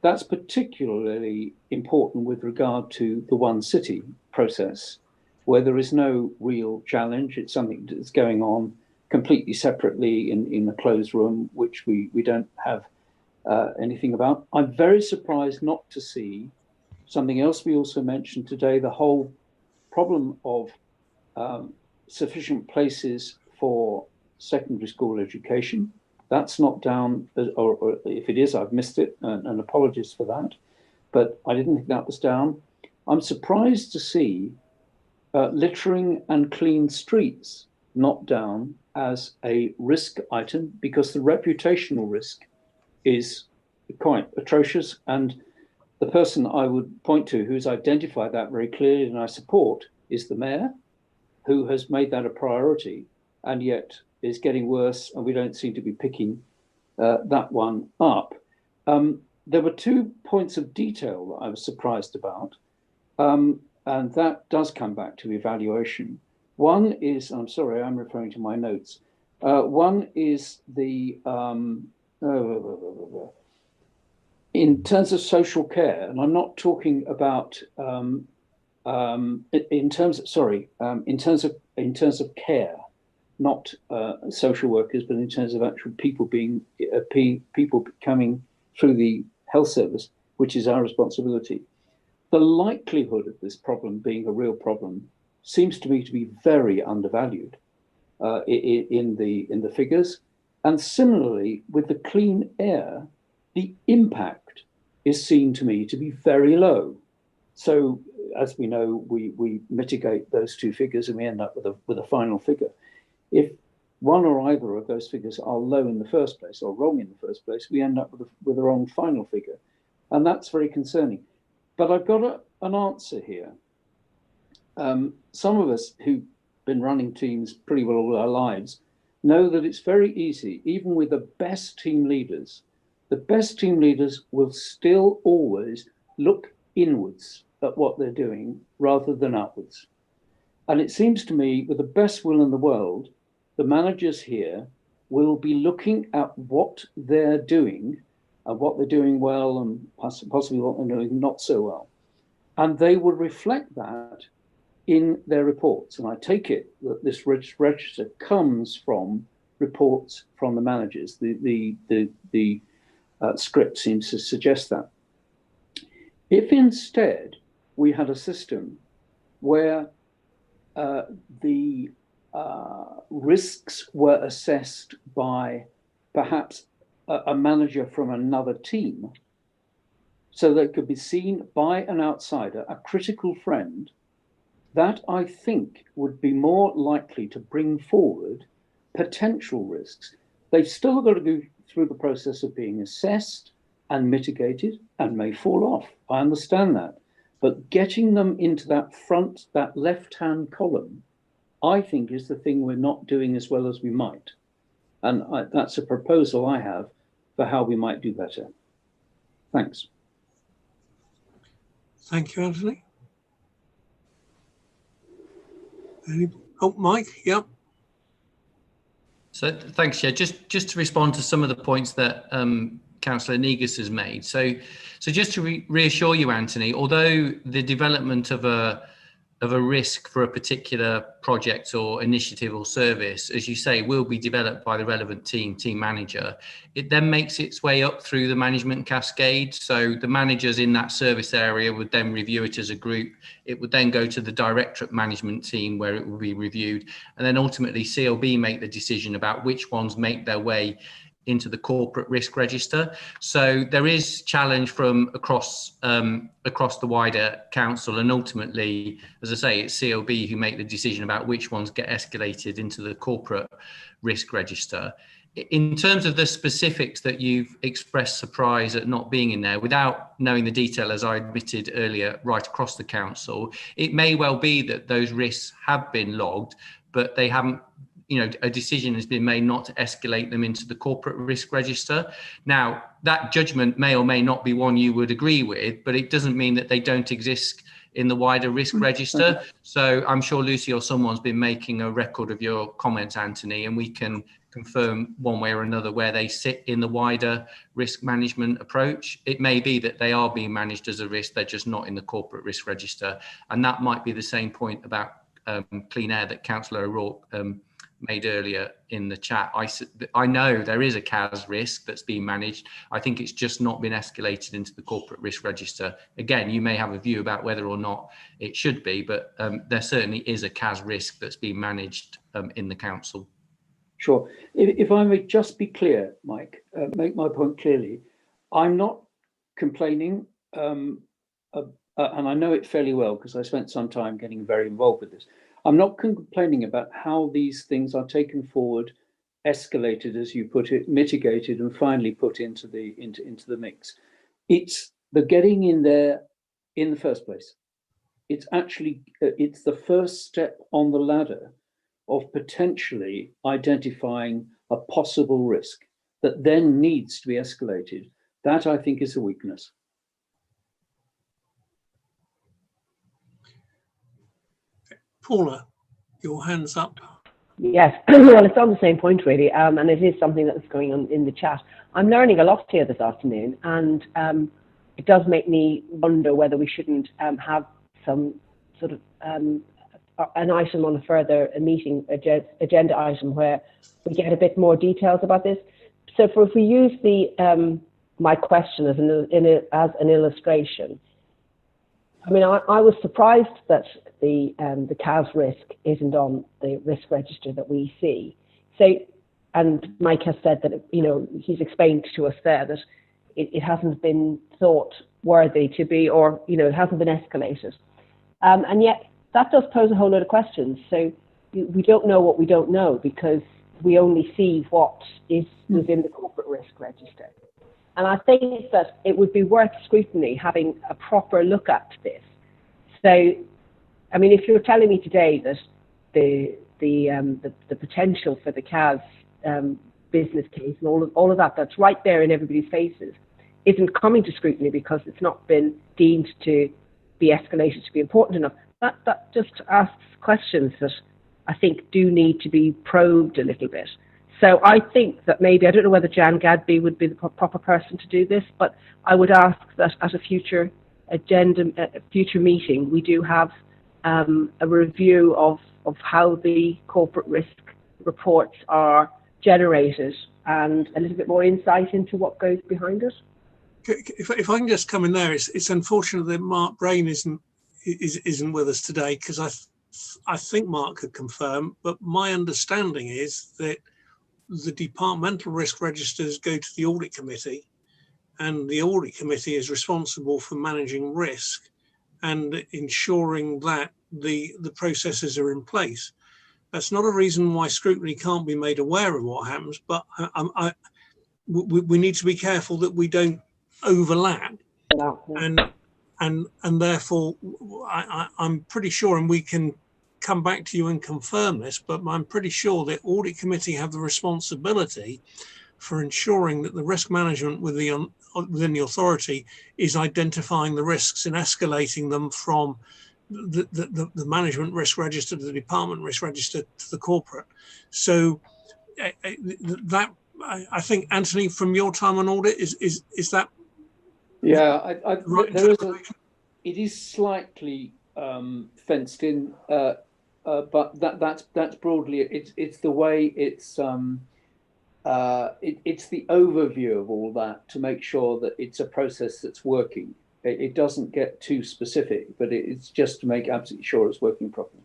S7: That's particularly important with regard to the one city process, where there is no real challenge. It's something that's going on completely separately in a closed room, which we don't have anything about. I'm very surprised not to see something else we also mentioned today, the whole problem of sufficient places for secondary school education. That's not down, or if it is, I've missed it, and apologies for that. But I didn't think that was down. I'm surprised to see littering and clean streets not down as a risk item, because the reputational risk is quite atrocious. And the person I would point to who's identified that very clearly and I support is the mayor, who has made that a priority and yet is getting worse, and we don't seem to be picking that one up. There were 2 points of detail that I was surprised about, and that does come back to evaluation. One is, I'm sorry, I'm referring to my notes. One is the, in terms of social care, and I'm not talking about in terms of care, not social workers, but in terms of actual people being people coming through the health service, which is our responsibility. The likelihood of this problem being a real problem seems to me to be very undervalued in the figures. And similarly, with the clean air, the impact is seen to me to be very low. So as we know, we mitigate those two figures and we end up with a final figure. If one or either of those figures are low in the first place or wrong in the first place, we end up with the wrong final figure. And that's very concerning. But I've got an answer here. Some of us who've been running teams pretty well all our lives know that it's very easy, even with the best team leaders will still always look inwards at what they're doing rather than upwards. And it seems to me, with the best will in the world, the managers here will be looking at what they're doing and what they're doing well and possibly what they're doing not so well. And they will reflect that in their reports. And I take it that this register comes from reports from the managers. The script seems to suggest that. If instead we had a system where the risks were assessed by perhaps a manager from another team, so that it could be seen by an outsider, a critical friend, that I think would be more likely to bring forward potential risks. They've still got to go through the process of being assessed and mitigated and may fall off. I understand that. But getting them into that left-hand column, I think is the thing we're not doing as well as we might. And that's a proposal I have for how we might do better. Thanks.
S1: Thank you, Anthony. Oh, Mike, yep.
S12: So thanks, yeah. Just to respond to some of the points that Councillor Negus has made. So just to reassure you, Anthony, although the development of a risk for a particular project or initiative or service, as you say, will be developed by the relevant team manager, it then makes its way up through the management cascade. So the managers in that service area would then review it as a group. It would then go to the directorate management team where it will be reviewed. And then ultimately CLB make the decision about which ones make their way into the corporate risk register. So there is challenge from across the wider council, and ultimately, as I say, it's CLB who make the decision about which ones get escalated into the corporate risk register. In terms of the specifics that you've expressed surprise at not being in there, without knowing the detail, as I admitted earlier, right across the council, it may well be that those risks have been logged, but they haven't, a decision has been made not to escalate them into the corporate risk register. Now, that judgment may or may not be one you would agree with, but it doesn't mean that they don't exist in the wider risk register. So I'm sure Lucy or someone's been making a record of your comments, Anthony, and we can confirm one way or another where they sit in the wider risk management approach. It may be that they are being managed as a risk, they're just not in the corporate risk register. And that might be the same point about clean air that Councillor O'Rourke made earlier in the chat. I know there is a CAS risk that's being managed. I think it's just not been escalated into the corporate risk register. Again, you may have a view about whether or not it should be, but there certainly is a CAS risk that's being managed in the council.
S7: Sure. If I may just be clear, Mike, make my point clearly. I'm not complaining, and I know it fairly well because I spent some time getting very involved with this. I'm not complaining about how these things are taken forward, escalated, as you put it, mitigated, and finally put into the mix. It's the getting in there in the first place. It's actually it's the first step on the ladder of potentially identifying a possible risk that then needs to be escalated. That, I think, is a weakness.
S1: Paula, your hand's up.
S13: Yes, well, it's on the same point, really, and it is something that's going on in the chat. I'm learning a lot here this afternoon, and it does make me wonder whether we shouldn't have some sort of an item on a further meeting agenda item where we get a bit more details about this. So if we use the my question as an illustration, I mean, I was surprised that the CAS risk isn't on the risk register that we see. So, and Mike has said that, you know, he's explained to us there that it hasn't been thought worthy to be, or, you know, it hasn't been escalated. And yet that does pose a whole lot of questions. So we don't know what we don't know, because we only see what is within the corporate risk register. And I think that it would be worth scrutiny having a proper look at this. So, I mean, if you're telling me today that the potential for the CAS business case and all of that, that's right there in everybody's faces, isn't coming to scrutiny because it's not been deemed to be escalated to be important enough, that just asks questions that I think do need to be probed a little bit. So I think that maybe, I don't know whether Jan Gadby would be the proper person to do this, but I would ask that at a future future meeting, we do have a review of how the corporate risk reports are generated and a little bit more insight into what goes behind it.
S1: If I can just come in there, it's unfortunate that Mark Brain isn't with us today, because I think Mark could confirm, but my understanding is that the departmental risk registers go to the audit committee, and the audit committee is responsible for managing risk and ensuring that the processes are in place. That's not a reason why scrutiny can't be made aware of what happens, but we need to be careful that we don't overlap, and therefore I'm pretty sure, and we can come back to you and confirm this, but I'm pretty sure that audit committee have the responsibility for ensuring that the risk management within the authority is identifying the risks and escalating them from the management risk register to the department risk register to the corporate. So that, I think, Anthony, from your time on audit, is that?
S7: Yeah,
S1: right?
S7: It is slightly fenced in, but that's broadly it's the way it's the overview of all that to make sure that it's a process that's working. It doesn't get too specific, but it's just to make absolutely sure it's working properly.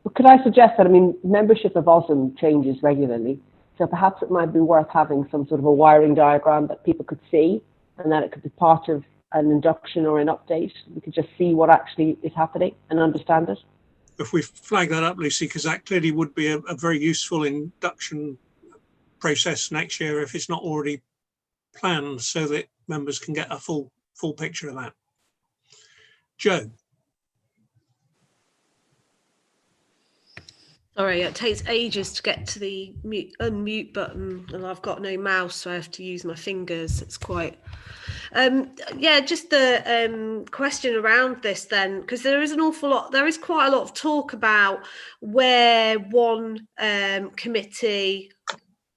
S13: Well, could I suggest that, I mean, membership of OSM changes regularly, so perhaps it might be worth having some sort of a wiring diagram that people could see, and that it could be part of an induction or an update. We could just see what actually is happening and understand it.
S1: If we flag that up, Lucy, because that clearly would be a very useful induction process next year if it's not already planned, so that members can get a full picture of that. Joe.
S14: Sorry, it takes ages to get to the unmute button, and I've got no mouse, so I have to use my fingers. It's quite... yeah, just the question around this then, because there is quite a lot of talk about where one committee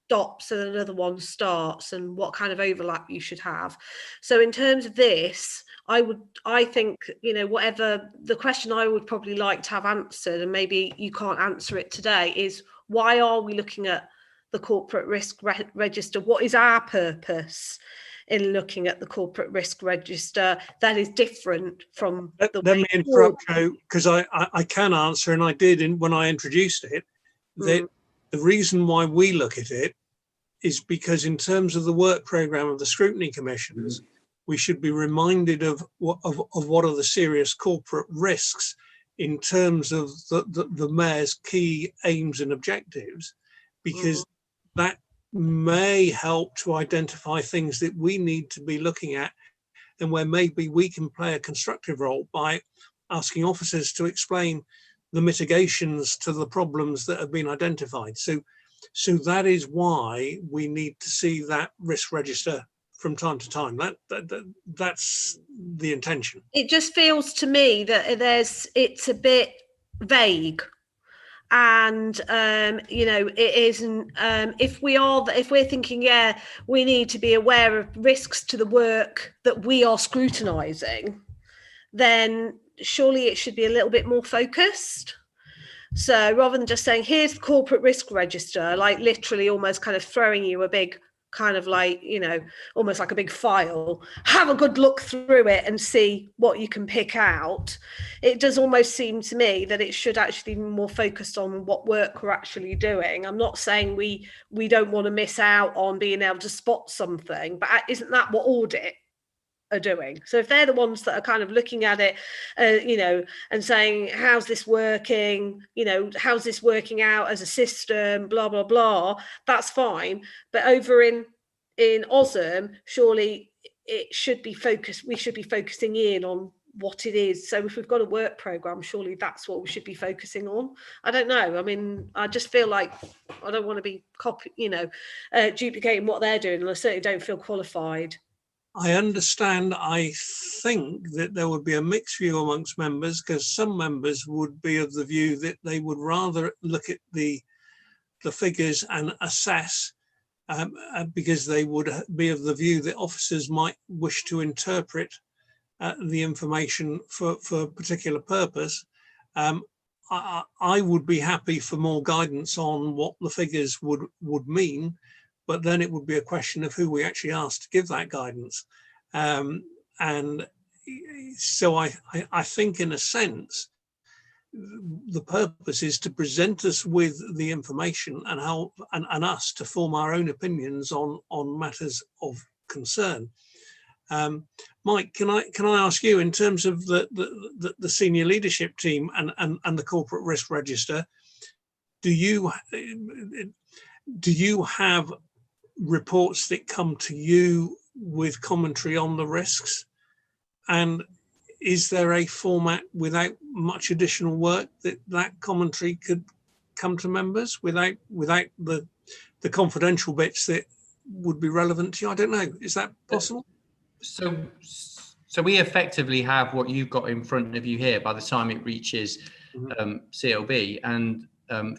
S14: stops and another one starts, and what kind of overlap you should have. So in terms of this, I think, you know, whatever the question I would probably like to have answered, and maybe you can't answer it today, is why are we looking at the corporate risk register? What is our purpose in looking at the corporate risk register that is different from the
S1: Let me interrupt, Joe, because I can answer, and I did when I introduced it, that the reason why we look at it is because in terms of the work programme of the scrutiny commissioners, we should be reminded of what are the serious corporate risks in terms of the mayor's key aims and objectives, because that may help to identify things that we need to be looking at, and where maybe we can play a constructive role by asking officers to explain the mitigations to the problems that have been identified. So that is why we need to see that risk register from time to time. That's the intention. It
S14: just feels to me that it's a bit vague, and you know, it isn't. If we're thinking, yeah, we need to be aware of risks to the work that we are scrutinising, then surely it should be a little bit more focused. So rather than just saying, here's the corporate risk register, like literally almost kind of throwing you a big kind of like, you know, almost like a big file, have a good look through it and see what you can pick out. It does almost seem to me that it should actually be more focused on what work we're actually doing. I'm not saying we don't want to miss out on being able to spot something, but isn't that what audit are doing? So if they're the ones that are kind of looking at it, you know, and saying, how's this working, you know, how's this working out as a system, blah blah blah, that's fine. But over in OSM, surely it should be focused, we should be focusing in on what it is. So if we've got a work program, surely that's what we should be focusing on. I don't know, I mean, I just feel like I don't want to be duplicating what they're doing, and I certainly don't feel qualified.
S1: I understand. I think that there would be a mixed view amongst members, because some members would be of the view that they would rather look at the figures and assess, because they would be of the view that officers might wish to interpret the information for a particular purpose. I would be happy for more guidance on what the figures would mean, but then it would be a question of who we actually asked to give that guidance. And so I think, in a sense, the purpose is to present us with the information and help and us to form our own opinions on matters of concern. Mike, can I ask you, in terms of the senior leadership team and the corporate risk register, do you have reports that come to you with commentary on the risks? And is there a format without much additional work that commentary could come to members without the confidential bits that would be relevant to you? I don't know. Is that possible?
S12: So we effectively have what you've got in front of you here by the time it reaches CLB. And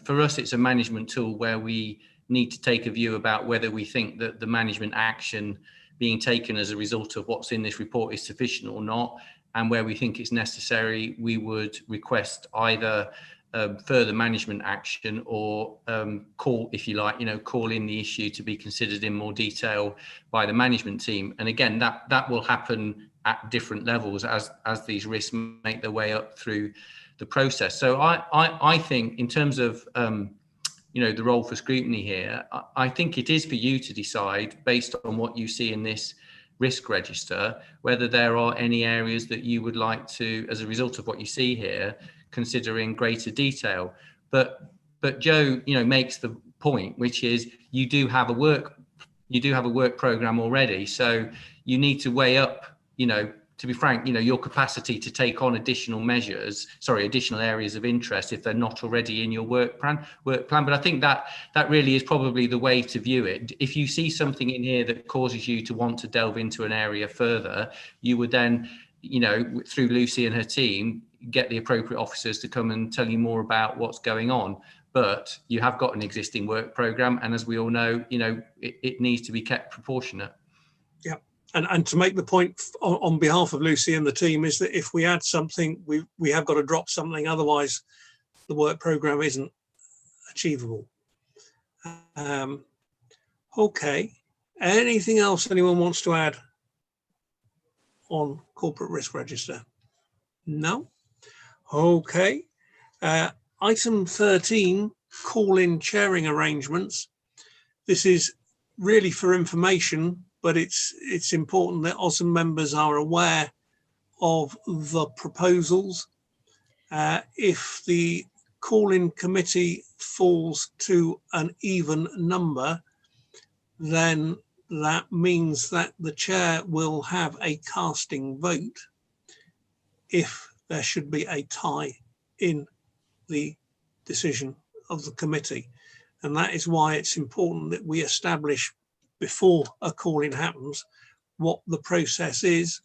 S12: for us, it's a management tool where we need to take a view about whether we think that the management action being taken as a result of what's in this report is sufficient or not. And where we think it's necessary, we would request either further management action or call, if you like, call in the issue to be considered in more detail by the management team. And again, that will happen at different levels as these risks make their way up through the process. So I think, in terms of the role for scrutiny here, I think it is for you to decide, based on what you see in this risk register, whether there are any areas that you would like to, as a result of what you see here, consider in greater detail. But Joe, makes the point, which is you do have a work program already, so you need to weigh up, to be frank, your capacity to take on additional areas of interest if they're not already in your work plan. But I think that really is probably the way to view it. If you see something in here that causes you to want to delve into an area further, you would then, through Lucy and her team, get the appropriate officers to come and tell you more about what's going on. But you have got an existing work program, and as we all know, it needs to be kept proportionate.
S1: Yeah. And to make the point on behalf of Lucy and the team, is that if we add something, we have got to drop something, otherwise the work program isn't achievable. Okay, anything else anyone wants to add on corporate risk register? No? Okay. Item 13, call-in chairing arrangements. This is really for information, but it's important that OSM members are aware of the proposals. If the call-in committee falls to an even number, then that means that the chair will have a casting vote if there should be a tie in the decision of the committee. And that is why it's important that we establish, before a call-in happens, what the process is.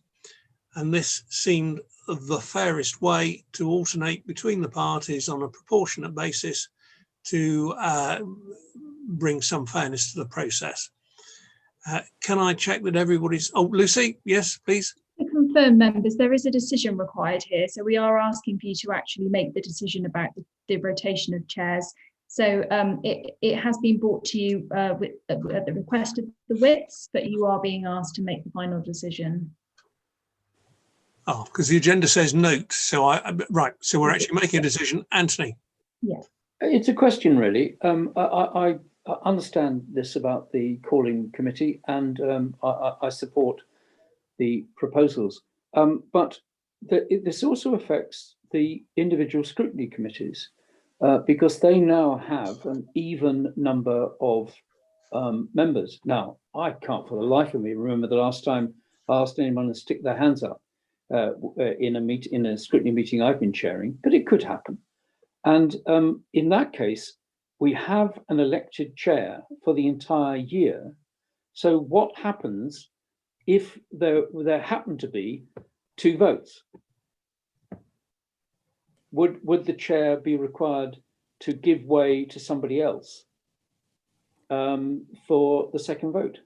S1: And this seemed the fairest way to alternate between the parties on a proportionate basis to bring some fairness to the process. Can I check that everybody's... Oh, Lucy, yes, please.
S2: To confirm, members, there is a decision required here. So we are asking for you to actually make the decision about the rotation of chairs. So it has been brought to you at the request of the WITs, but you are being asked to make the final decision.
S1: Oh, because the agenda says note. So right. So we're actually making a decision. Anthony.
S2: Yeah.
S7: It's a question, really. I understand this about the calling committee, and I support the proposals. But this also affects the individual scrutiny committees because they now have an even number of members. Now, I can't for the life of me remember the last time I asked anyone to stick their hands up in a scrutiny meeting I've been chairing, but it could happen. And in that case, we have an elected chair for the entire year. So what happens if there happen to be 2 votes? Would the chair be required to give way to somebody else for the second vote?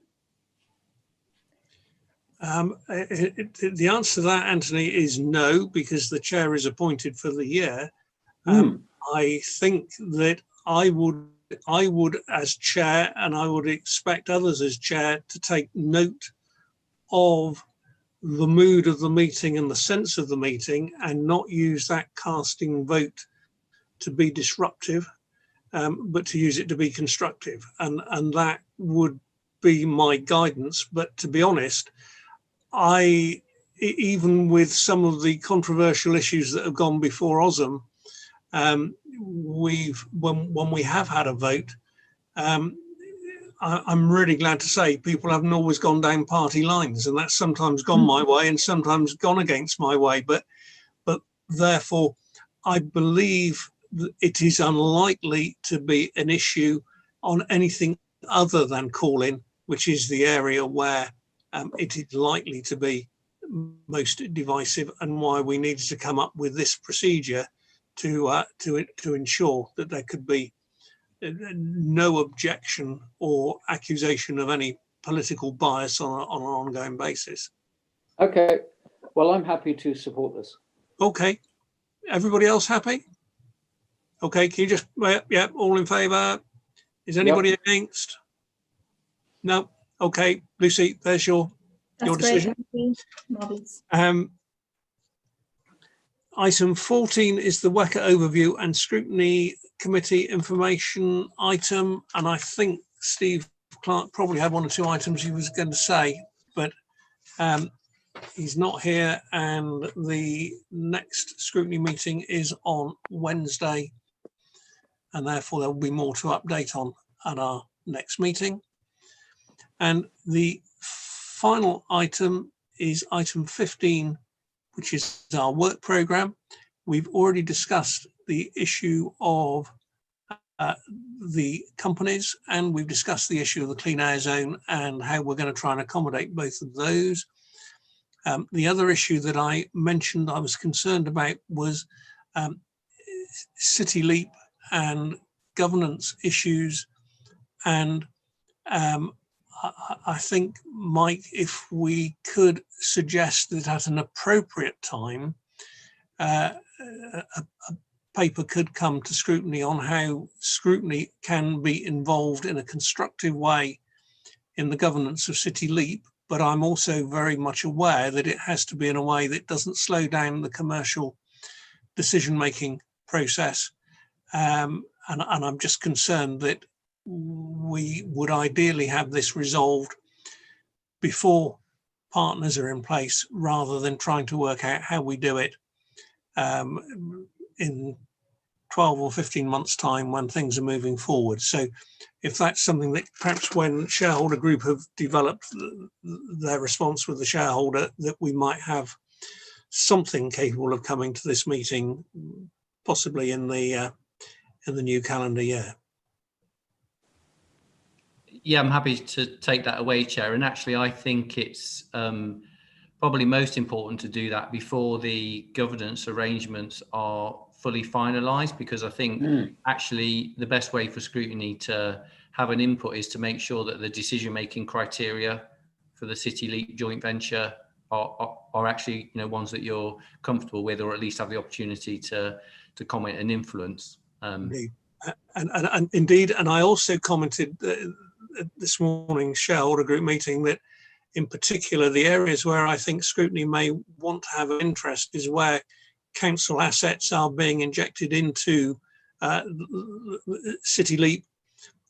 S1: The answer to that, Anthony, is no, because the chair is appointed for the year. I think that I would as chair, and I would expect others as chair, to take note of the mood of the meeting and the sense of the meeting, and not use that casting vote to be disruptive, but to use it to be constructive. And that would be my guidance. But to be honest, even with some of the controversial issues that have gone before OSM, when we have had a vote, I'm really glad to say people haven't always gone down party lines, and that's sometimes gone my way and sometimes gone against my way. But therefore, I believe that it is unlikely to be an issue on anything other than call-in, which is the area where it is likely to be most divisive, and why we needed to come up with this procedure to ensure that there could be no objection or accusation of any political bias on an ongoing basis.
S7: Okay, well, I'm happy to support this.
S1: Okay, everybody else happy? Okay, can you just, yeah, all in favour? Is anybody against? No. Okay, Lucy, there's your decision.
S2: Marvellous.
S1: Item 14 is the WECA overview and scrutiny committee information item, and I think Steve Clark probably had 1 or 2 items he was going to say, but he's not here, and the next scrutiny meeting is on Wednesday, and therefore there will be more to update on at our next meeting. And the final item is item 15, which is our work programme. We've already discussed the issue of the companies, and we've discussed the issue of the clean air zone and how we're going to try and accommodate both of those. The other issue that I mentioned I was concerned about was City Leap and governance issues. And I think, Mike, if we could suggest that at an appropriate time, a paper could come to scrutiny on how scrutiny can be involved in a constructive way in the governance of City Leap. But I'm also very much aware that it has to be in a way that doesn't slow down the commercial decision-making process. And I'm just concerned that we would ideally have this resolved before partners are in place, rather than trying to work out how we do it in 12 or 15 months' time when things are moving forward. So if that's something that perhaps when shareholder group have developed their response with the shareholder, that we might have something capable of coming to this meeting, possibly in the new calendar year.
S12: Yeah, I'm happy to take that away, Chair. And actually, I think it's probably most important to do that before the governance arrangements are fully finalised, because I think actually the best way for scrutiny to have an input is to make sure that the decision-making criteria for the City Leap joint venture are actually, you know, ones that you're comfortable with, or at least have the opportunity to comment and influence.
S1: Indeed. And indeed, and I also commented at this morning's shareholder group meeting that, in particular, the areas where I think scrutiny may want to have an interest is where council assets are being injected into City Leap,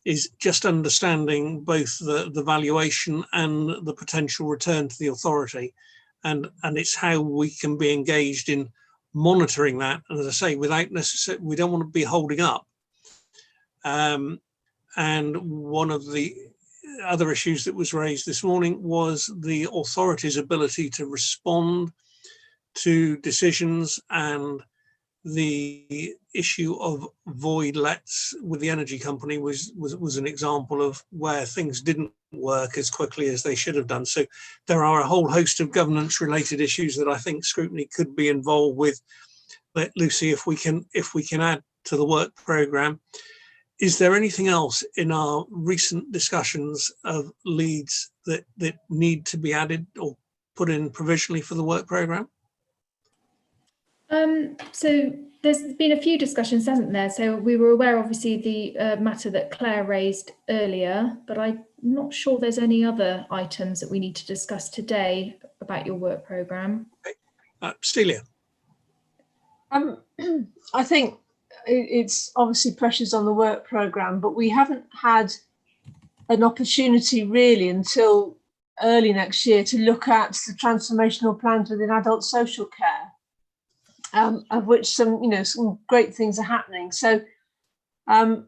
S1: is just understanding both the valuation and the potential return to the authority. And it's how we can be engaged in monitoring that. And as I say, without necessarily, we don't want to be holding up. And one of the other issues that was raised this morning was the authority's ability to respond to decisions, and the issue of void lets with the energy company was an example of where things didn't work as quickly as they should have done. So there are a whole host of governance related issues that I think scrutiny could be involved with. But Lucy, if we can add to the work programme. Is there anything else in our recent discussions of leads that need to be added or put in provisionally for the work programme?
S2: So there's been a few discussions, hasn't there? So we were aware, obviously, the matter that Claire raised earlier, but I'm not sure there's any other items that we need to discuss today about your work programme.
S1: Okay. Celia.
S3: I think it's obviously pressures on the work programme, but we haven't had an opportunity really until early next year to look at the transformational plans within adult social care, of which some great things are happening. So the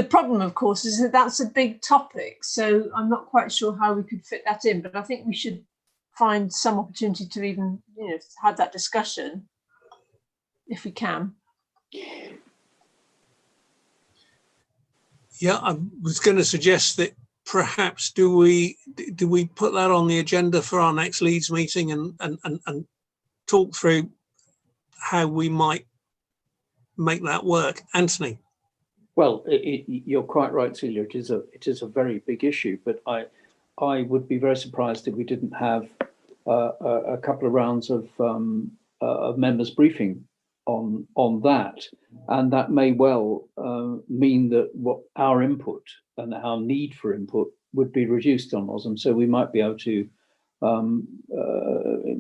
S3: problem, of course, is that that's a big topic. So I'm not quite sure how we could fit that in, but I think we should find some opportunity to even have that discussion if we can.
S1: Yeah, I was going to suggest that perhaps do we put that on the agenda for our next Leeds meeting and talk through how we might make that work. Anthony.
S7: Well, you're quite right, Celia. It is a very big issue, but I would be very surprised if we didn't have a couple of rounds of members' briefing on that, and that may well mean that what our input and our need for input would be reduced on OSM. So we might be able to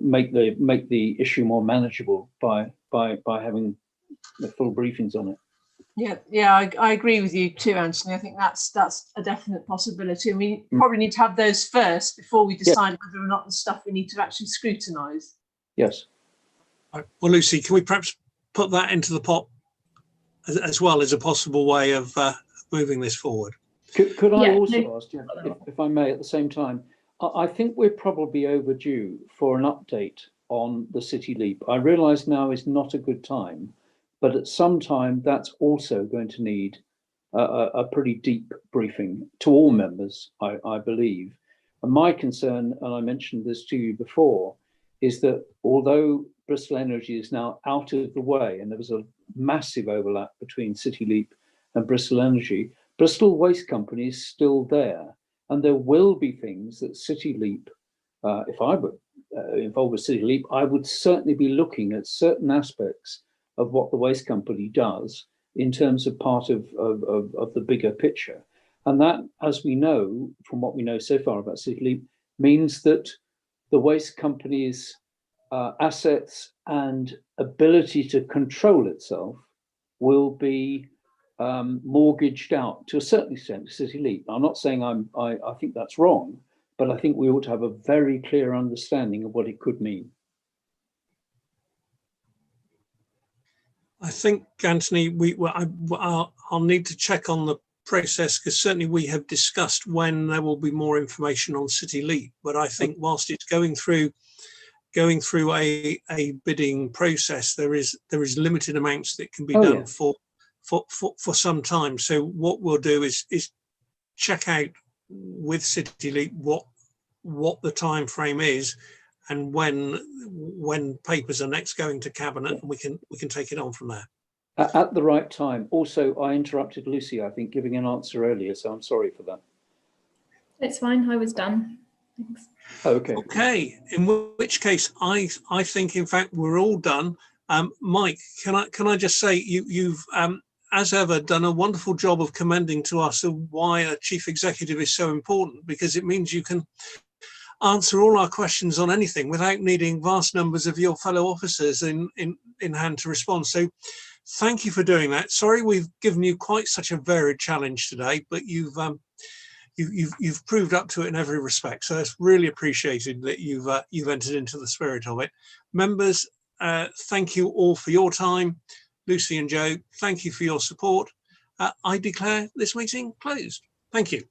S7: make the issue more manageable by having the full briefings on it.
S3: Yeah, I agree with you too, Anthony. I think that's a definite possibility, and we probably need to have those first before we decide whether or not the stuff we need to actually scrutinise.
S7: Yes.
S1: Right. Well, Lucy, can we perhaps put that into the pot as well as a possible way of moving this forward?
S7: Could I also ask, if I may, at the same time, I think we're probably overdue for an update on the City Leap. I realise now is not a good time, but at some time that's also going to need a pretty deep briefing to all members, I believe. And my concern, and I mentioned this to you before, is that although Bristol Energy is now out of the way, and there was a massive overlap between City Leap and Bristol Energy, Bristol Waste Company is still there. And there will be things that City Leap, if I were involved with City Leap, I would certainly be looking at certain aspects of what the waste company does in terms of part of the bigger picture. And that, as we know, from what we know so far about City Leap, means that the waste company's assets and ability to control itself will be mortgaged out to a certain extent to City Leap. I'm not saying I think that's wrong, but I think we ought to have a very clear understanding of what it could mean.
S1: I think, Anthony, I'll need to check on the process, because certainly we have discussed when there will be more information on City Leap. But I think whilst it's going through a bidding process, there is limited amounts that can be done for some time. So what we'll do is check out with City Leap what the time frame is, and when papers are next going to cabinet, and we can take it on from there.
S7: At the right time. Also, I interrupted Lucy, I think, giving an answer earlier, so I'm sorry for that.
S2: It's fine. I was done. Thanks.
S7: Okay.
S1: Okay, in which case I think in fact we're all done. Mike, can I just say you've as ever done a wonderful job of commending to us why a chief executive is so important, because it means you can answer all our questions on anything without needing vast numbers of your fellow officers in hand to respond. So thank you for doing that. Sorry we've given you quite such a varied challenge today, but you've proved up to it in every respect. So it's really appreciated that you've entered into the spirit of it. Members, thank you all for your time. Lucy and Joe, thank you for your support. I declare this meeting closed. Thank you.